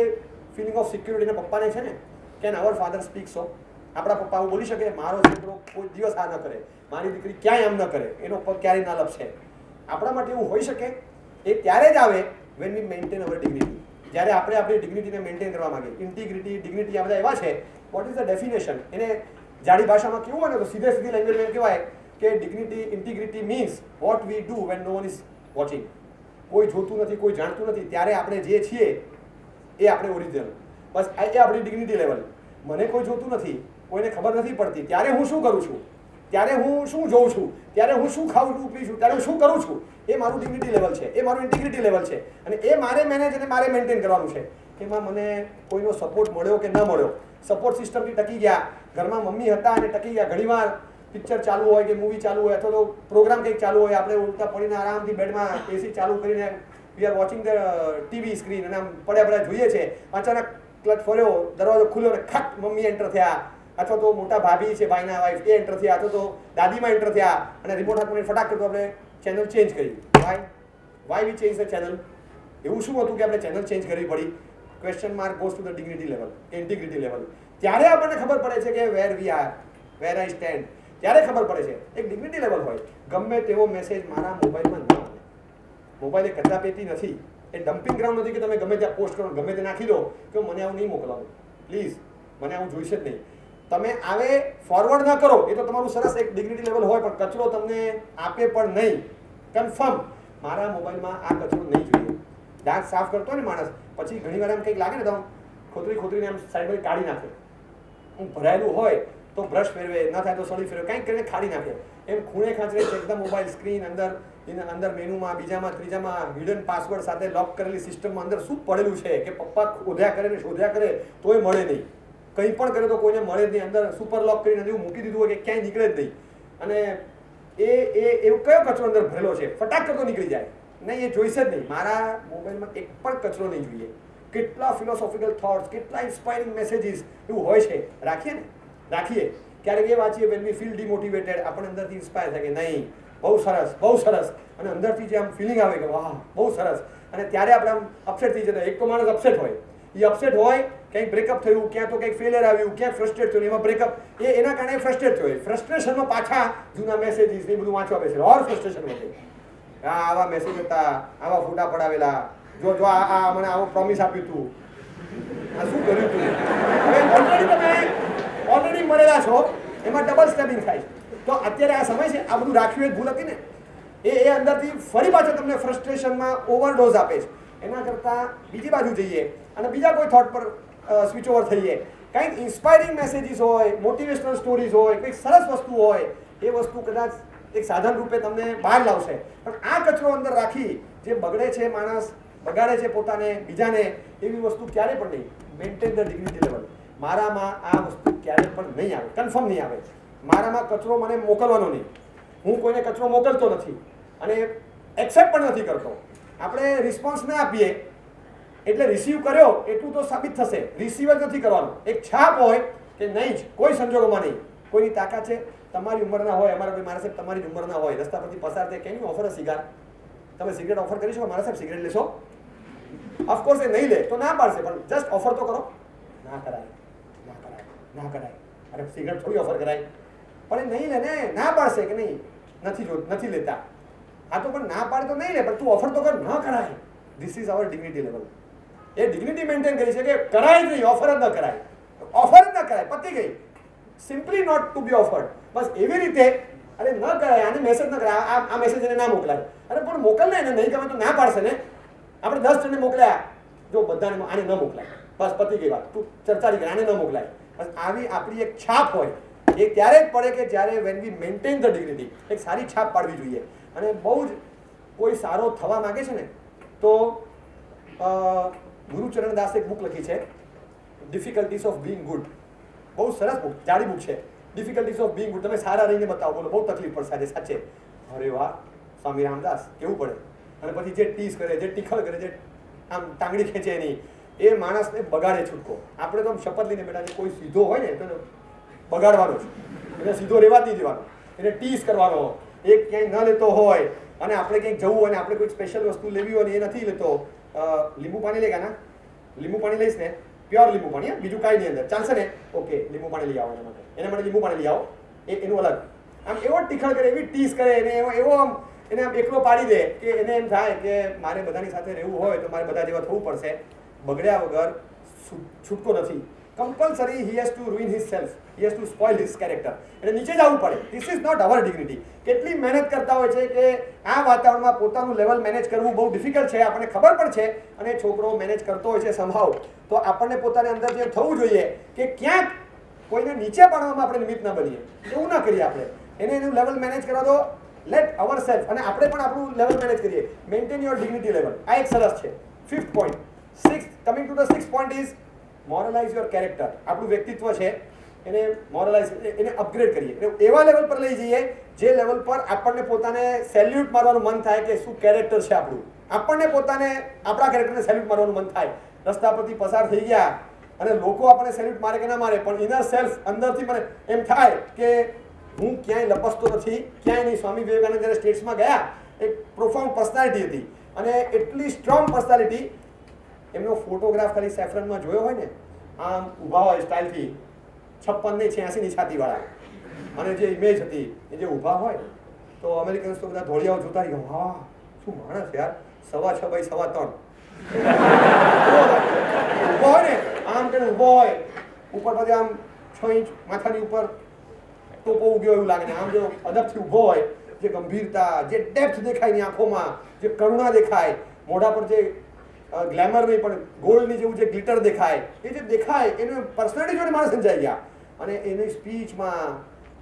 ફિલિંગ ઓફ સિક્યુરિટી એના પપ્પાને છે ને. કેન અવર ફાધર સ્પીક સો? આપણા પપ્પા આવું બોલી શકે, મારો છોકરો કોઈ દિવસ આ ન કરે, મારી દીકરી ક્યાંય આમ ન કરે, એનો પગ ક્યારેય ના લપસે. આપણા માટે એવું હોઈ શકે. એ ત્યારે જ આવે when we maintain our dignity. જ્યારે આપણે આપણી ડિગ્નિટીને મેન્ટેન કરવા માંગીએ. ઇન્ટિગ્રિટી, ડિગ્નિટી, આ બધા એવા છે. What is the definition? એને જાડી ભાષામાં કેવું હોય ને તો સીધી લેંગ્વેજમાં કહેવાય કે dignity, integrity means what we do when no one is watching. કોઈ જોતું નથી, કોઈ જાણતું નથી, ત્યારે આપણે જે છીએ એ આપણે ઓરિજિનલ. બસ એ આપણી ડિગ્નિટી લેવલ. મને કોઈ જોતું નથી, કોઈને ખબર નથી પડતી, ત્યારે હું શું કરું છું, ત્યારે હું શું જોઉં છું, ત્યારે હું શું ખાઉં છું, પીઉં છું, ત્યારે હું શું કરું છું, એ મારું ડિગ્નિટી લેવલ છે, એ મારું ઇન્ટિગ્રિટી લેવલ છે, અને એ મારે મેનેજ અને મારે મેન્ટેન કરવાનું છે. એમાં મને કોઈનો સપોર્ટ મળ્યો કે ન મળ્યો, સપોર્ટ સિસ્ટમથી ટકી ગયા, ઘરમાં મમ્મી હતા અને ટકી ગયા. ઘણીવાર પિક્ચર ચાલુ હોય કે મૂવી ચાલુ હોય અથવા તો પ્રોગ્રામ કંઈક ચાલુ હોય, આપણે ઉલટા પડીને આરામથી બેડમાં એસી ચાલુ કરીને we are watching the TV screen અને આમ પડ્યા જોઈએ છે. અચાનક ક્લચ ફર્યો, દરવાજો ખુલ્યો અને ખટ મમ્મી એન્ટર થયા, અથવા તો મોટા ભાભી છે, ભાઈના વાઈફ, એ એન્ટર થયા, અથવા તો દાદીમાં એન્ટર થયા અને રિમોટ હાથમાં ફટાક કરતો આપણે ચેનલ ચેન્જ કરી. Why we change the channel? એવું શું હતું કે આપણે ચેનલ ચેન્જ કરવી પડી? Question mark goes to the dignity level, integrity level. ત્યારે આપણને ખબર પડે છે કે વેર we are, wear I stand. ત્યારે ખબર પડે છે. એક ડિગ્નિટી લેવલ હોય, ગમે તેવો મેસેજ મારા મોબાઈલમાં ન આવે. મોબાઈલ એ કચરાપેટી નથી, એ ડમ્પિંગ ગ્રાઉન્ડ નથી કે તમે ગમે ત્યાં પોસ્ટ કરો, ગમે તે નાખી દો કે મને આવું નહીં મોકલવાનું, પ્લીઝ મને આવું જોઈશે જ નહીં. તમે આવે ફોરવર્ડ ન કરો, એ તો તમારું સરસ એક ડિગ્નિટી લેવલ હોય, પણ કચરો તમને આપે પણ નહીં. કન્ફર્મ મારા મોબાઈલમાં આ કચરો નહીં જોઈએ. દાંત સાફ કરતો હોય ને માણસ, પછી ઘણી વાર એમ કંઈક લાગે ને તો ખોતરીને આમ સાઈડમાં કાઢી નાખે. હું ભરાયેલું હોય તો બ્રશ ફેરવે, ન થાય તો સળી ફેરવે, કંઈક કરીને ખાડી નાખે. એમ ખૂણે ખાંચરે એકદમ મોબાઈલ સ્ક્રીન અંદર મેનુમાં, બીજામાં, ત્રીજામાં હિડન પાસવર્ડ સાથે લોક કરેલી સિસ્ટમમાં અંદર શું પડેલું છે કે પપ્પા શોધ્યા કરે ને શોધ્યા કરે તોય મળે નહીં. કંઈ પણ કરે તો કોઈને મળે જ નહીં. અંદર સુપર લોક કરીને એવું મૂકી દીધું હોય કે ક્યાંય નીકળે જ નહીં. અને એવું કયો કચરો અંદર ભરેલો છે, ફટાક કરતો નીકળી જાય નહીં, એ જોઈશે જ નહીં. મારા મોબાઈલમાં એક પણ કચરો નહીં જોઈએ. કેટલા ફિલોસોફિકલ થોટ્સ, કેટલા ઇન્સ્પાયરિંગ મેસેજીસ એવું હોય છે, રાખીએ. ક્યારેક એ વાંચીએ વેન વી ફીલ ડિમોટિવેટેડ, આપણે અંદરથી ઇન્સ્પાયર થાય કે નહીં બહુ સરસ, અને અંદરથી જે આમ ફિલિંગ આવે કે વાહ બહુ સરસ. અને ત્યારે આપણે આમ અપસેટ થઈ જતા. એક તો માણસ અપસેટ હોય, એ અપસેટ હોય, ક્યાંક બ્રેકઅપ થયું, ક્યાં તો કંઈક ફેલિયર આવ્યું, ક્યાંક ફ્રસ્ટ્રેટ થયું, એમાં બ્રેકઅપ એના કારણે ફ્રસ્ટ્રેટ થયો. ફ્રસ્ટ્રેશનમાં પાછા જૂના મેસેજીસ એ બધું વાંચવા બેસે, ઓર ફ્રસ્ટ્રેશન વધે. આવા મેસેજ હતા, આવા ફોટા પડાવેલા, જો આ મને આવો પ્રોમિસ આપ્યું તું, આ શું કર્યું તું. હવે તમે ઓલરેડી મળેલા છો, એમાં ડબલ સ્ટેપિંગ થાય. તો અત્યારે આ સમય છે, આ બધું રાખ્યું એક ભૂલ હતી ને, એ અંદરથી ફરી પાછો તમને ફ્રસ્ટ્રેશનમાં ઓવરડોઝ આપે છે. એના કરતાં બીજી બાજુ જઈએ અને બીજા કોઈ થોટ પર સ્વિચ ઓવર થઈએ. કંઈક ઇન્સ્પાયરિંગ મેસેજીસ હોય, મોટિવેશનલ સ્ટોરીઝ હોય, કંઈક સરસ વસ્તુ હોય, એ વસ્તુ કદાચ એક સાધન રૂપે તમને બહાર લાવશે. પણ આ કચરો અંદર રાખી જે બગડે છે, માણસ બગાડે છે પોતાને, બીજાને, એવી વસ્તુ ક્યારે પણ નહીં. Maintain the dignity level. મારામાં આ વસ્તુ ક્યારે પણ નહીં આવે, કન્ફર્મ નહીં આવે. મારામાં કચરો મને મોકલવાનો નહીં. હું કોઈને કચરો મોકલતો નથી અને એક્સેપ્ટ પણ નથી કરતો. આપણે રિસ્પોન્સ ના આપીએ એટલે રિસીવ કર્યો એટલું તો સાબિત થશે, રિસીવ જ નથી કરવાનું. એક છાપ હોય કે નહીં જ, કોઈ સંજોગોમાં નહીં. કોઈની તાકાત છે, તમારી ઉંમરના હોય, અમારા કોઈ મારા સાહેબ તમારી ઉંમરના હોય, રસ્તા પરથી પસાર થાય, કેમ ઓફર સિગાર, તમે સિગરેટ ઓફર કરી શકો, મારા સાહેબ સિગરેટ લેશો? ઓફકોર્સ એ નહીં લે તો ના પાડશે, પણ જસ્ટ ઓફર તો કરો. ના કરાય. અરે સિગરેટ થોડી ઓફર કરાય, પણ એ નહીં લે ને, ના પાડશે કે નહીં નથી લેતા. આ તો પણ ના પાડે તો નહીં લે, પણ તું ઓફર તો કર. ન કરાય. This is our dignity level. A dignity maintain કરી છે કે કરાય જ નહીં, ઓફર જ ન કરાય. ઓફર જ ન કરાય, પતી ગઈ. Simply not to be offered. બસ એવી રીતે અરે ન કરાય, આને મેસેજ ન કરાય, આ મેસેજ એને ના મોકલાય. અરે પણ મોકલ ને, એને નહીં ગમે તો ના પાડશે ને. આપણે 10 જણને મોકલ્યા, જો બધાને આને ન મોકલાય, બસ પતી ગઈ વાત. તું ચર્ચા નહીં કરે, આને ન મોકલાય. બસ આવી આપણી એક છાપ હોય, એ ત્યારે જ પડે કે જ્યારે van we maintain the dignity. એક સારી છાપ પાડવી જોઈએ. અને બહુ જ કોઈ સારો થવા માંગે છે ને તો ગુરુચરણ દાસે એક બુક લખી છે, ડિફિકલ્ટીઝ ઓફ બીઇંગ ગુડ. બહુ સરસ બુક, જાડી બુક છે. Difficulties of being good. તમે સારા રહીને બતાવો, બોલો બહુ તકલીફ પડશે સાચે. અરે વાહ, સ્વામી રામદાસ કેવું પડે. અને પછી જે ટીસ કરે, જે ટીખળ કરે, જે આમ ટાંગડી ખેંચે એની, એ માણસને બગાડે છૂટકો. આપણે તો આમ શપથ લઈને બેઠા છે, કોઈ સીધો હોય ને તો બગાડવાનો છે, એને સીધો રહેવા જ નહીં દેવાનો, એને ટીસ કરવાનો. એ ક્યાંય ન લેતો હોય અને આપણે ક્યાંક જવું હોય અને આપણે કોઈ સ્પેશિયલ વસ્તુ લેવી હોય ને એ નથી લેતો, લીંબુ પાણી લે ના, લીંબુ પાણી લઈશ ને, પ્યોર લીંબુ પાણી, બીજું કાંઈ નહીં અંદર, ચાલશે ને? ઓકે, લીંબુ પાણી લઈ આવો એના માટે લીંબુ પાણી લઈ આવો, એનું અલગ. આમ એવો ટીખળ કરે, એવી ટીસ કરે, એવો આમ એને આમ એકલો પાડી દે કે એને એમ થાય કે મારે બધાની સાથે રહેવું હોય તો મારે બધા જેવા થવું પડશે. બગડ્યા વગર છૂટકો નથી. Compulsory he has to ruin his self, he has to spoil his character. એટલે નીચે જ આવવું પડે. This is not our dignity. કેટલી મહેનત કરતા હોય છે કે આ વાતાવરણમાં પોતાનું લેવલ મેનેજ કરવું બહુ ડિફિકલ્ટ છે, આપણને ખબર પણ છે. અને છોકરો મેનેજ કરતો હોય છે સંભાવ, તો આપણને પોતાની અંદર જે થવું જોઈએ કે ક્યાંક કોઈને નીચે પાડવામાં આપણે નિમિત્ત ના બનીએ, એવું ના કરીએ આપણે. એને એનું લેવલ મેનેજ કરવા દો, લેટ અવર સેલ્ફ, અને આપણે પણ આપણું લેવલ મેનેજ કરીએ, મેન્ટેન યોર ડિગ્નિટી લેવલ. આ એક સરસ છે. 5th point. Coming to the 6th point is moralize your character. આપણું વ્યક્તિત્વ છે એને મોરલાઇઝ, એને અપગ્રેડ કરીએ, એવા લેવલ પર લઈ જઈએ જે લેવલ પર આપણને પોતાને સેલ્યુટ મારવાનું મન થાય કે શું કેરેક્ટર છે આપણું. આપણને પોતાને આપણા કેરેક્ટરને સેલ્યુટ મારવાનું મન થાય. રસ્તા પરથી પસાર થઈ ગયા અને લોકો આપણને સેલ્યુટ મારે કે ના મારે, પણ ઇનર સેલ્ફ અંદરથી મને એમ થાય કે હું ક્યાંય લપસતો નથી, ક્યાંય નહીં. સ્વામી વિવેકાનંદ જ્યારે સ્ટેટ્સમાં ગયા, એક પ્રોફાઉન્ડ પર્સનાલિટી હતી, અને એટલી સ્ટ્રોંગ પર્સનાલિટી. એમનો ફોટોગ્રાફ ખાલી સેફરનમાં જોયો હોય ને, આમ ઊભા હોય સ્ટાઇલથી, 56 નહીં 86ની છાતીવાળા, અને જે ઇમેજ હતી એ જે ઊભા હોય, તો અમેરિકન્સ તો બધા ધોળિયાઓ જોતા રહી ગયા, હા શું માણસ યાર, 6:15 by 3:15 ઊભો હોય ને, આમ કે ઊભો હોય, ઉપર પછી આમ 6 ઇંચ માથાની ઉપર ટોપો ઉગ્યો એવું લાગે ને, આમ જો અદબથી ઊભો હોય, જે ગંભીરતા, જે ડેપ્થ દેખાય ની આંખોમાં, જે કરુણા દેખાય, મોઢા પર જે ગ્લેમર નહીં પણ ગોલ્ડની જેવું જે ગ્લિટર દેખાય, એ જે દેખાય એને પર્સનાલિટી જોઈને માણસ સમજાઈ ગયા. અને એની સ્પીચમાં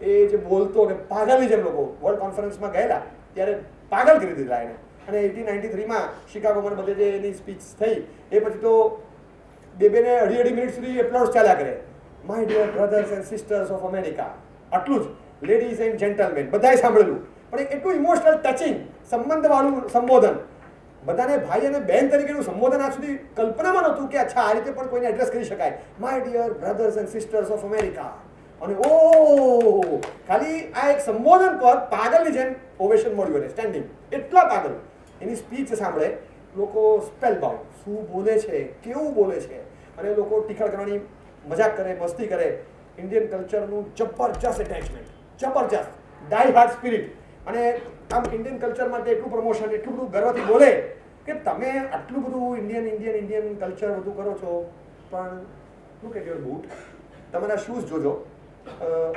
એ જે બોલતો ને પાગલની જેમ, લોકો વર્લ્ડ કોન્ફરન્સમાં ગયેલા ત્યારે પાગલ કરી દીધા એને. અને 1893માં શિકાગોમાં બધે જે એની સ્પીચ થઈ, એ પછી તો બેને અઢી મિનિટ સુધી એપ્લોડ્સ ચાલ્યા કરે. My dear brothers and sisters of America, આટલું જ. લેડીઝ એન્ડ જેન્ટલમેન, બધાએ સાંભળેલું. પણ એટલું ઇમોશનલ ટચિંગ સંબંધવાળું સંબોધન, બધાને ભાઈ અને બહેન તરીકેનું સંબોધન આજ સુધી કલ્પનામાં નહોતું કે અચ્છા આ રીતે પણ કોઈને એડ્રેસ કરી શકાય. My dear brothers and sisters of America. અને ઓ ખાલી આ એક સંબોધન પર પાગલની જેમ ઓવેશન મળ્યું એને, સ્ટેન્ડિંગ. એટલા પાગલ. એની સ્પીચ સાંભળે લોકો સ્પેલ બાઉન્ડ, શું બોલે છે, કેવું બોલે છે. અને લોકો ટીખળ કરવાની મજાક કરે, મસ્તી કરે. ઇન્ડિયન કલ્ચરનું જબરજસ્ત એટેચમેન્ટ, જબરજસ્ત ડાઈ હાર્ડ સ્પિરિટ. અને આમ ઇન્ડિયન કલ્ચર માટે એટલું પ્રમોશન, એટલું બધું ગર્વથી બોલે કે તમે આટલું બધું ઇન્ડિયન કલ્ચર બધું કરો છો, પણ લુક એટ યોર બૂટ, તમારા શૂઝ જોજો,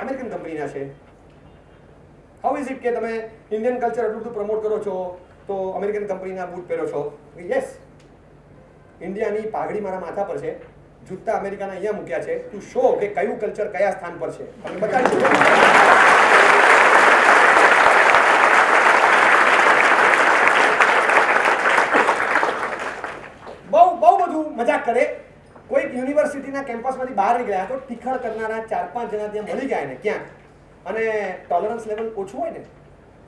અમેરિકન કંપનીના છે. હાઉ ઇઝ ઇટ કે તમે ઇન્ડિયન કલ્ચર એટલું બધું પ્રમોટ કરો છો તો અમેરિકન કંપનીના બૂટ પહેરો છો? યસ, ઇન્ડિયાની પાઘડી મારા માથા પર છે, જૂતા અમેરિકાના અહીંયા મૂક્યા છે, ટુ શો કે કયું કલ્ચર કયા સ્થાન પર છે. તમે બતાડી બહુ બધું મજાક કરે. કોઈક યુનિવર્સિટીના કેમ્પસમાંથી બહાર નીકળ્યા તો ટીખળ કરનારા 4-5 જણા ત્યાં મળી ગયા ને ક્યાંક, અને ટોલરન્સ લેવલ ઓછું હોય ને,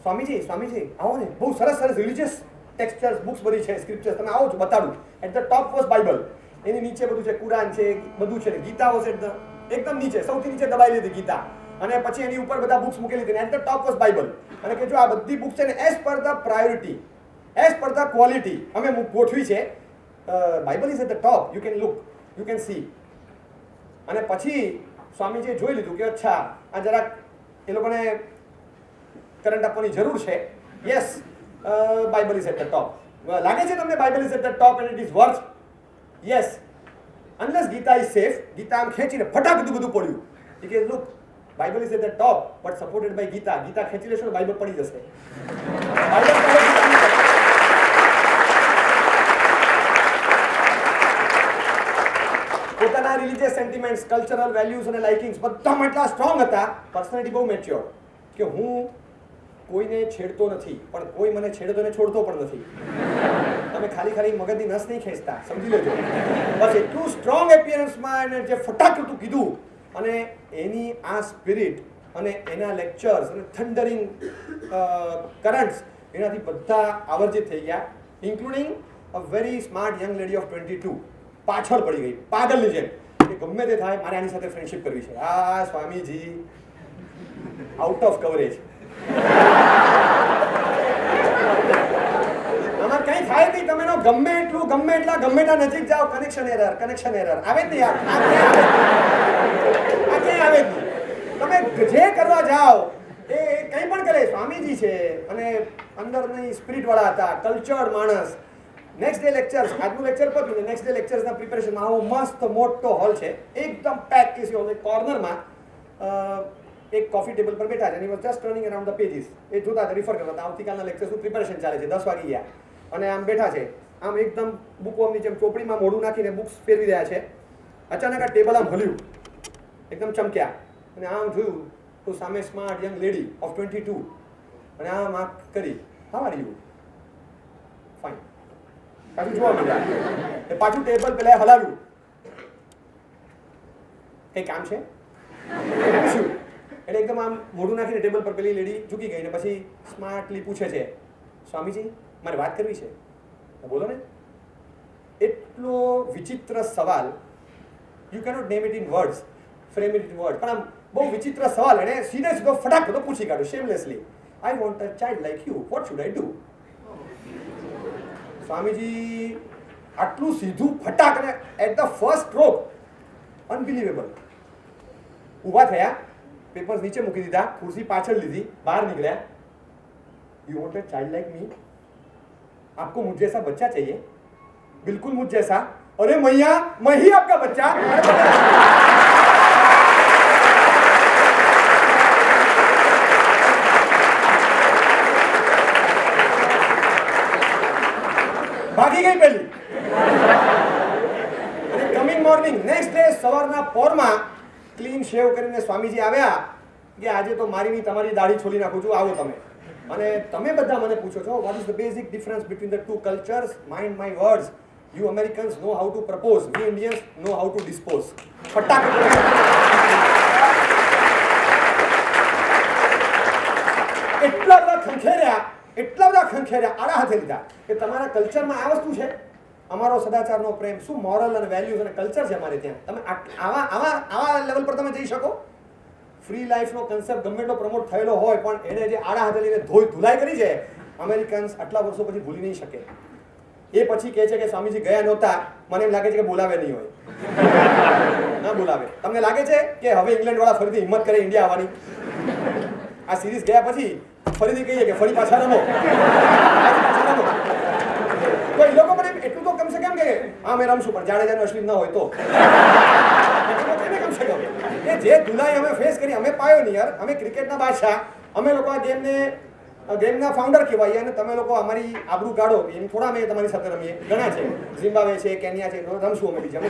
સ્વામીજી આવો ને, બહુ સરસ રિલિજિયસ ટેક્સચર્સ બુક્સ બધી છે, સ્ક્રિપ્ચર્સ, તમે આવો છો બતાડું. At the top was Bible, એની નીચે બધું છે, કુરાન છે, બધું છે. ગીતા વોઝ એકદમ નીચે, સૌથી નીચે દબાઈ લીધી ગીતા, અને પછી એની ઉપર બધા બુક્સ મૂકેલી હતી. At the top was Bible. અને કે જો આ બધી બુક્સ છે ને as per the priority, as per the quality અમે ગોઠવી છે. Bible is at the top, you can look, you can see. અને પછી સ્વામીજીએ જોઈ લીધું કે અચ્છા આ જરાક એ લોકોને કરંટ આપવાની જરૂર છે. Yes, Bible is at the top. લાગે છે તમને Bible is at the top and it is worth? Yes, unless Gita is safe. Gita આમ ખેંચીને ફટાક બધું પડ્યું. કે look, Bible is at the top but supported by Gita. Gita ખેંચી લેશો બાઇબલ પડી જશે. પોતાના રિલિજિયસ સેન્ટિમેન્ટ્સ, કલ્ચરલ વેલ્યુઝ અને લાઇકિંગ્સ બધામાં એટલા સ્ટ્રોંગ હતા. પર્સનાલિટી બહુ મેચ્યોર કે હું કોઈને છેડતો નથી, પણ કોઈ મને છેડે તો એને છોડતો પણ નથી. તમે ખાલી મગજની નસ નહીં ખેંચતા, સમજી લેજો. બસ એટલું સ્ટ્રોંગ એપિયરન્સમાં એને જે ફટાકડું કીધું, અને એની આ સ્પિરિટ અને એના લેક્ચર્સ અને થંડરિંગ કરન્ટ્સ એનાથી બધા આવર્જિત થઈ ગયા, including a very smart young lady of 22 પાછળ પડી ગઈ પાગલની જેમ કે ગમે તે થાય મારે આની સાથે ફ્રેન્ડશિપ કરવી છે. આ સ્વામીજી આઉટ ઓફ કવરેજ. આમાં કઈ થાય નહીં, તમે ગમે એટલા નજીક જાઓ, કનેક્શન એરર આવે જ નહીં યાર. આ ક્યાંય આવે જ નહીં. તમે જે કરવા જાઓ એ કંઈ પણ કરે. સ્વામીજી છે અને અંદરની સ્પિરિટ વાળા હતા, કલ્ચર્ડ માણસ. નેક્સ્ટ ડે લેક્ચર્સ, આજનું લેક્ચર પત્યું, નેક્સ્ટ ડે લેક્ચર્સના પ્રિપેરેશનમાં આવો મસ્ત મોટો હોલ છે, એકદમ પેક કેસી હોલ. કોર્નરમાં એક કોફી ટેબલ પર બેઠા છે અને just turning around the pages. એ જોતા હતા, રિફર કરતા હતા. આવતીકાલના લેક્ચર્સનું પ્રિપેરેશન ચાલે છે, 10 વાગી ગયા અને આમ બેઠા છે. આમ એકદમ બુકો આમની જેમ ચોપડીમાં મોઢું નાખીને બુક્સ ફેરવી રહ્યા છે. અચાનક આ ટેબલ આમ હલ્યું, એકદમ ચમક્યા અને આમ જોયું તો સામે સ્માર્ટ યંગ લેડી ઓફ 22 અને આમ આંખ કરી, હાઉ આર યુ? ફાઇન. પાછું જોવા મળ્યા, પાછું ટેબલ પેલા હલાવ્યું, કઈ કામ છે પૂછ્યું, એટલે એકદમ આમ મોઢું નાખીને ટેબલ પર પેલી લેડી ઝૂકી ગઈ ને પછી સ્માર્ટલી પૂછે છે, સ્વામીજી મારે વાત કરવી છે. બોલો ને. એટલો વિચિત્ર સવાલ, you cannot name it in words, frame it in word, પણ આમ બહુ વિચિત્ર સવાલ એને સીધે સીધો ફટાક બધો પૂછી કાઢ્યો shamelessly. I want a child like you, what should I do? Swamiji આટલું સીધું ફટાક ને at the first stroke, unbelievable. ઊભા થયા, પેપર્સ નીચે મૂકી દીધા, ખુરશી પાછળ લીધી, બહાર નીકળ્યા. You want a child like me? आपको मुझ जैसा बच्चा चाहिए? बिल्कुल मुझ जैसा. अरे मैया, मैं ही आपका बच्चा. ભાગી ગઈ પેલી. કમિંગ મોર્નિંગ નેક્સ્ટ ડે સવારના પોરમાં ક્લીન શેવ કરીને સ્વામીજી આવ્યા કે આજે તો મારી ની તમારી દાઢી છોલી નાખું છું, આવો તમે. અને તમે બધા મને પૂછો છો what is the basic difference between the two cultures? Mind my words. You Americans know how to propose, we Indians know how to dispose. ફટાક. એટલા બધા ખંખેર્યા, આડા હાથે લીધા કે તમારા કલ્ચરમાં આ વસ્તુ છે, અમારો સદાચારનો પ્રેમ, શું મોરલ અને વેલ્યુઝ અને કલ્ચર છે અમારે ત્યાં. તમે આવા લેવલ પર તમે જઈ શકો? ફ્રી લાઈફનો કન્સેપ્ટ ગમે એટલો પ્રમોટ થયેલો હોય પણ એને જે આડા હાથે લઈને ધુલાઈ કરી છે અમેરિકન્સ આટલા વર્ષો પછી ભૂલી નહીં શકે. એ પછી કહે છે કે સ્વામીજી ગયા નહોતા, મને એમ લાગે છે કે બોલાવે નહીં હોય. ના બોલાવે. તમને લાગે છે કે હવે ઇંગ્લેન્ડ વાળા ફરીથી હિંમત કરે ઇન્ડિયા આવવાની? આ સિરીઝ ગયા પછી ફરીથી કહીએ કે ફરી પાછા રમો. તો એ લોકો પણ એટલું તો કમસે કમ કે હા મેં રમશું, પણ જાડેજાનું અશ્વિન ન હોય તો જે ધુલાઈ અમે ફેસ કરી, અમે પાયોનિયર, અમે ક્રિકેટના બાદશાહ, અમે લોકો આ ગેમના ફાઉન્ડર કહેવાય અને તમે લોકો અમારી આબરૂ કાઢો એમ થોડા અમે તમારી સાથે રમીએ. ઘણા છે, ઝિમ્બાબ્વે છે, કેન્યા છે, રમશું અમે બીજા.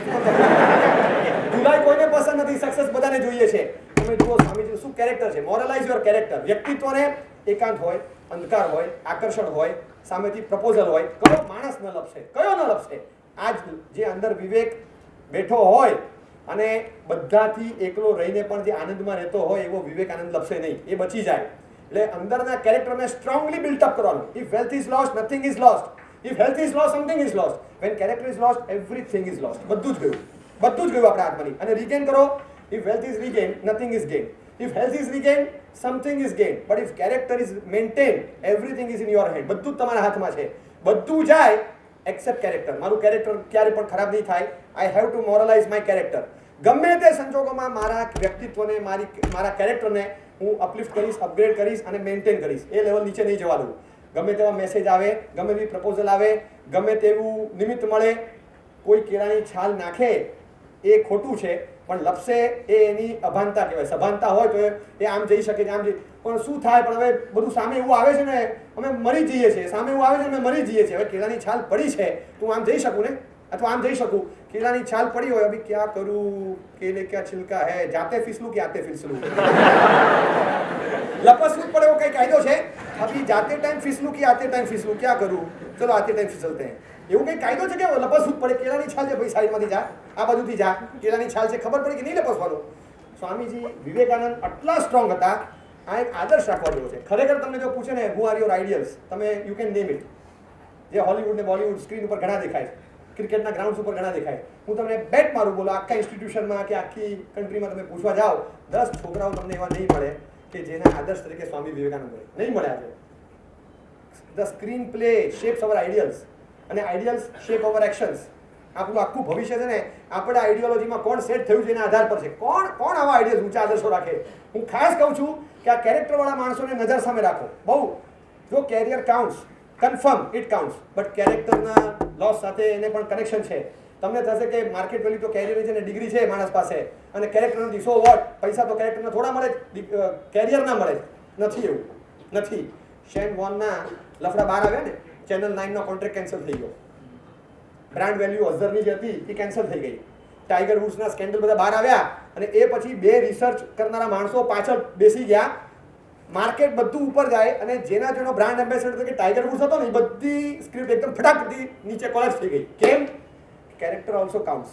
ધુલાઈ કોઈને પસંદ નથી, સક્સેસ બધાને જોઈએ છે. તમે જુઓ સ્વામીજી શું કેરેક્ટર છે. મોરલાઇઝ યોર કેરેક્ટર. વ્યક્તિત્વને એકાંત હોય, અંધકાર હોય, આકર્ષણ હોય, સામેથી પ્રપોઝલ હોય, કયો માણસ ન લપસે, કયો ન લપસે? આજ જે અંદર વિવેક બેઠો હોય અને બધાથી એકલો રહીને પણ જે આનંદમાં રહેતો હોય એવો વિવેકાનંદ લપસે નહીં, એ બચી જાય. એટલે અંદરના કેરેક્ટરને સ્ટ્રોંગલી બિલ્ટઅપ કરવાનું. If wealth is lost, nothing is lost. If health is lost, something is lost. When character is lost, everything is lost. બધું જ ગયું, બધું જ ગયું આપણા હાથમાંથી. અને રીગેન કરો. If wealth is regain, nothing is gain. If health is regain, something is gain. But if character is maintain, everything is in your hand. બધું જ તમારા હાથમાં છે. બધું જાય એક્સેપ્ટ કેરેક્ટર. મારું કેરેક્ટર ક્યારે પણ ખરાબ નહીં થાય. I have to moralize my character. ગમે તે સંજોગોમાં મારા વ્યક્તિત્વને, મારા કેરેક્ટરને હું અપલિફ્ટ કરીશ, અપગ્રેડ કરીશ અને મેન્ટેન કરીશ. એ લેવલ નીચે નહીં જવા દઉં. ગમે તેવા મેસેજ આવે, ગમે તેવી પ્રપોઝલ આવે, ગમે તેવું નિમિત્ત મળે, કોઈ કેળાની છાલ નાખે એ ખોટું છે, પણ લપસે એ એની અભાનતા કહેવાય. સભાનતા હોય તો એ આમ જઈ શકે છે, આમ જઈ. પણ શું થાય, પણ હવે બધું સામે એવું આવે છે ને અમે મરી જઈએ છીએ, સામે એવું આવે છે ને અમે મરી જઈએ છીએ. હવે કેળાની છાલ પડી છે તો હું આમ જઈ શકું ને, અથવા આમ જઈ શકું. કેળાની છાલ પડી હોય, અભી ક્યાં કરું, કેલે ક્યાં છિલકા હે, જાતે ફિસલું કે આતે ફિસલું. લપસવું પડે એવો કઈ કાયદો છે? અભી જાતે ટાઈમ ફિસલું કે આતે ટાઈમ ફિસલું, ક્યાં કરું, ચલો આતે ટાઈમ ફિસલતે હૈ. એવું કઈ કાયદો છે કે લપસવું પડે? કેળાની છાલ છે ભાઈ, સાઈડમાંથી જા, આ બાજુથી જા, કેળાની છાલ છે, ખબર પડી કે નહીં લપસવાનું. સ્વામીજી વિવેકાનંદ આટલા સ્ટ્રોંગ હતા. આ એક આદર્શ રાખવા જેવો છે. ખરેખર તમને જો પૂછે ને હુ આર યોર આઈડિયલ્સ, તમે યુ કેન નેમ ઇટ. જે હોલિવૂડ ને બોલિવૂડ સ્ક્રીન ઉપર ઘણા દેખાય છે, ક્રિકેટના ગ્રાઉન્ડ ઉપર ઘણા દેખાય. હું તમને બેટ મારું, બોલો આખા ઇન્સ્ટિટ્યુશનમાં કે આખી કન્ટ્રીમાં તમે પૂછવા જાઓ, 10 છોકરાઓ તમને એવા નહીં મળે કે જેના આદર્શ તરીકે સ્વામી વિવેકાનંદ હોય. નહીં મળ્યા છે. ધ સ્ક્રીન પ્લે શેપ્સ અવર આઈડિયલ્સ અને આઈડિયલ્સ શેપ અવર એક્શન્સ. આપણું આખું ભવિષ્ય છે ને આપણા આઈડિયોલોજીમાં કોણ સેટ થયું છે એના આધાર પર છે. કોણ આવા આઈડિયલ્સ, ઊંચા આદર્શો રાખે. હું ખાસ કહું છું કે આ કેરેક્ટરવાળા માણસોને નજર સામે રાખો. બહુ જો career counts, confirm it counts, but કેરેક્ટરના લોસ સાથે એને પણ કનેક્શન છે. તમને થશે કે માર્કેટ વેલ્યુ તો કેરિયર છે ને ડિગ્રી છે માણસ પાસે, અને કેરેક્ટર નથી. સો વોટ, પૈસા તો કેરેક્ટરને થોડા મળે, કેરિયર ના મળે. નથી એવું, નથી. શેન વોનના લફડા બહાર આવ્યા ને, ચેનલ 9નો કોન્ટ્રાક્ટ કેન્સલ થઈ ગયો. બ્રાન્ડ વેલ્યુ અઝરની જે હતી એ કેન્સલ થઈ ગઈ. ટાઈગર વુડ્સના સ્કેન્ડલ બધા બહાર આવ્યા અને એ પછી 2 રિસર્ચ કરનારા માણસો પાછળ બેસી ગયા. માર્કેટ બધું ઉપર જાય અને જેનો બ્રાન્ડ એમ્બેસેડર તરીકે ટાઈગર વુડ્સ હતો ને એ બધી સ્ક્રિપ્ટ એકદમ ફટાકથી નીચે કોલેજ થઈ ગઈ. કેમ? Character also counts.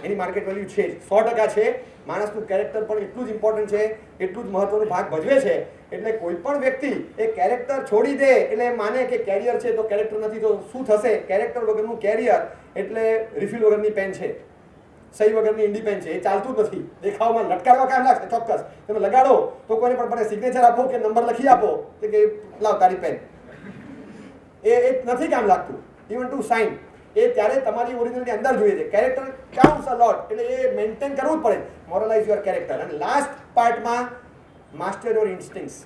એની માર્કેટ વેલ્યુ છે 100% છે. માણસનું કેરેક્ટર પણ એટલું જ ઇમ્પોર્ટન્ટ છે, એટલું જ મહત્વનો ભાગ ભજવે છે. એટલે કોઈ પણ વ્યક્તિ એ કેરેક્ટર છોડી દે એટલે માને કે કેરિયર છે તો કેરેક્ટર નથી તો શું થશે? કેરેક્ટર વગરનું કેરિયર એટલે રિફિલ વગરની પેન છે, સહી વગરની ઇન્ડી પેન છે. એ ચાલતું જ નથી. દેખાવમાં લટકારવા કામ લાગશે ચોક્કસ. તમે લગાડો તો કોઈને પણ સિગ્નેચર આપો કે નંબર લખી આપો કે લાવ તારી પેન, એ નથી કામ લાગતું. ઇવન ટુ સાઇન એ ત્યારે તમારી ઓરિજિનલની અંદર જોઈએ છે. કેરેક્ટર કાઉન્ટ્સ અ લોટ, એટલે એ મેન્ટેન કરવું જ પડે. મોરલાઇઝ યોર કેરેક્ટર. અને લાસ્ટ પાર્ટમાં માસ્ટર યોર ઇન્સ્ટિંક્ટ્સ.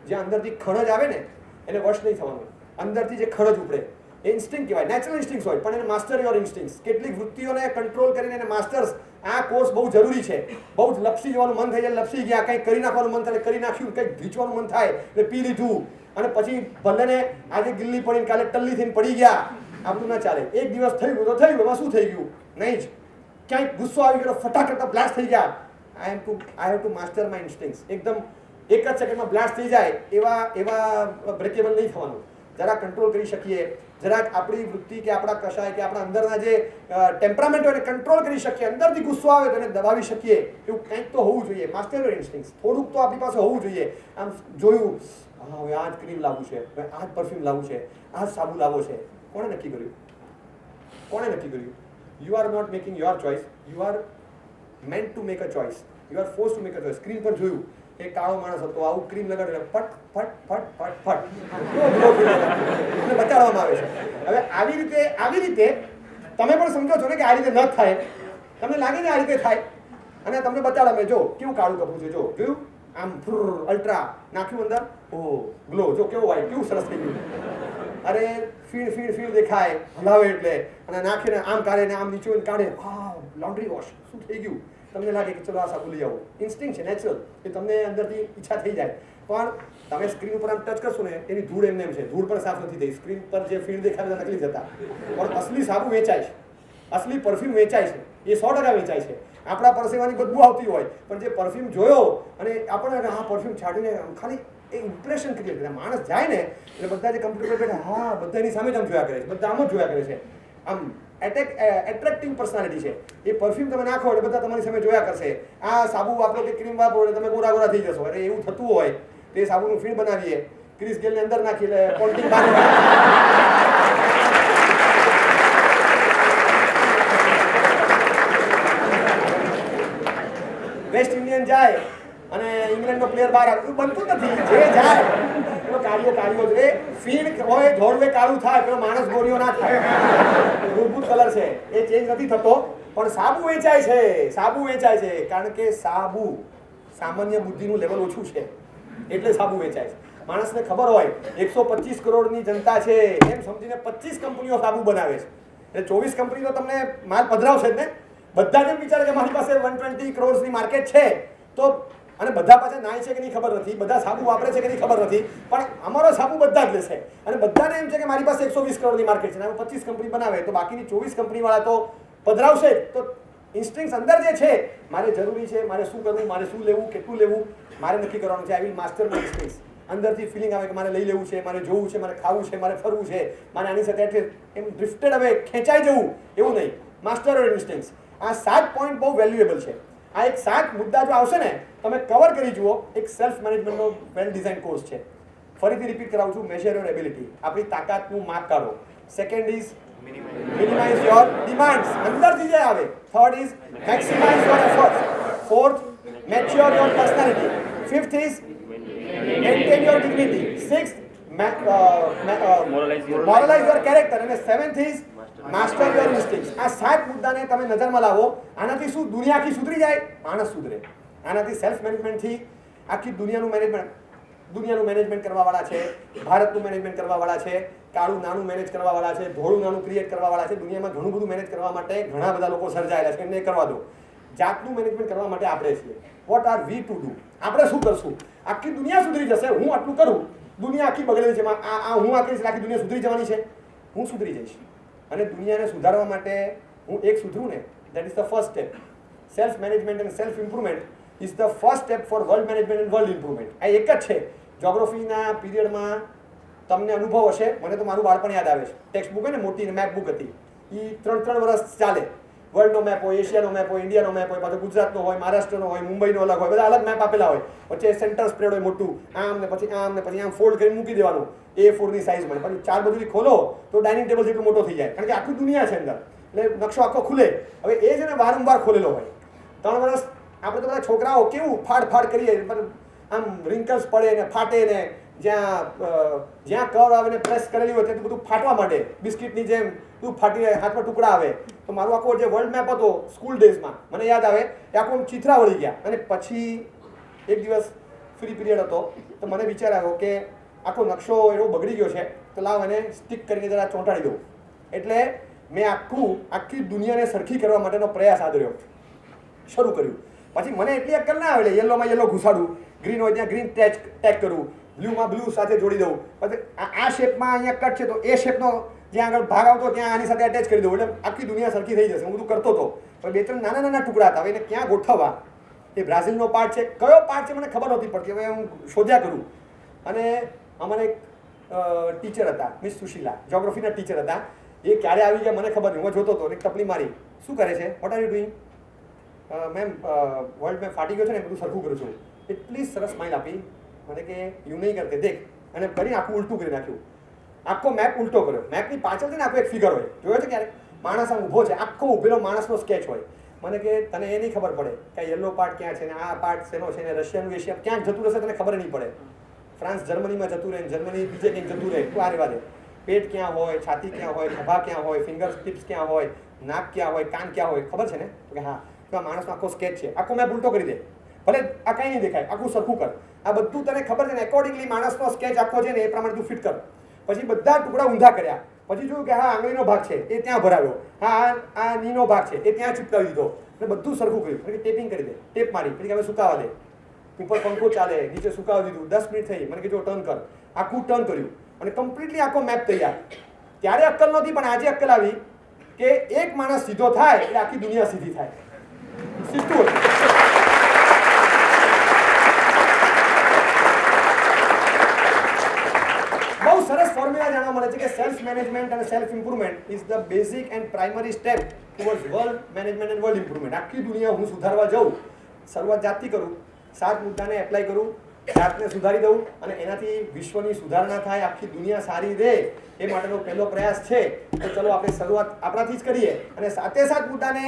જે અંદરથી ખણજ આવે ને એને વશ નહીં થવાનું. અંદરથી જે ખણજ ઉપડે એ ઇન્સ્ટિંક્ટ કહેવાય. નેચરલ ઇન્સ્ટિંક્ટ્સ હોય પણ એને માસ્ટર યોર ઇન્સ્ટિંક્ટ્સ. કેટલીક વૃત્તિઓને કંટ્રોલ કરીને એને માસ્ટર્સ. આ કોર્સ બહુ જરૂરી છે. બહુ જ લપસી જવાનું મન થઈ જાય, લપસી ગયા. કંઈક કરી નાખવાનું મન થાય, કરી નાખ્યું. કંઈક ભીચવાનું મન થાય એટલે પી લીધું. અને પછી ભલેને આજે ગિલ્લી પડીને કાલે ટલ્લી થઈને પડી ગયા. આ બધું ના ચાલે. એક દિવસ થઈ ગયું તો થઈ ગયું, એમાં શું થઈ ગયું? નહીં જ. ક્યાંક ગુસ્સો આવી ગયો, ફટાફટ બ્લાસ્ટ થઈ ગયા. I have to master my instincts. એકદમ એક જ સેકન્ડમાં બ્લાસ્ટ થઈ જાય એવા બ્રેકેબલ નહીં થવાનું. જરા કંટ્રોલ કરી શકીએ, જરાક આપણી વૃત્તિ કે આપણા કશાય કે આપણા અંદરના જે ટેમ્પરામેન્ટ હોય એને કંટ્રોલ કરી શકીએ. અંદરથી ગુસ્સો આવે તો એને દબાવી શકીએ. એવું કંઈક તો હોવું જોઈએ. Master your instincts. થોડુંક તો આપણી પાસે હોવું જોઈએ. આમ જોયું, હા હવે આ જ ક્રીમ લાવવું છે, હવે આ જ પરફ્યુમ લાવવું છે, આ જ સાબુ લાવવો છે. કોણે નક્કી કર્યું? કોણે નક્કી કર્યું? You are not making your choice. You are meant to make a choice. You are force to make a choice. Screen પર જોયું એ કાળો માણસ હતો, આવું ક્રીમ લગાડે ફટ ફટ ફટ ફટ ફટ એને બતાડવામાં આવે છે. હવે આવી રીતે તમે પણ સમજો છો ને કે આ રીતે ન થાય. તમને લાગે ને આ રીતે થાય અને તમને બતાડે જો કેવું કાળું કપડું છે. જો જોયું આમ અલ્ટ્રા નાખ્યું અંદર, ઓ ગ્લો, જો કેવું વાઈટ, કેવું સરસ થઈ ગયું. અરે ફીણ દેખાય હલાવે એટલે, અને નાખીને આમ કાઢે ને આમ નીચે કાઢે. હા લોન્ડ્રી વોશ, શું થઈ ગયું? તમને લાગે કે ચલો આ સાબુ લઈ આવો. ઇન્સ્ટિંક્ટ છે, નેચરલ. એ તમને અંદરથી ઈચ્છા થઈ જાય. પણ તમે સ્ક્રીન ઉપર આમ ટચ કરશો ને એની ધૂળ એમને એમ છે. ધૂળ પણ સાફ નથી થઈ. સ્ક્રીન પર જે ફીણ દેખાય નકલી જ હતા. પણ અસલી સાબુ વેચાય છે, અસલી પરફ્યુમ વેચાય છે. એ 100% વેચાય છે. આપણા પરસેવાની બદબુ આવતી હોય પણ જે પરફ્યુમ જોયો અને આપણે આ પરફ્યુમ છાડીને ખાલી એ ઇમ્પ્રેશન ક્રિએટ કરે. માણસ જાય ને એટલે બધા જે કમ્પ્યુટર પર બેઠા, હા બધા એની સામે જ આમ જોયા કરે છે, બધા આમ જ જોયા કરે છે. આમ એટ્રેક્ટિંગ પર્સનાલિટી છે. એ પરફ્યુમ તમે નાખો એટલે બધા તમારી સામે જોયા કરશે. આ સાબુ વાપરો કે ક્રીમ વાપરો એટલે તમે ગોરા થઈ જશો. અરે એવું થતું હોય તે સાબુનું ફીણ બનાવીએ, ક્રિસ ગેલની અંદર નાખી એટલે પોન્ટિંગ વેસ્ટ ઇન્ડિયન જાય અને ઇંગ્લેન્ડનો પ્લેયર બહાર આવે, બનતું નથી. જે જાય એનો કાળિયો જ રે. ફીણ હોય ધોળવે કાળું થાય, પેલો માણસ ગોળીઓ ના થાય. મૂળભૂત કલર છે એ ચેન્જ નથી થતો. પણ સાબુ વેચાય છે, સાબુ વેચાય છે. કારણ કે સાબુ સામાન્ય બુદ્ધિનું લેવલ ઓછું છે એટલે સાબુ વેચાય છે. માણસને ખબર હોય 125 કરોડની જનતા છે એમ સમજીને 25 કંપનીઓ સાબુ બનાવે છે. એટલે 24 કંપની તો તમને માલ પધરાવશે જ ને. બધા જ વિચારે કે મારી પાસે 120 કરોડની માર્કેટ છે તો, અને બધા પાસે નાય છે કે નહીં ખબર નથી, બધા સાબુ વાપરે છે કે નહીં ખબર નથી, પણ અમારો સાબુ બધા જ લેશે. અને બધાને એમ છે કે મારી પાસે 120 કરોડની માર્કેટ છે અને 25 કંપની બનાવે તો બાકીની 24 કંપનીવાળા તો પધરાવશે. તો ઇન્સ્ટિંક્ટ અંદર જે છે, મારે જરૂરી છે, મારે શું કરવું, મારે શું લેવું, કેટલું લેવું, મારે નક્કી કરવાનું છે. I will master my instincts. અંદરથી ફિલિંગ આવે કે મારે લઈ લેવું છે, મારે જોવું છે, મારે ખાવું છે, મારે ફરવું છે, મારે આની સાથે એમ ડ્રિફ્ટેડ હવે ખેંચાઈ જવું એવું નહીં. Master your instincts. આ 7 પોઈન્ટ બહુ વેલ્યુએબલ છે. આ એક 7 મુદ્દા જો આવશે ને તમે કવર કરી જુઓ. એક સેલ્ફ મેનેજમેન્ટનો વેલ ડિઝાઇન કોર્સ છે. ફરીથી રિપીટ કરાવું છું. Major your ability. આપણી તાકાતનું માપ કાઢો. Second is minimise your demands. અંદરથી જે આવે. Third is maximise your efforts. Fourth mature your personality. Fifth is maintain your dignity. Sixth, moralize your character. અને seventh is master your instincts. આ 7 મુદ્દાને તમે નજરમાં લાવો. આનાથી શું દુનિયા આખી સુધરી જાય? માણસ સુધરે. આનાથી સેલ્ફ મેનેજમેન્ટથી આખી દુનિયાનું મેનેજમેન્ટ કરવાવાળા છે, ભારતનું મેનેજમેન્ટ કરવાવાળા છે, કાળું નાનું મેનેજ કરવાવાળા છે, ધોળું નાનું ક્રિએટ કરવાવાળા છે. દુનિયામાં ઘણું બધું મેનેજ કરવા માટે ઘણા બધા લોકો સર્જાયેલા છે. એમને કરવા દો. જાતનું મેનેજમેન્ટ કરવા માટે આપણે છીએ. What are we to do? આપણે શું કરશું? આખી દુનિયા સુધરી જશે. હું આટલું કરું, દુનિયા આખી બગડેલી છે. હું આ કહીશ આખી દુનિયા સુધરી જવાની છે. હું સુધરી જઈશ. અને દુનિયાને સુધારવા માટે હું એક સુધરું ને, that is the first step. Self management and self improvement is the first step four world management and world improvement. આ એક જ છે. જ્યોગ્રાફીના પીરિયડમાં તમને અનુભવ હશે, મને તો મારું બાળપણ યાદ આવે છે. ટેક્સ્ટ બુક હોય ને, મોટી મેપ બુક હતી, એ 3 વર્ષ ચાલે. વર્લ્ડનો મેપ હોય, એશિયાનો મેપ હોય, ઇન્ડિયાનો મેપ હોય, પાછો ગુજરાતનો હોય, મહારાષ્ટ્રનો હોય, મુંબઈનો અલગ હોય, બધા અલગ મેપ આપેલા હોય. વચ્ચે સેન્ટર સ્પ્રેડ હોય મોટું, આમ ને પછી આમ ને પછી આમ ફોલ્ડ કરીને મૂકી દેવાનું A4ની સાઇઝમાં. પછી 4 બાજુથી ખોલો તો ડાઇનિંગ ટેબલ જેટલું મોટો થઈ જાય, કારણ કે આખી દુનિયા છે અંદર, એટલે નકશો આખો ખુલે. હવે એ છે ને વારંવાર ખોલેલો હોય. 3 વર્ષ આપણે તો બધા છોકરાઓ કેવું ફાડ કરીએ, આમ રિંકલ્સ પડે ને ફાટે ને, જ્યાં કર આવે ને પ્રેસ કરેલી હોય ત્યાં બધું ફાટવા માંડે, બિસ્કિટની જેમ બધું ફાટીને હાથમાં ટુકડા આવે. તો મારું આખો જે વર્લ્ડ મેપ હતો સ્કૂલ ડેઝમાં, મને યાદ આવે એ આખું ચિત્રા વળી ગયા. અને પછી એક દિવસ ફ્રી પીરિયડ હતો, તો મને વિચાર આવ્યો કે આખો નકશો એવો બગડી ગયો છે, તો લાવ એને સ્ટીક કરીને જરા ચોંટાડી દઉં. એટલે મેં આખી દુનિયાને સરખી કરવા માટેનો પ્રયાસ આદર્યો, શરૂ કર્યું. પછી મને એટલી અક્કલ ના આવે, યલોમાં યલો ઘુસાડું, ગ્રીન હોય ત્યાં ગ્રીન ટેગ કરું, બ્લુમાં બ્લુ સાથે જોડી દઉં. પછી આ શેપમાં અહીંયા કટ છે તો એ શેપનો જ્યાં આગળ ભાગ આવતો ત્યાં આની સાથે અટેચ કરી દઉં, એટલે આખી દુનિયા સરખી થઈ જશે. હું બધું કરતો હતો. પણ 2-3 નાના ટુકડા હતા, હવે એને ક્યાં ગોઠવવા, એ બ્રાઝિલનો પાર્ટ છે, કયો પાર્ટ છે મને ખબર નહોતી પડતી. હવે હું શોધ્યા કરું. અને અમારે એક ટીચર હતા, મિસ સુશીલા, જ્યોગ્રાફીના ટીચર હતા. એ ક્યારે આવી ગયા મને ખબર નહીં, હું જોતો હતો, એક ટપલી મારી, શું કરે છે, what are you doing? Ma'am world map ફાટી ગયો છે ને, બધું સરખું કરું છું. એટલી સરસ સ્માઈલ આપી મને કે યુ નહીં કરતે દેખ, અને ફરી આખું ઉલટું કરી નાખ્યું, આખો મેપ ઉલટો કર્યો. મેપની પાછળ છે ને આખો એક ફિગર હોય, જોયો છે ક્યારેક? માણસ આમ ઊભો છે, આખો ઊભેલો માણસનો સ્કેચ હોય. મને કે તને એ નહીં ખબર પડે કે યલો પાર્ટ ક્યાં છે ને આ પાર્ટ શેનો છે ને રશિયાનું એશિયા ક્યાં જતું રહેશે તને ખબર નહીં પડે. ફ્રાન્સ જર્મનીમાં જતું રહે, જર્મની બીજે કંઈક જતું રહે, તું આ રેવા દે. પેટ ક્યાં હોય, છાતી ક્યાં હોય, ખભા ક્યાં હોય, ફિંગર ટિપ્સ ક્યાં હોય, નાક ક્યાં હોય, કાન ક્યાં હોય, ખબર છે ને? કે હા, તો આ માણસનો આખો સ્કેચ છે, આખો મેપ ઉલટો કરી દે, ભલે આ કંઈ નહીં દેખાય, આખું સરખું કર. આ બધું તને ખબર છે ને, એકોર્ડિંગલી માણસનો સ્કેચ આખો છે ને એ પ્રમાણે તું ફિટ કર. પછી બધા ટુકડા ઊંધા કર્યા. પછી જોયું કે હા આંગળીનો ભાગ છે એ ત્યાં ભરાવ્યો, હા આ નીનો ભાગ છે એ ત્યાં ચિપકાવી દીધો, એટલે બધું સરખું કર્યું. પછી ટેપિંગ કરી દે, ટેપ મારી, પછી હવે સુકાવા દે, ઉપર પંખો ચાલે, નીચે સુકાવી દીધું. 10 મિનિટ થઈ, મને કીધું ટર્ન કર, આખું ટર્ન કર્યું અને કમ્પ્લીટલી આખો મેપ તૈયાર. ત્યારે અક્કલ નહોતી, પણ આજે અક્કલ આવી કે એક માણસ સીધો થાય એટલે આખી દુનિયા સીધી થાય. સીધું બહુ સરસ ફોર્મ્યુલા જાણવા મળે છે કે સેલ્ફ મેનેજમેન્ટ અને self improvement is the basic and primary step towards world management and world improvement. આખી દુનિયા હું સુધારવા જાઉં, શરૂઆત જાતથી કરું, 7 મુદ્દાને એપ્લાય કરું, જાતને સુધારી દઉં અને એનાથી વિશ્વની સુધારણા થાય, આખી દુનિયા સારી રહે, એ માટેનો પહેલો પ્રયાસ છે. તો ચલો આપણે શરૂઆત આપણાથી જ કરીએ અને 7 મુદ્દાને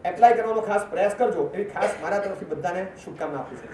એપ્લાય કરવાનો ખાસ પ્રયાસ કરજો, એવી ખાસ મારા તરફથી બધાને શુભકામના આપું છું.